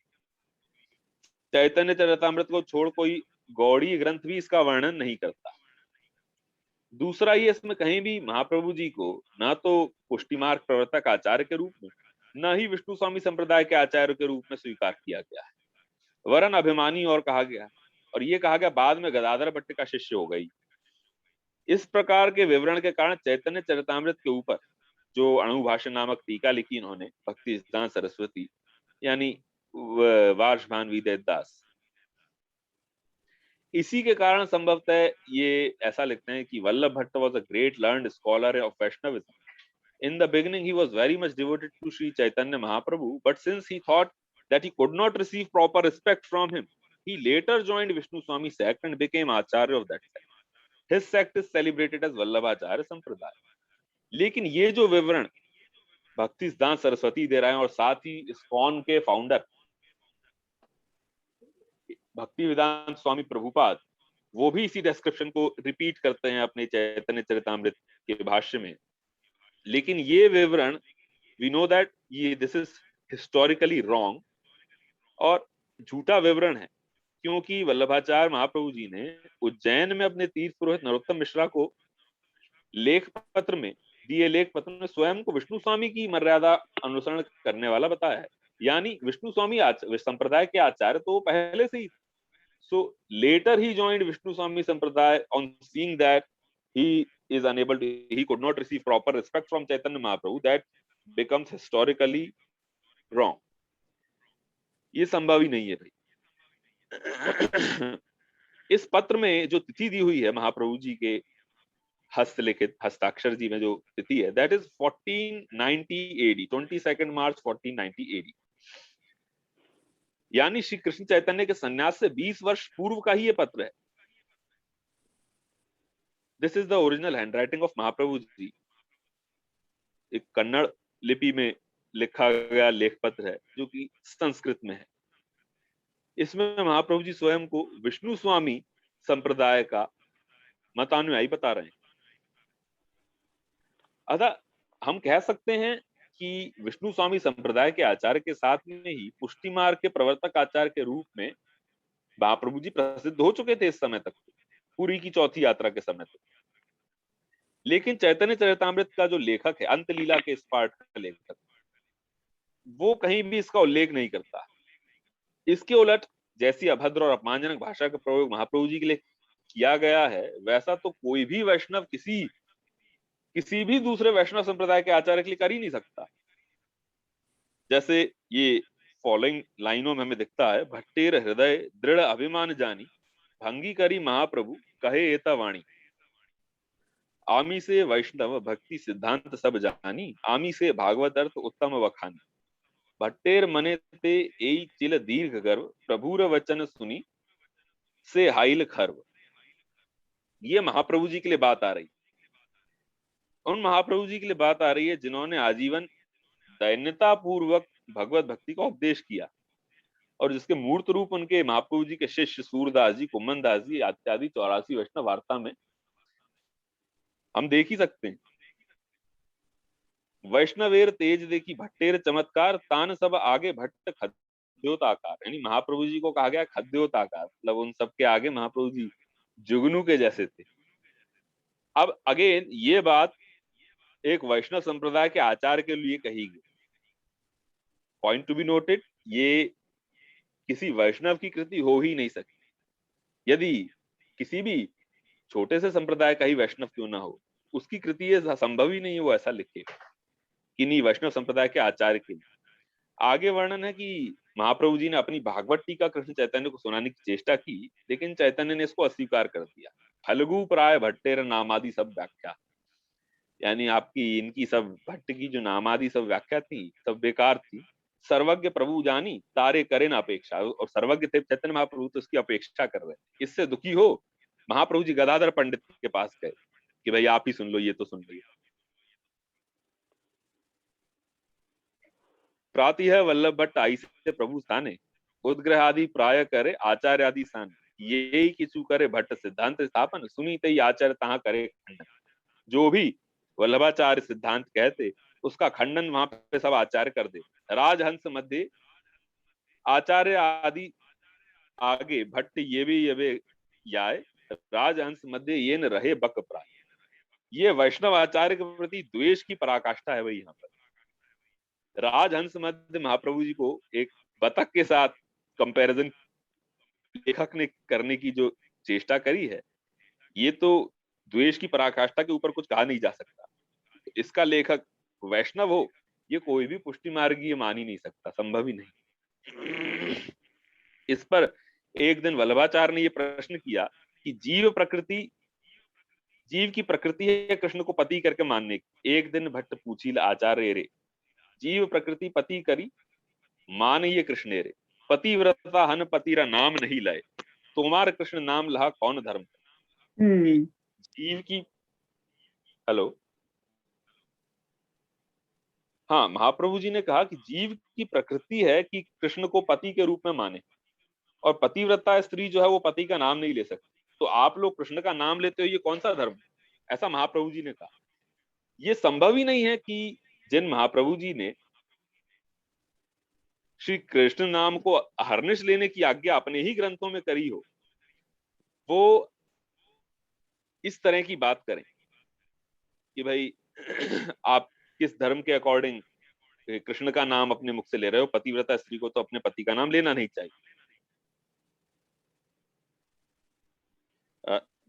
चैतन्य चरितामृत को छोड़ कोई गौड़ीय ग्रंथ भी इसका वर्णन नहीं करता। दूसरा, ये इसमें कहीं भी महाप्रभु जी को ना तो पुष्टि मार्ग प्रवर्तक आचार्य के रूप में, न ही विष्णु स्वामी संप्रदाय के आचार्य के रूप में स्वीकार किया गया है, वरन अभिमानी और कहा गया, और ये कहा गया बाद में गदाधर भट्ट का शिष्य हो गई। इस प्रकार के विवरण के कारण चैतन्य चरितामृत के ऊपर जो अणुभाषण नामक टीका लिखी इन्होंने भक्ति सिद्धांत सरस्वती यानी वार्षभान विदेदास, इसी के कारण संभवतः ये ऐसा लिखते हैं कि Vallabh Bhatt was a great learned scholar of Vaishnavism. In the beginning, he was very much devoted to Sri Chaitanya Mahaprabhu, but since he thought that he could not receive proper respect from him, he later joined Vishnu Swami sect and became Acharya of that sect. His sect is celebrated as Vallabhacharya Sampradaya. लेकिन ये जो विवरण भक्ति सिद्धांत सरस्वती दे रहे हैं और साथ ही इस्कॉन के फाउंडर भक्ति वेदांत स्वामी प्रभुपाद, वो भी इसी डिस्क्रिप्शन को रिपीट करते हैं अपने चैतन्य चरितामृत के भाष्य में। लेकिन ये विवरण वी नो दैट ये दिस इज हिस्टोरिकली रॉन्ग और झूठा विवरण है, क्योंकि वल्लभाचार्य महाप्रभु जी ने उज्जैन में अपने तीर्थ पुरोहित नरोत्तम मिश्रा को लेख पत्र में दिए लेख पत्र में स्वयं को विष्णु स्वामी की मर्यादा अनुसरण करने वाला बताया है। यानी विष्णु स्वामी संप्रदाय के आचार्य तो पहले से ही। So later he joined Vishnu Swami Sampradaya on seeing that he could not receive proper respect from Chaitanya Mahaprabhu. That becomes historically wrong. ये संभव ही नहीं है भाई। इस पत्र में जो तिथि दी हुई है महाप्रभु जी के हस्तलिखित हस्ताक्षर जी में जो तिथि है, that is 1490 AD, 22 March 1490 AD। यानी श्री कृष्ण चैतन्य के संन्यास से 20 वर्ष पूर्व का ही ये पत्र है। This is the original handwriting of Mahaprabhu ji. एक कन्नड़ लिपि में लिखा गया लेख पत्र है जो कि संस्कृत में है। इसमें महाप्रभु जी स्वयं को विष्णु स्वामी संप्रदाय का मतानुयायी बता रहे हैं। अतः हम कह सकते हैं कि विष्णु स्वामी संप्रदाय के आचार्य के साथ में ही पुष्टि मार्ग के प्रवर्तक आचार्य के रूप में महाप्रभु जी प्रसिद्ध हो चुके थे इस समय तक, पुरी की चौथी यात्रा के समय तक। लेकिन चैतन्य चरितामृत का जो लेखक है, अंत लीला के इस पार्ट का लेखक, वो कहीं भी इसका उल्लेख नहीं करता। इसके उलट जैसी अभद्र और अपमानजनक भाषा का प्रयोग महाप्रभु जी के लिए किया गया है, वैसा तो कोई भी वैष्णव किसी भी दूसरे वैष्णव संप्रदाय के आचार्य के लिए कर ही नहीं सकता। जैसे ये फॉलोइंग लाइनों में हमें दिखता है, भट्टेर हृदय दृढ़ अभिमान जानी, भंगी करी महाप्रभु कहे एता वाणी, आमी से वैष्णव भक्ति सिद्धांत सब जानी, आमी से भागवत अर्थ उत्तम वखानी, भट्टेर मने ते एई चिल दीर्घ गर्व, प्रभुर वचन सुनी से हाइल खर्व। ये महाप्रभु जी के लिए बात आ रही, उन महाप्रभु जी के लिए बात आ रही है जिन्होंने आजीवन दैन्यता पूर्वक भगवत भक्ति का उपदेश किया और जिसके मूर्त रूप उनके महाप्रभु जी के शिष्य सूरदास जी, कुम्मनदास जी इत्यादि 84 वैष्णव वार्ता में हम देख ही सकते हैं। वैष्णवेर तेज देखी भट्टेर चमत्कार, तान सब आगे भट्ट खद्योताकार, यानी महाप्रभु जी को कहा गया खद्योताकार, मतलब उन सबके आगे महाप्रभु जी जुगनू के जैसे थे। अब अगेन ये बात एक वैष्णव संप्रदाय के आचार्य के लिए कही गई। पॉइंट टू बी नोटेड, ये किसी वैष्णव की कृति हो ही नहीं सकती। यदि किसी भी छोटे से संप्रदाय का ही वैष्णव क्यों ना हो, उसकी कृति ये संभव ही नहीं है वो ऐसा लिखे, किन्हीं वैष्णव संप्रदाय के आचार्य के लिए। आगे वर्णन है कि महाप्रभु जी ने अपनी भागवत टीका कृष्ण चैतन्य को सुनाने की चेष्टा की, लेकिन चैतन्य ने इसको अस्वीकार कर दिया। फल्गु प्राय भट्टेर नामादि सब व्याख्या, यानी आपकी इनकी सब भट्ट की जो नामादि सब व्याख्या थी सब बेकार थी। सर्वज्ञ प्रभु जानी तारे करें ना अपेक्षा, और सर्वज्ञ थे चैतन्य महाप्रभु तो उसकी अपेक्षा कर रहे थे। इससे दुखी हो महाप्रभु जी गदाधर पंडित के पास गए कि भाई आप ही सुन लो, ये तो सुन लो। प्रातिह वल्लभ भट्ट आई से प्रभु स्थाने, उद्ग्रह आदि प्राय करे आचार्य आदि स्थान, ये किचु करे भट्ट सिद्धांत स्थापन, सुनी तई आचार्य तहाँ करे खंडन। जो भी वल्लभाचार्य सिद्धांत कहते उसका खंडन वहां पे सब आचार्य कर दे। राजहंस मध्य आचार्य आदि आगे भट्ट ये वे याय, राजहंस मध्य ये न रहे बक प्राय। ये वैष्णव आचार्य के प्रति द्वेष की पराकाष्ठा है भाई। यहाँ पर राजहंस मध्य महाप्रभु जी को एक बतख के साथ कंपैरिजन लेखक ने करने की जो चेष्टा करी है, ये तो द्वेष की पराकाष्ठा के ऊपर कुछ कहा नहीं जा सकता। इसका लेखक वैष्णव हो, ये कोई भी पुष्टि मार्गीय मान ही नहीं सकता, संभव ही नहीं। इस पर एक दिन वल्लभाचार्य ने ये प्रश्न किया कि जीव की प्रकृति है कृष्ण को पति करके मानने की। एक दिन भट्ट पूछी आचार्य रे, जीव प्रकृति पति करी मान ये कृष्ण रे, पतिव्रता हन पतिरा नाम नहीं लाए, तुम्हार कृष्ण नाम लहा कौन धर्म। जीव की हेलो हाँ, महाप्रभु जी ने कहा कि जीव की प्रकृति है कि कृष्ण को पति के रूप में माने, और पतिव्रता स्त्री जो है वो पति का नाम नहीं ले सकती। तो आप लोग कृष्ण का नाम लेते हो, ये कौन सा धर्म, ऐसा महाप्रभु जी ने कहा। ये संभव ही नहीं है कि जिन महाप्रभु जी ने श्री कृष्ण नाम को हर्निश लेने की आज्ञा अपने ही ग्रंथों में करी हो, वो इस तरह की बात करें कि भाई आप किस धर्म के अकॉर्डिंग कृष्ण का नाम अपने मुख से ले रहे हो, पतिव्रता स्त्री को तो अपने पति का नाम लेना नहीं चाहिए।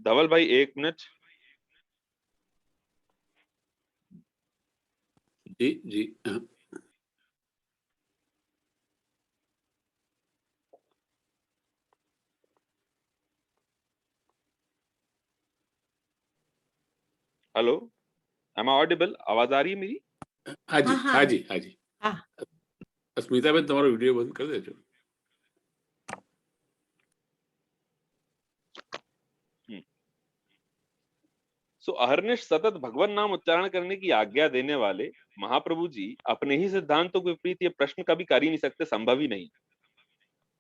धवल भाई 1 मिनट। जी जी हेलो, एम आई ऑडिबल? आवाज आ रही है मेरी? हाँ जी हाँ, हाँ जी हाँ जी। हाँ। अस्मिता बहन तुम्हारा वीडियो बंद कर देते हो। सो अहर्निश सतत भगवान नाम उच्चारण करने की आज्ञा देने वाले महाप्रभु जी अपने ही सिद्धांतों के विपरीत ये प्रश्न कभी कर ही नहीं सकते, संभव ही नहीं।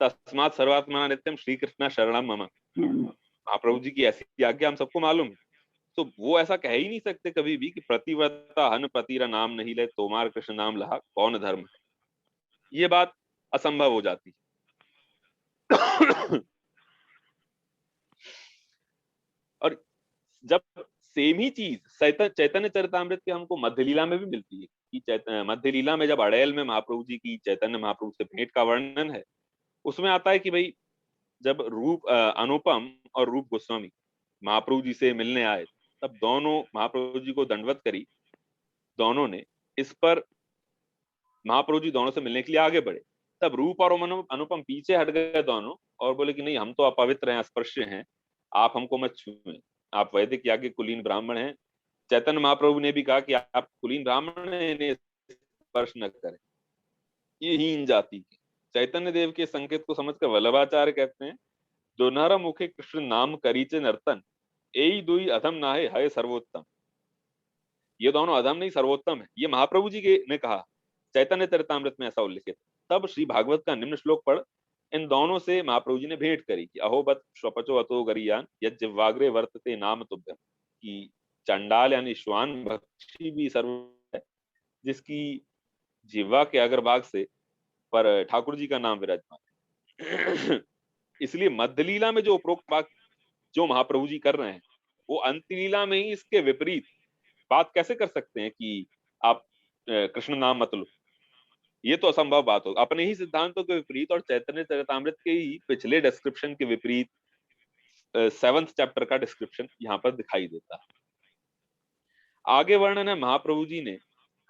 तस्मात् सर्वात्मना नित्यम श्री कृष्ण शरणम मम, महाप्रभु जी की ऐसी आज्ञा हम सबको मालूम है। तो वो ऐसा कह ही नहीं सकते कभी भी कि प्रतिव्रता हन पतिरा नाम नहीं ले, तोमार कृष्ण नाम लहा कौन धर्म है। ये बात असंभव हो जाती है। और जब सेम ही चीज चैतन्य चरितामृत के हमको मध्य लीला में भी मिलती है कि मध्य लीला में जब अड़ैल में महाप्रभु जी की चैतन्य महाप्रभु से भेंट का वर्णन है, उसमें आता है कि भाई जब अनुपम और रूप गोस्वामी महाप्रभु जी से मिलने आए, तब दोनों महाप्रभु जी को दंडवत करी दोनों ने। इस पर महाप्रभु जी दोनों से मिलने के लिए आगे बढ़े, तब रूप और अनुपम पीछे हट गए दोनों और बोले कि नहीं, हम तो अपवित्र हैं, अस्पृश्य हैं, आप हमको मत छुएं, आप वैदिक याज्ञ कुलीन ब्राह्मण हैं। चैतन्य महाप्रभु ने भी कहा कि आप कुलीन ब्राह्मण हैं, इन्हें स्पर्श न करें, ये हीन जाति के। चैतन्य देव के संकेत को समझकर वल्लभाचार्य कहते हैं, दोनहर मुखे कृष्ण नाम करीचे नर्तन, एई दुई अधम नाहे हय सर्वोत्तम। ये दोनों अधम नहीं सर्वोत्तम है, ये महाप्रभु जी ने कहा, चैतन्य चरितामृत में ऐसा उल्लिखित। तब श्री भागवत का निम्न श्लोक पढ़ इन दोनों से महाप्रभु जी ने भेंट करी कि अहोबत स्वपचो अतो गरियान यज्जिह्वाग्रे वर्तते नाम तुभ्यम, कि चंडाल यानी श्वान भक्षी भी सर्व है, जिसकी जिह्वा के अग्रभाग से पर ठाकुर जी का नाम विराजमान है। इसलिए मध्य लीला में जो उपरोक्त वाक्य जो महाप्रभु जी कर रहे हैं, वो अंत लीला में ही इसके विपरीत बात कैसे कर सकते हैं कि आप कृष्ण नाम मत लो। ये तो असंभव बात हो, अपने ही सिद्धांतों के विपरीत और चैतन्य चरितामृत के ही पिछले डिस्क्रिप्शन के विपरीत 7th चैप्टर का डिस्क्रिप्शन यहाँ पर दिखाई देता है। आगे वर्णन है, महाप्रभु जी ने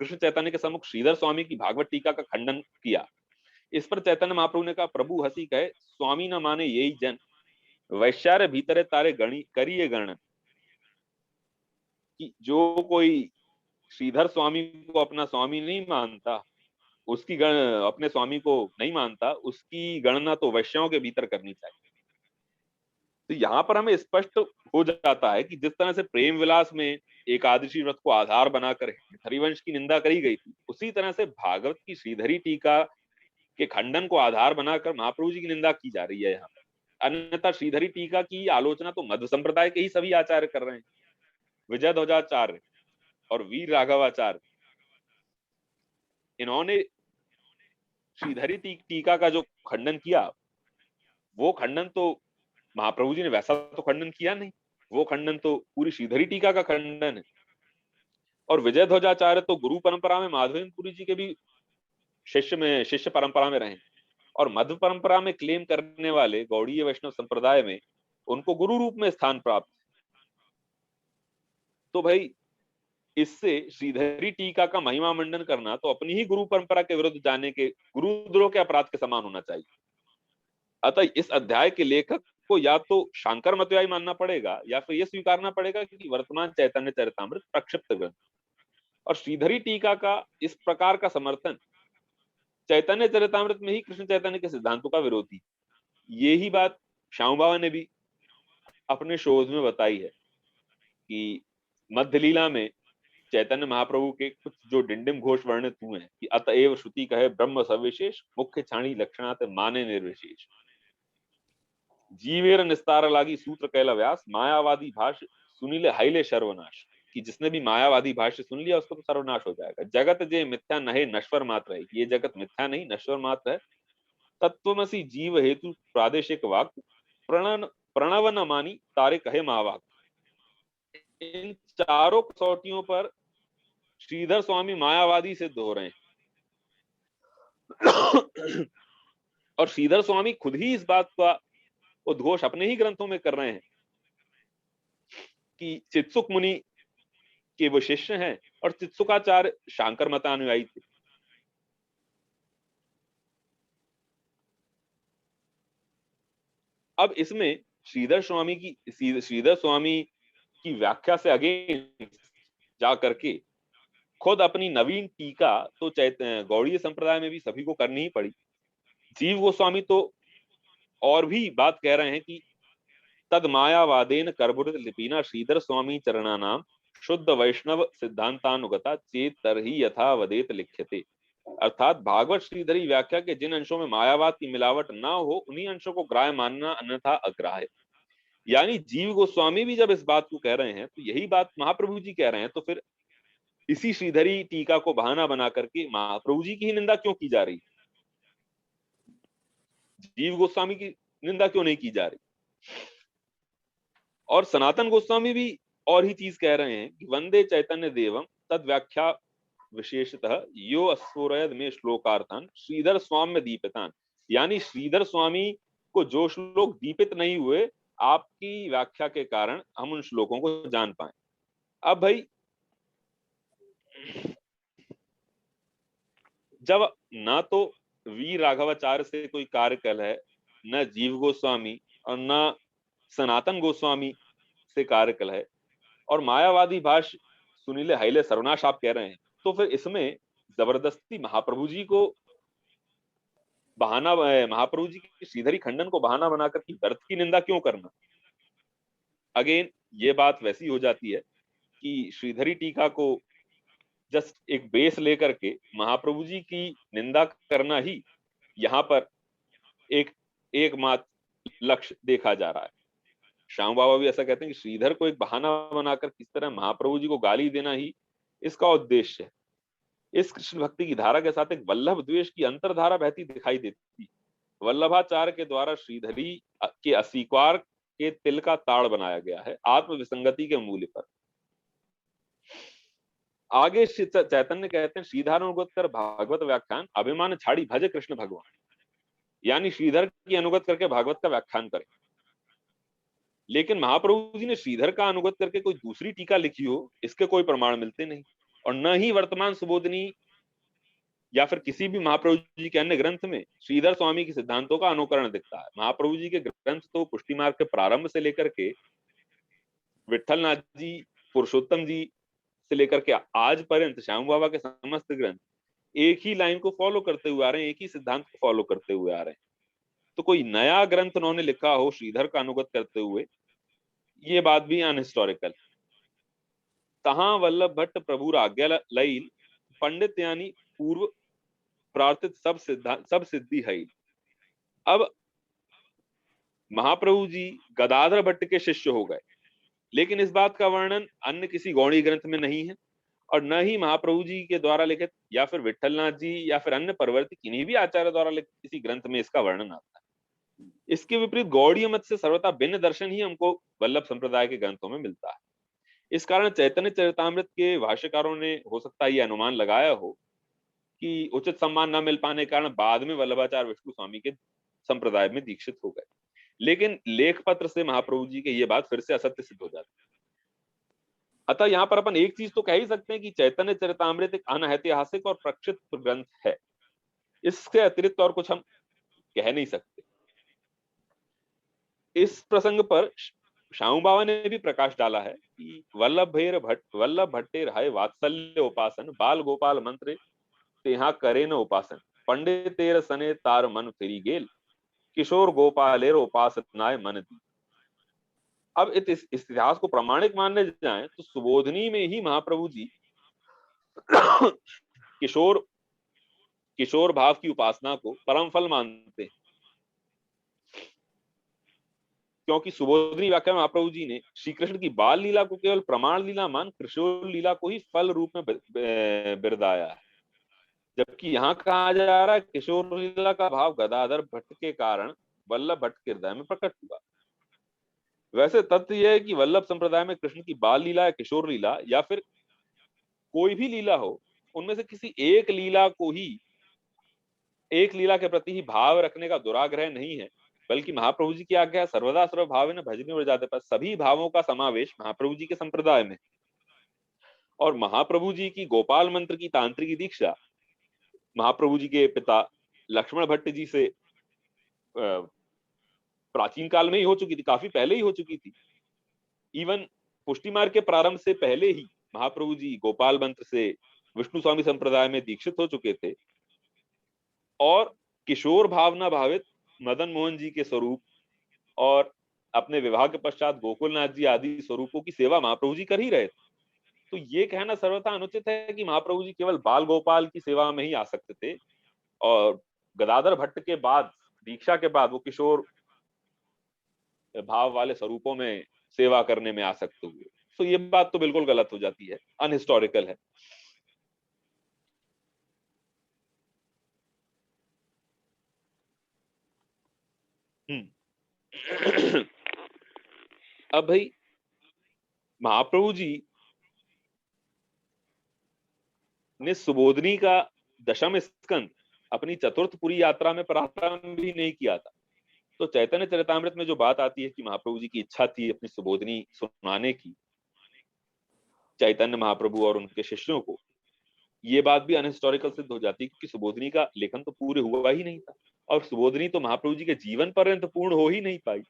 कृष्ण चैतन्य के सम्मुख श्रीधर स्वामी की भागवत टीका का खंडन किया। इस पर चैतन्य महाप्रभु ने कहा, प्रभु हंसी कहे स्वामी न माने यही जन, वैश्यार्य भीतरे तारे गणी करिए गणन। कि जो कोई श्रीधर स्वामी को अपना स्वामी नहीं मानता, उसकी अपने स्वामी को नहीं मानता, उसकी गणना तो वैश्यों के भीतर करनी चाहिए। तो यहाँ पर हमें स्पष्ट हो जाता है कि जिस तरह से प्रेम विलास में एकादशी व्रत को आधार बनाकर हरिवंश की निंदा करी गई थी, उसी तरह से भागवत की श्रीधरी टीका के खंडन को आधार बनाकर महाप्रभु जी की निंदा की जा रही है यहाँ पर। अन्यथा श्रीधरी टीका की आलोचना तो मध्व संप्रदाय के ही सभी आचार्य कर रहे हैं। विजय ध्वजाचार्य और वीर राघवाचार्य, इन्होंने श्रीधरी टीका का जो खंडन किया, वो खंडन तो महाप्रभु जी ने वैसा तो खंडन किया नहीं, वो खंडन तो पूरी श्रीधरी टीका का खंडन है। और विजय ध्वजाचार्य तो गुरु परंपरा में माधवेंद्रपुरी जी के भी शिष्य परंपरा में रहे, और मध्व परंपरा में क्लेम करने वाले गौड़ीय वैष्णव संप्रदाय में उनको गुरु रूप में स्थान प्राप्त। तो भाई इससे श्रीधरी टीका का महिमा मंडन करना तो अपनी ही गुरु परंपरा के विरुद्ध जाने के गुरुद्रोह के अपराध के समान होना चाहिए। अतः इस अध्याय के लेखक को या तो शांकर मतवाई मानना पड़ेगा या फिर यह स्वीकारना पड़ेगा कि वर्तमान चैतन्य चरितामृत प्रक्षिप्त ग्रंथ और श्रीधरी टीका का इस प्रकार का समर्थन चैतन्य चरितामृत में ही कृष्ण चैतन्य के सिद्धांतों का विरोधी। यही बात श्याम बाबा ने भी अपने शोध में बताई है कि मध्य लीला में चैतन्य महाप्रभु के कुछ जो डिंडिम घोष वर्णित हुए हैं कि अतएव श्रुति कहे ब्रह्म सविशेष, मुख्य छाणी लक्षणात माने निर्विशेष, जीवेर निस्तार लागी सूत्र कैला व्यास, मायावादी भाष्य सुनीले हाइले सर्वनाश। कि जिसने भी मायावादी भाष्य सुन लिया उसको तो सर्वनाश हो जाएगा। जगत जे मिथ्या नहे नश्वर मात्र है, ये जगत मिथ्या नहीं नश्वर मात्र है। तत्वमसी जीव हेतु प्रादेशिक वाक्य, प्रणव न मानी तारे कहे महावाक। इन चारों कसौटियों पर श्रीधर स्वामी मायावादी सिद्ध हो रहे हैं। और श्रीधर स्वामी खुद ही इस बात का उद्घोष अपने ही ग्रंथों में कर रहे हैं कि चित्सुक मुनि के वो शिष्य हैं और चित्सुकाचार्य शांकर मतानुयायी थे। अब इसमें श्रीधर स्वामी की व्याख्या से आगे जा करके खुद अपनी नवीन टीका तो गौड़ीय संप्रदाय में भी सभी को करनी ही पड़ी। जीव गोस्वामी तो और भी बात कह रहे हैं कि तद मायावादेन करबुर लिपिना श्रीधर स्वामी चरणा नाम शुद्ध वैष्णव सिद्धांतानुगता चेत तरही यथा वदेत लिख्यते। अर्थात भागवत श्रीधरी व्याख्या के जिन अंशों में मायावाद की मिलावट ना हो, उन्हीं अंशों को ग्राह्य मानना अन्यथा अग्राह्य। यानी जीव गोस्वामी भी जब इस बात को कह रहे हैं तो यही बात महाप्रभु जी कह रहे हैं, तो फिर इसी श्रीधरी टीका को बहाना बना करके महाप्रभु जी की ही निंदा क्यों की जा रही, जीव गोस्वामी की निंदा क्यों नहीं की जा रही। और सनातन गोस्वामी भी और ही चीज कह रहे हैं कि वंदे चैतन्य देवम तद व्याख्या विशेषतः यो अस्फुरयद में श्लोकार्थान श्रीधर स्वाम्य दीपितान। यानी श्रीधर स्वामी को जो श्लोक दीपित नहीं हुए, आपकी व्याख्या के कारण हम उन श्लोकों को जान पाए। अब भाई जब ना तो वीर राघवाचार्य से कोई कार्यकल है, न जीव गोस्वामी और न सनातन गोस्वामी से कार्यकल है, और मायावादी भाष्य सुनीले हाइले सर्वनाश आप कह रहे हैं, तो फिर इसमें जबरदस्ती महाप्रभु जी को बहाना, महाप्रभु जी की श्रीधरी खंडन को बहाना बनाकर की व्रत की निंदा क्यों करना। अगेन ये बात वैसी हो जाती है कि श्रीधरी टीका को जस्ट एक बेस लेकर के महाप्रभु जी की निंदा करना ही यहाँ पर एकमात्र लक्ष्य देखा जा रहा है। श्याम बाबा भी ऐसा कहते हैं कि श्रीधर को एक बहाना बनाकर किस तरह महाप्रभु जी को गाली देना ही इसका उद्देश्य है। इस कृष्ण भक्ति की धारा के साथ एक वल्लभ द्वेष की अंतर्धारा बहती दिखाई देती। वल्लभाचार्य के द्वारा श्रीधरी के अस्वीकार के तिल का ताड़ बनाया गया है आत्म विसंगति के मूल्य पर। आगे चैतन्य कहते हैं, श्रीधर अनुगत कर भागवत व्याख्यान, अभिमान छाड़ी भज कृष्ण भगवान। यानी श्रीधर की अनुगत करके भागवत का व्याख्यान करें। लेकिन महाप्रभु जी ने श्रीधर का अनुगत करके कोई दूसरी टीका लिखी हो, इसके कोई प्रमाण मिलते नहीं। और न ही वर्तमान सुबोधनी या फिर किसी भी महाप्रभु जी के अन्य ग्रंथ में श्रीधर स्वामी के सिद्धांतों का अनुकरण दिखता है। महाप्रभु जी के ग्रंथ तो पुष्टि मार्ग के प्रारंभ से लेकर के विठल नाथ जी, पुरुषोत्तम जी से लेकर के आज पर्यंत श्याम बाबा के समस्त ग्रंथ एक ही लाइन को फॉलो करते हुए आ रहे हैं, एक ही सिद्धांत को फॉलो करते हुए आ रहे हैं। तो कोई नया ग्रंथ उन्होंने लिखा हो श्रीधर का अनुगत करते हुए, ये बात भी अनहिस्टोरिकल। तहां वल्लभ भट्ट प्रभु आज्ञा लईल, पंडित यानी पूर्व प्रार्थित सब सिद्धि है। अब महाप्रभु जी गदाधर भट्ट के शिष्य हो गए, लेकिन इस बात का वर्णन अन्य किसी गौड़ी ग्रंथ में नहीं है, और न ही महाप्रभु जी के द्वारा लिखित या फिर विठलनाथ जी या फिर अन्य परवर्ती किन्हीं भी आचार्य द्वारा लिखित किसी ग्रंथ में इसका वर्णन आता है। इसके विपरीत गौड़ीय मत से सर्वथा भिन्न दर्शन ही हमको वल्लभ संप्रदाय के ग्रंथों में मिलता है। इस कारण चैतन्य चरितामृत के भाष्यकारों ने हो सकता है ये अनुमान लगाया हो कि उचित सम्मान न मिल पाने के कारण बाद में वल्लभाचार्य विष्णु स्वामी के संप्रदाय में दीक्षित हो गए। लेकिन लेख पत्र से महाप्रभु जी के ये बात फिर से असत्य सिद्ध हो जाती है। अतः यहाँ पर अपन एक चीज तो कह ही सकते हैं कि चैतन्य चरितामृत एक अनऐतिहासिक और प्रक्षिप्त ग्रंथ है। इससे अतिरिक्त और कुछ हम कह नहीं सकते। इस प्रसंग पर श्याम बाबा ने भी प्रकाश डाला है कि वल्लभ भट्टेर है वात्सल्य उपासन, बाल गोपाल मंत्र तेहा करे न उपासन, पंडितेर सने तार मन फिरी गेल, किशोर गोपालेर उपासनाय मन दी। अब इस इतिहास को प्रमाणिक मानने जाएं तो सुबोधनी में ही महाप्रभु जी किशोर भाव की उपासना को परम फल मानते हैं, क्योंकि सुबोधनी व्याख्या में महाप्रभु जी ने श्री कृष्ण की बाल लीला को केवल प्रमाण लीला मान किशोर लीला को ही फल रूप में बिरदाया है। जबकि यहाँ कहा जा रहा है किशोर लीला का भाव गदाधर भट्ट के कारण वल्लभ भट्ट के हृदय में प्रकट हुआ। वैसे तथ्य यह है कि वल्लभ संप्रदाय में कृष्ण की बाल लीला या किशोर लीला या फिर कोई भी लीला हो, उनमें से किसी एक लीला के प्रति ही भाव रखने का दुराग्रह नहीं है, बल्कि महाप्रभु जी की आज्ञा सर्वदा सर्वभावेन भजने व्रजाते पर सभी भावों का समावेश महाप्रभु जी के संप्रदाय में। और महाप्रभु जी की गोपाल मंत्र की तांत्रिक दीक्षा महाप्रभु जी के पिता लक्ष्मण भट्ट जी से प्राचीन काल में ही हो चुकी थी, काफी पहले ही हो चुकी थी। इवन पुष्टि मार्ग के प्रारंभ से पहले ही महाप्रभु जी गोपाल मंत्र से विष्णु स्वामी संप्रदाय में दीक्षित हो चुके थे, और किशोर भावना भावित मदन मोहन जी के स्वरूप और अपने विवाह के पश्चात गोकुलनाथ जी आदि स्वरूपों की सेवा महाप्रभु जी कर ही रहे थे। तो ये कहना सर्वथा अनुचित है कि महाप्रभु जी केवल बाल गोपाल की सेवा में ही आ सकते थे और गदाधर भट्ट के बाद दीक्षा के बाद वो किशोर भाव वाले स्वरूपों में सेवा करने में आ सकते हुए। तो ये बात तो बिल्कुल गलत हो जाती है, अनहिस्टोरिकल है। अब भाई महाप्रभु जी ने सुबोधनी का दशम स्कंद अपनी चतुर्थपुरी यात्रा में प्रारंभ भी नहीं किया था। तो चैतन्य चरितामृत में जो बात आती है कि महाप्रभु जी की इच्छा थी अपनी सुबोधनी सुनाने की चैतन्य महाप्रभु और उनके शिष्यों को, ये बात भी अनहिस्टोरिकल सिद्ध हो जाती है, क्योंकि सुबोधनी का लेखन तो पूरे हुआ ही नहीं था और सुबोधनी तो महाप्रभु जी के जीवन पर्यंत पूर्ण हो ही नहीं पाई।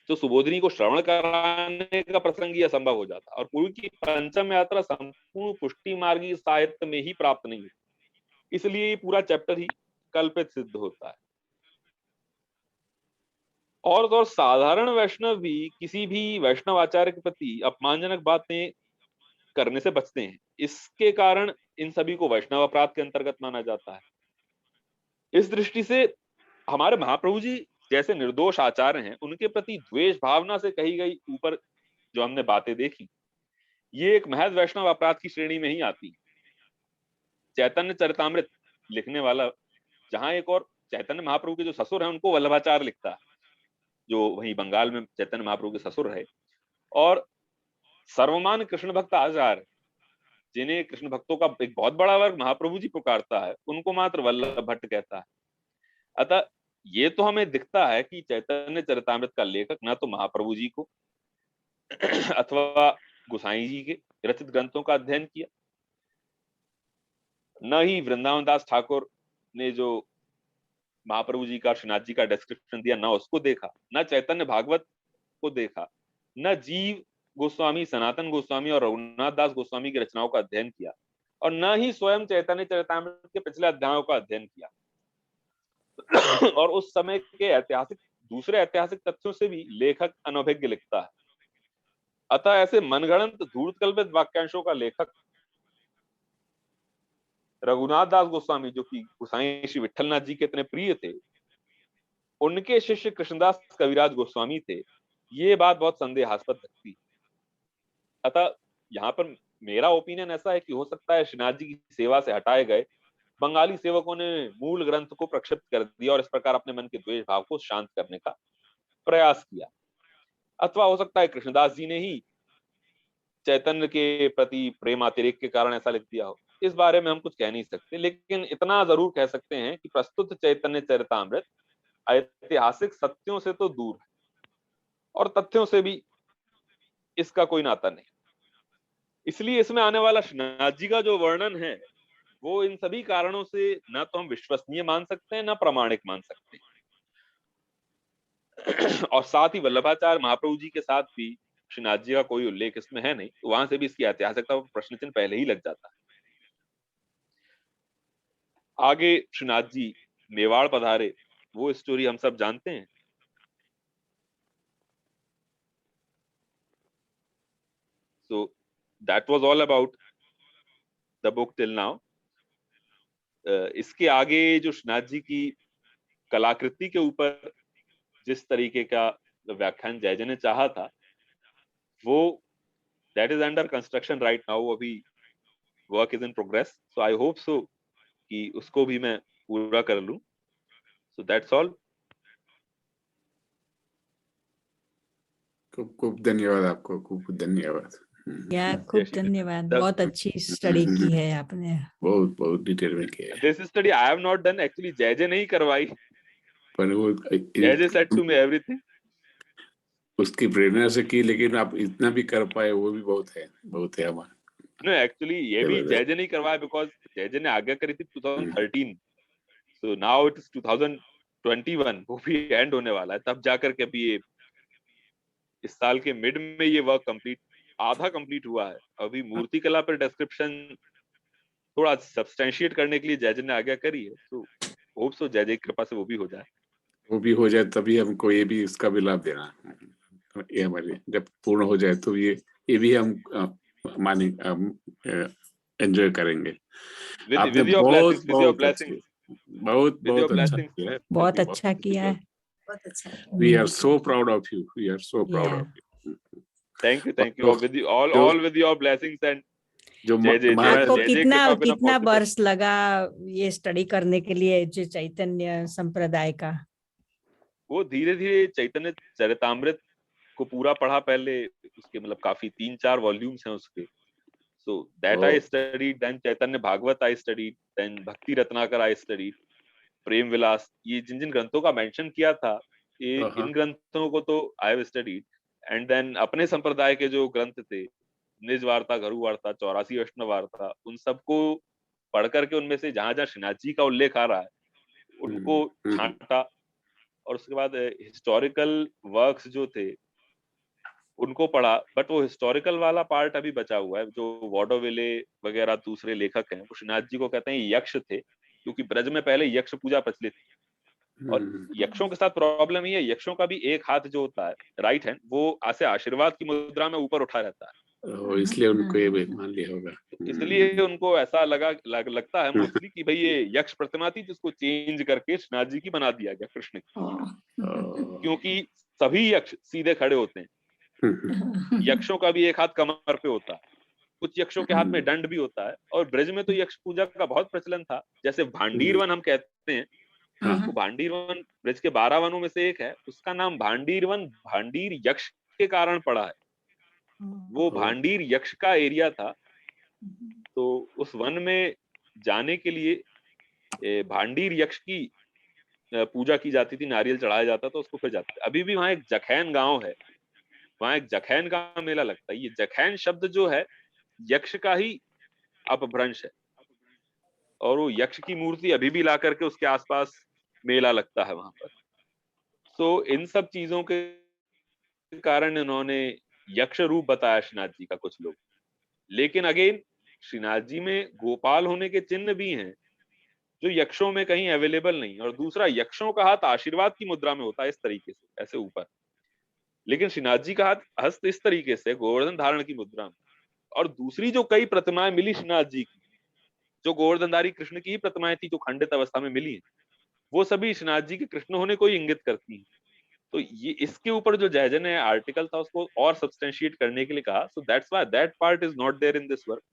तो सुबोधनी को श्रवण कराने का प्रसंग ही असंभव हो जाता और पूर्व की पंचम यात्रा संपूर्ण पुष्टि मार्गी साहित्य में ही प्राप्त नहीं होती, इसलिए ये पूरा चैप्टर ही कल्पित सिद्ध होता है। और तो और साधारण वैष्णव भी किसी भी वैष्णव आचार्य के प्रति अपमानजनक बातें करने से बचते हैं। इसके कारण इन सभी को वैष्णव अपराध के अंतर्गत माना जाता है। इस दृष्टि से हमारे महाप्रभु जी जैसे निर्दोष आचार्य हैं, उनके प्रति द्वेष भावना से कही गई ऊपर जो हमने बातें देखी, ये एक महज वैष्णव अपराध की श्रेणी में ही आती है। चैतन्य चरितामृत लिखने वाला, जहां एक और चैतन्य महाप्रभु के जो ससुर हैं उनको वल्लभाचार्य लिखता है, जो वहीं बंगाल में चैतन्य महाप्रभु के ससुर रहे, और सर्वमान कृष्ण भक्त आचार्य, जिन्हें कृष्ण भक्तों का एक बहुत बड़ा वर्ग महाप्रभु जी पुकारता है, उनको मात्र वल्लभ भट्ट कहता है। अतः ये तो हमें दिखता है कि चैतन्य चरितामृत का लेखक ना तो महाप्रभु जी को अथवा गोसाई जी के रचित ग्रंथों का अध्ययन किया, न ही वृंदावन दास ठाकुर ने जो महाप्रभु जी का, श्रीनाथ जी का डिस्क्रिप्शन दिया, न उसको देखा, न चैतन्य भागवत को देखा, न जीव गोस्वामी, सनातन गोस्वामी और रघुनाथ दास गोस्वामी की रचनाओं का अध्ययन किया, और न ही स्वयं चैतन्य चरितामृत के पिछले अध्यायों का अध्ययन किया। और उस समय के ऐतिहासिक, दूसरे ऐतिहासिक तथ्यों से भी लेखक अनभिज्ञ लिखता है। अतः ऐसे मनगढ़ंत धूर्त कल्पित वाक्यांशों का लेखक रघुनाथ दास गोस्वामी, जो कि गोसाई श्री विठलनाथ जी के इतने प्रिय थे, उनके शिष्य कृष्णदास कविराज गोस्वामी थे, ये बात बहुत संदेहास्पद लगती है। अतः यहाँ पर मेरा ओपिनियन ऐसा है कि हो सकता है श्रीनाथ जी की सेवा से हटाए गए बंगाली सेवकों ने मूल ग्रंथ को प्रक्षिप्त कर दिया और इस प्रकार अपने मन के द्वेष भाव को शांत करने का प्रयास किया, अथवा हो सकता है कृष्णदास जी ने ही चैतन्य के प्रति प्रेम अतिरेक के कारण ऐसा लिख दिया हो। इस बारे में हम कुछ कह नहीं सकते, लेकिन इतना जरूर कह सकते हैं कि प्रस्तुत चैतन्य चरितामृत ऐतिहासिक सत्यों से तो दूर है और तथ्यों से भी इसका कोई नाता नहीं। इसलिए इसमें आने वाला श्रीनाथ जी का जो वर्णन है वो इन सभी कारणों से ना तो हम विश्वसनीय मान सकते हैं, ना प्रामाणिक मान सकते हैं। और साथ ही वल्लभाचार्य महाप्रभु जी के साथ भी श्रीनाथ जी का कोई उल्लेख इसमें है नहीं, तो वहां से भी इसकी ऐतिहासिकता पर प्रश्न चिन्ह पहले ही लग जाता है। आगे श्रीनाथ जी मेवाड़ पधारे, वो स्टोरी हम सब जानते हैं। So that was all about the book till now. इसके आगे जो श्रीनाथ जी की कलाकृति के ऊपर जिस तरीके का व्याख्यान जयजय ने चाहा था, वो that is under construction right now, अभी work is in progress, so I hope so कि उसको भी मैं पूरा कर लूं। So that's all. खूब खूब धन्यवाद आपको, खूब खूब धन्यवाद। या खूब धन्यवाद, बहुत अच्छी स्टडी की है आपने। बहुत बहुत डिटेल में किया है। This study I have not done actually, जयजय नहीं करवाई, पर वो जयजय said to me everything. उसकी प्रेरणा से की, लेकिन आप इतना भी कर पाए वो भी बहुत है हमारा। No, actually ये भी जयजय नहीं करवाया because जयजय ने आज्ञा करी थी 2013, so now it is 2021, वो भी एंड होने वाला है, तब जाकर के अभी ये इस साल के मिड में ये वर्क कंप्लीट, आधा कंप्लीट हुआ है। अभी मूर्ति कला पर डिस्क्रिप्शन थोड़ा सब्सटेंशिएट करने के लिए जयजय ने आज्ञा करी है, तो होप सो जयजय की कृपा से वो भी हो जाए। वो भी हो जाए तभी हमको ये भी इसका भी लाभ देना, ये हमारे जब पूर्ण हो जाए तो ये भी हम माने एंजॉय करेंगे। आपने बहुत बहुत अच्छा किया है, बहुत अच्छा किया है। We are so proud of you, we are so proud of you. Thank you with you, all with your blessings and जो आपको कितना वर्ष लगा ये स्टडी करने के लिए जो चैतन्य संप्रदाय का? वो धीरे धीरे चैतन्य चरितामृत को पूरा पढ़ा पहले, उसके मतलब काफी 3-4 वॉल्यूम्स हैं उसके, so that I studied, then Chaitanya Bhagavat I studied, then भक्ति रत्नाकर I studied, प्रेम विलास, ये जिन जिन ग्रंथों का मेंशन किया था, ये इन ग्रंथों को तो I have studied, and then अपने संप्रदाय के जो ग्रंथ थे, निज वार्ता, घरु वार्ता, 84 वैष्णव वार्ता, उन सबको पढ़ करके उनमें से जहां जहां श्रीनाथ जी का उल्लेख आ रहा है उनको छांटा, और उसके बाद हिस्टोरिकल वर्क्स जो थे उनको पढ़ा, बट वो हिस्टोरिकल वाला पार्ट अभी बचा हुआ है। जो वॉडोविले वगैरह दूसरे लेखक हैं वो श्रीनाथ जी को कहते हैं यक्ष थे, क्योंकि ब्रज में पहले यक्ष पूजा प्रचलित थी, और यक्षों के साथ प्रॉब्लम ये है, यक्षों का भी एक हाथ जो होता है राइट हैंड, वो ऐसे आशीर्वाद की मुद्रा में ऊपर उठा रहता है, इसलिए उनको ये मान लिया होगा। इसलिए उनको ऐसा लगता है मोस्टली कि भाई ये यक्ष प्रतिमा थी जिसको चेंज करके श्रीनाथ जी की बना दिया गया कृष्ण की, क्योंकि सभी यक्ष सीधे खड़े होते हैं, यक्षों का भी एक हाथ कमर पे होता है, कुछ यक्षों के हाथ में दंड भी होता है, और ब्रज में तो यक्ष पूजा का बहुत प्रचलन था। जैसे भांडीर वन हम कहते हैं, तो भांडीर वन ब्रज के 12 वनों में से एक है, उसका नाम भांडीर वन भांडीर यक्ष के कारण पड़ा है। वो भांडीर यक्ष का एरिया था, तो उस वन में जाने के लिए भांडीर यक्ष की पूजा की जाती थी, नारियल चढ़ाया जाता था, उसको फिर जाते। अभी भी वहां एक जखैन गांव है, वहां एक जखैन का मेला लगता है। ये जखैन शब्द जो है यक्ष का ही अपभ्रंश है, और वो यक्ष की मूर्ति अभी भी ला करके उसके आसपास मेला लगता है वहां पर। तो इन सब चीजों के कारण इन्होंने यक्ष रूप बताया श्रीनाथ जी का कुछ लोग। लेकिन अगेन श्रीनाथ जी में गोपाल होने के चिन्ह भी हैं जो यक्षों में कहीं अवेलेबल नहीं। और दूसरा, यक्षों का हाथ आशीर्वाद की मुद्रा में होता है, इस तरीके से ऐसे ऊपर, लेकिन श्रीनाथ जी का हाथ हस्त इस तरीके से गोवर्धन धारण की मुद्रा में। और दूसरी जो कई प्रतिमाएं मिली श्रीनाथ जी की, जो गोवर्धनधारी कृष्ण की ही प्रतिमाएं थी जो खंडित अवस्था में मिली हैं, वो सभी श्रीनाथ जी के कृष्ण होने को ही इंगित करती हैं। तो ये इसके ऊपर जो जयजन ने आर्टिकल था उसको और सब्सटेंशिएट करने के लिए कहा। So that's why that part is not there in this work.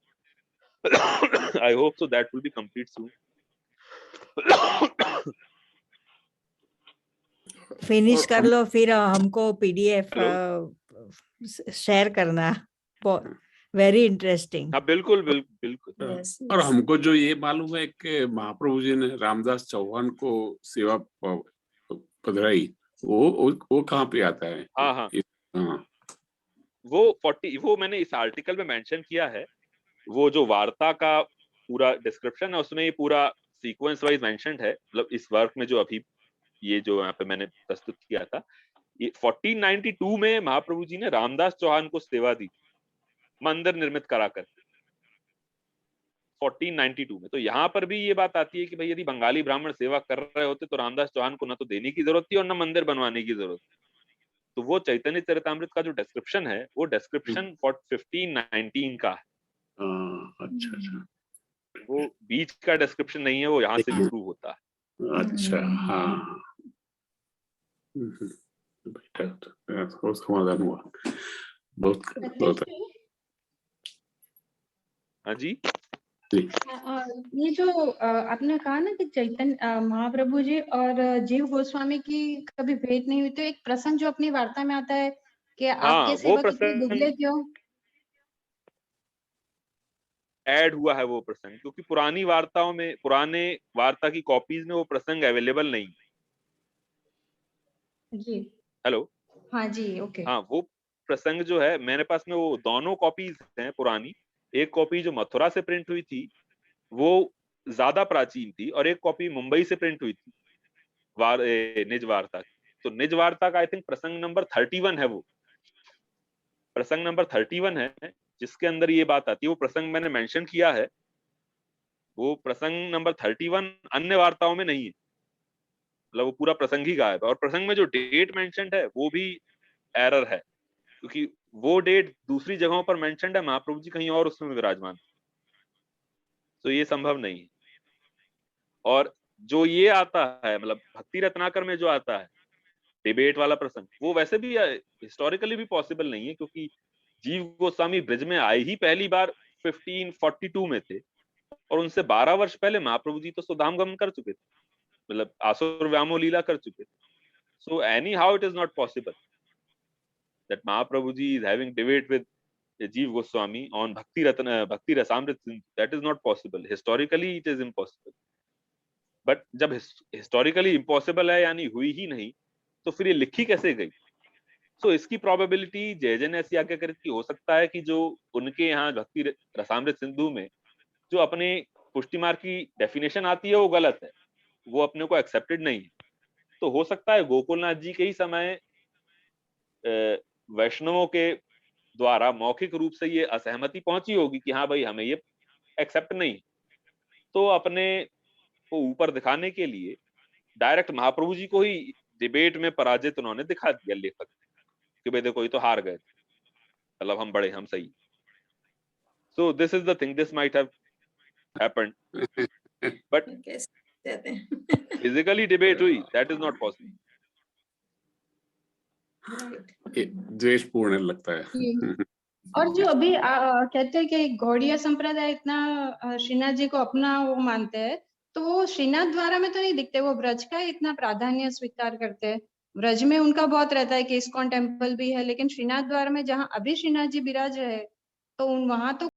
I hope so that will be complete soon. Finish कर लो, फिर हमको पीडीएफ शेयर करना। Very interesting. हाँ बिल्कुल बिल्कुल बिल्कुल। और हमको जो ये मालूम है कि महाप्रभु जी ने रामदास चौहान को सेवा पधराई, वो कहाँ पे आता है? हाँ हाँ, वो मैंने इस आर्टिकल में मेंशन किया है। वो जो वार्ता का पूरा डिस्क्रिप्शन है उसमें ये पूरा सीक्वेंस वाइज मेंशन्ड है। मतलब इस वर्क में जो अभी ये जो यहाँ पे मैंने प्रस्तुत किया था, ये 1492 में महाप्रभु जी ने रामदास चौहान को सेवा दी मंदिर निर्मित करा कर 1492 में। तो यहाँ पर भी ये बात आती है कि भाई यदि बंगाली ब्राह्मण सेवा कर रहे होते तो रामदास चौहान को न तो देने की जरूरत थी और न मंदिर बनवाने की जरूरत थी। तो वो चैतन्य चरितामृत का जो डिस्क्रिप्शन है वो डिस्क्रिप्शन 1519 का है। अच्छा अच्छा, वो बीच का डिस्क्रिप्शन नहीं है, वो यहाँ से भी प्रूव होता है। अच्छा हाँ, बेटा समाधान हुआ। बहुत बहुत। हाँ जी, ये जो आपने कहा ना कि चैतन्य महाप्रभु जी और जीव गोस्वामी की कभी भेंट नहीं हुई, तो एक प्रसंग जो अपनी वार्ता में आता है कि आपके सेवक इतने दुबले क्यों ऐड हुआ है वो प्रसंग, क्योंकि पुरानी वार्ताओं में, पुराने वार्ता की कॉपीज में वो प्रसंग अवेलेबल नहीं। जी हेलो, हाँ जी, ओके। हाँ, वो प्रसंग जो है मेरे पास में वो दोनों कॉपीज हैं पुरानी। एक कॉपी जो मथुरा से प्रिंट हुई थी वो ज्यादा प्राचीन थी, और एक कॉपी मुंबई से प्रिंट हुई थी निज वार्ता की। तो निज वार्ता का आई थिंक प्रसंग नंबर 31 है, वो प्रसंग नंबर 31 है जिसके अंदर ये बात आती है। वो प्रसंग मैंने मेंशन किया है, वो प्रसंग नंबर 31 अन्य वार्ताओं में नहीं है। मतलब वो पूरा प्रसंग ही गायब है, और प्रसंग में जो डेट मेंशन्ड है वो भी एरर है, क्योंकि वो डेट दूसरी जगहों पर मेंशन्ड है, महाप्रभु जी कहीं और उसमें विराजमान। तो ये संभव नहीं है। और जो ये आता है, मतलब भक्ति रत्नाकर में जो आता है डिबेट वाला प्रसंग, वो वैसे भी हिस्टोरिकली भी पॉसिबल नहीं है, क्योंकि जीव गोस्वामी ब्रिज में आए ही पहली बार 1542 में थे, और उनसे 12 वर्ष पहले महाप्रभु जी तो सुधाम गमन कर चुके थे, मतलब आसुर व्यामो लीला कर चुके थे। So anyhow it is not possible that Mahaprabhu ji is having debate with Jiva Goswami on Bhakti Rasamrita Sindhu. That is not possible, historically it is impossible. But जब हिस्टोरिकली इम्पॉसिबल है, यानी हुई ही नहीं, तो फिर ये लिखी कैसे गई? तो इसकी प्रोबेबिलिटी जयजन ऐसी आज्ञाकृत की हो सकता है कि जो उनके यहाँ भक्ति रसामृत सिंधु में जो अपने पुष्टि मार्ग की डेफिनेशन आती है वो गलत है, वो अपने को एक्सेप्टेड नहीं है। तो हो सकता है गोकुलनाथ जी के ही समय वैष्णवों के द्वारा मौखिक रूप से ये असहमति पहुंची होगी कि हाँ भाई हमें ये एक्सेप्ट नहीं। तो अपने को ऊपर दिखाने के लिए डायरेक्ट महाप्रभु जी को ही डिबेट में पराजित उन्होंने दिखा दिया लेखक, कि भाई देखो ये तो हार गए, मतलब हम बड़े, हम सही। सो this is the thing, this might have happened, but physically debate हुई, दैट इज नॉट पॉसिबल। द्वेषपूर्ण लगता है। और जो अभी कहते हैं कि गौड़िया संप्रदाय इतना श्रीनाथ जी को अपना वो मानते हैं, तो वो श्रीनाथ द्वारा में तो नहीं दिखते, वो ब्रज का इतना प्राधान्य स्वीकार करते हैं। ब्रज में उनका बहुत रहता है कि इस्कॉन टेम्पल भी है, लेकिन श्रीनाथ द्वारा में जहाँ अभी श्रीनाथ जी विराज रहे, तो वहां तो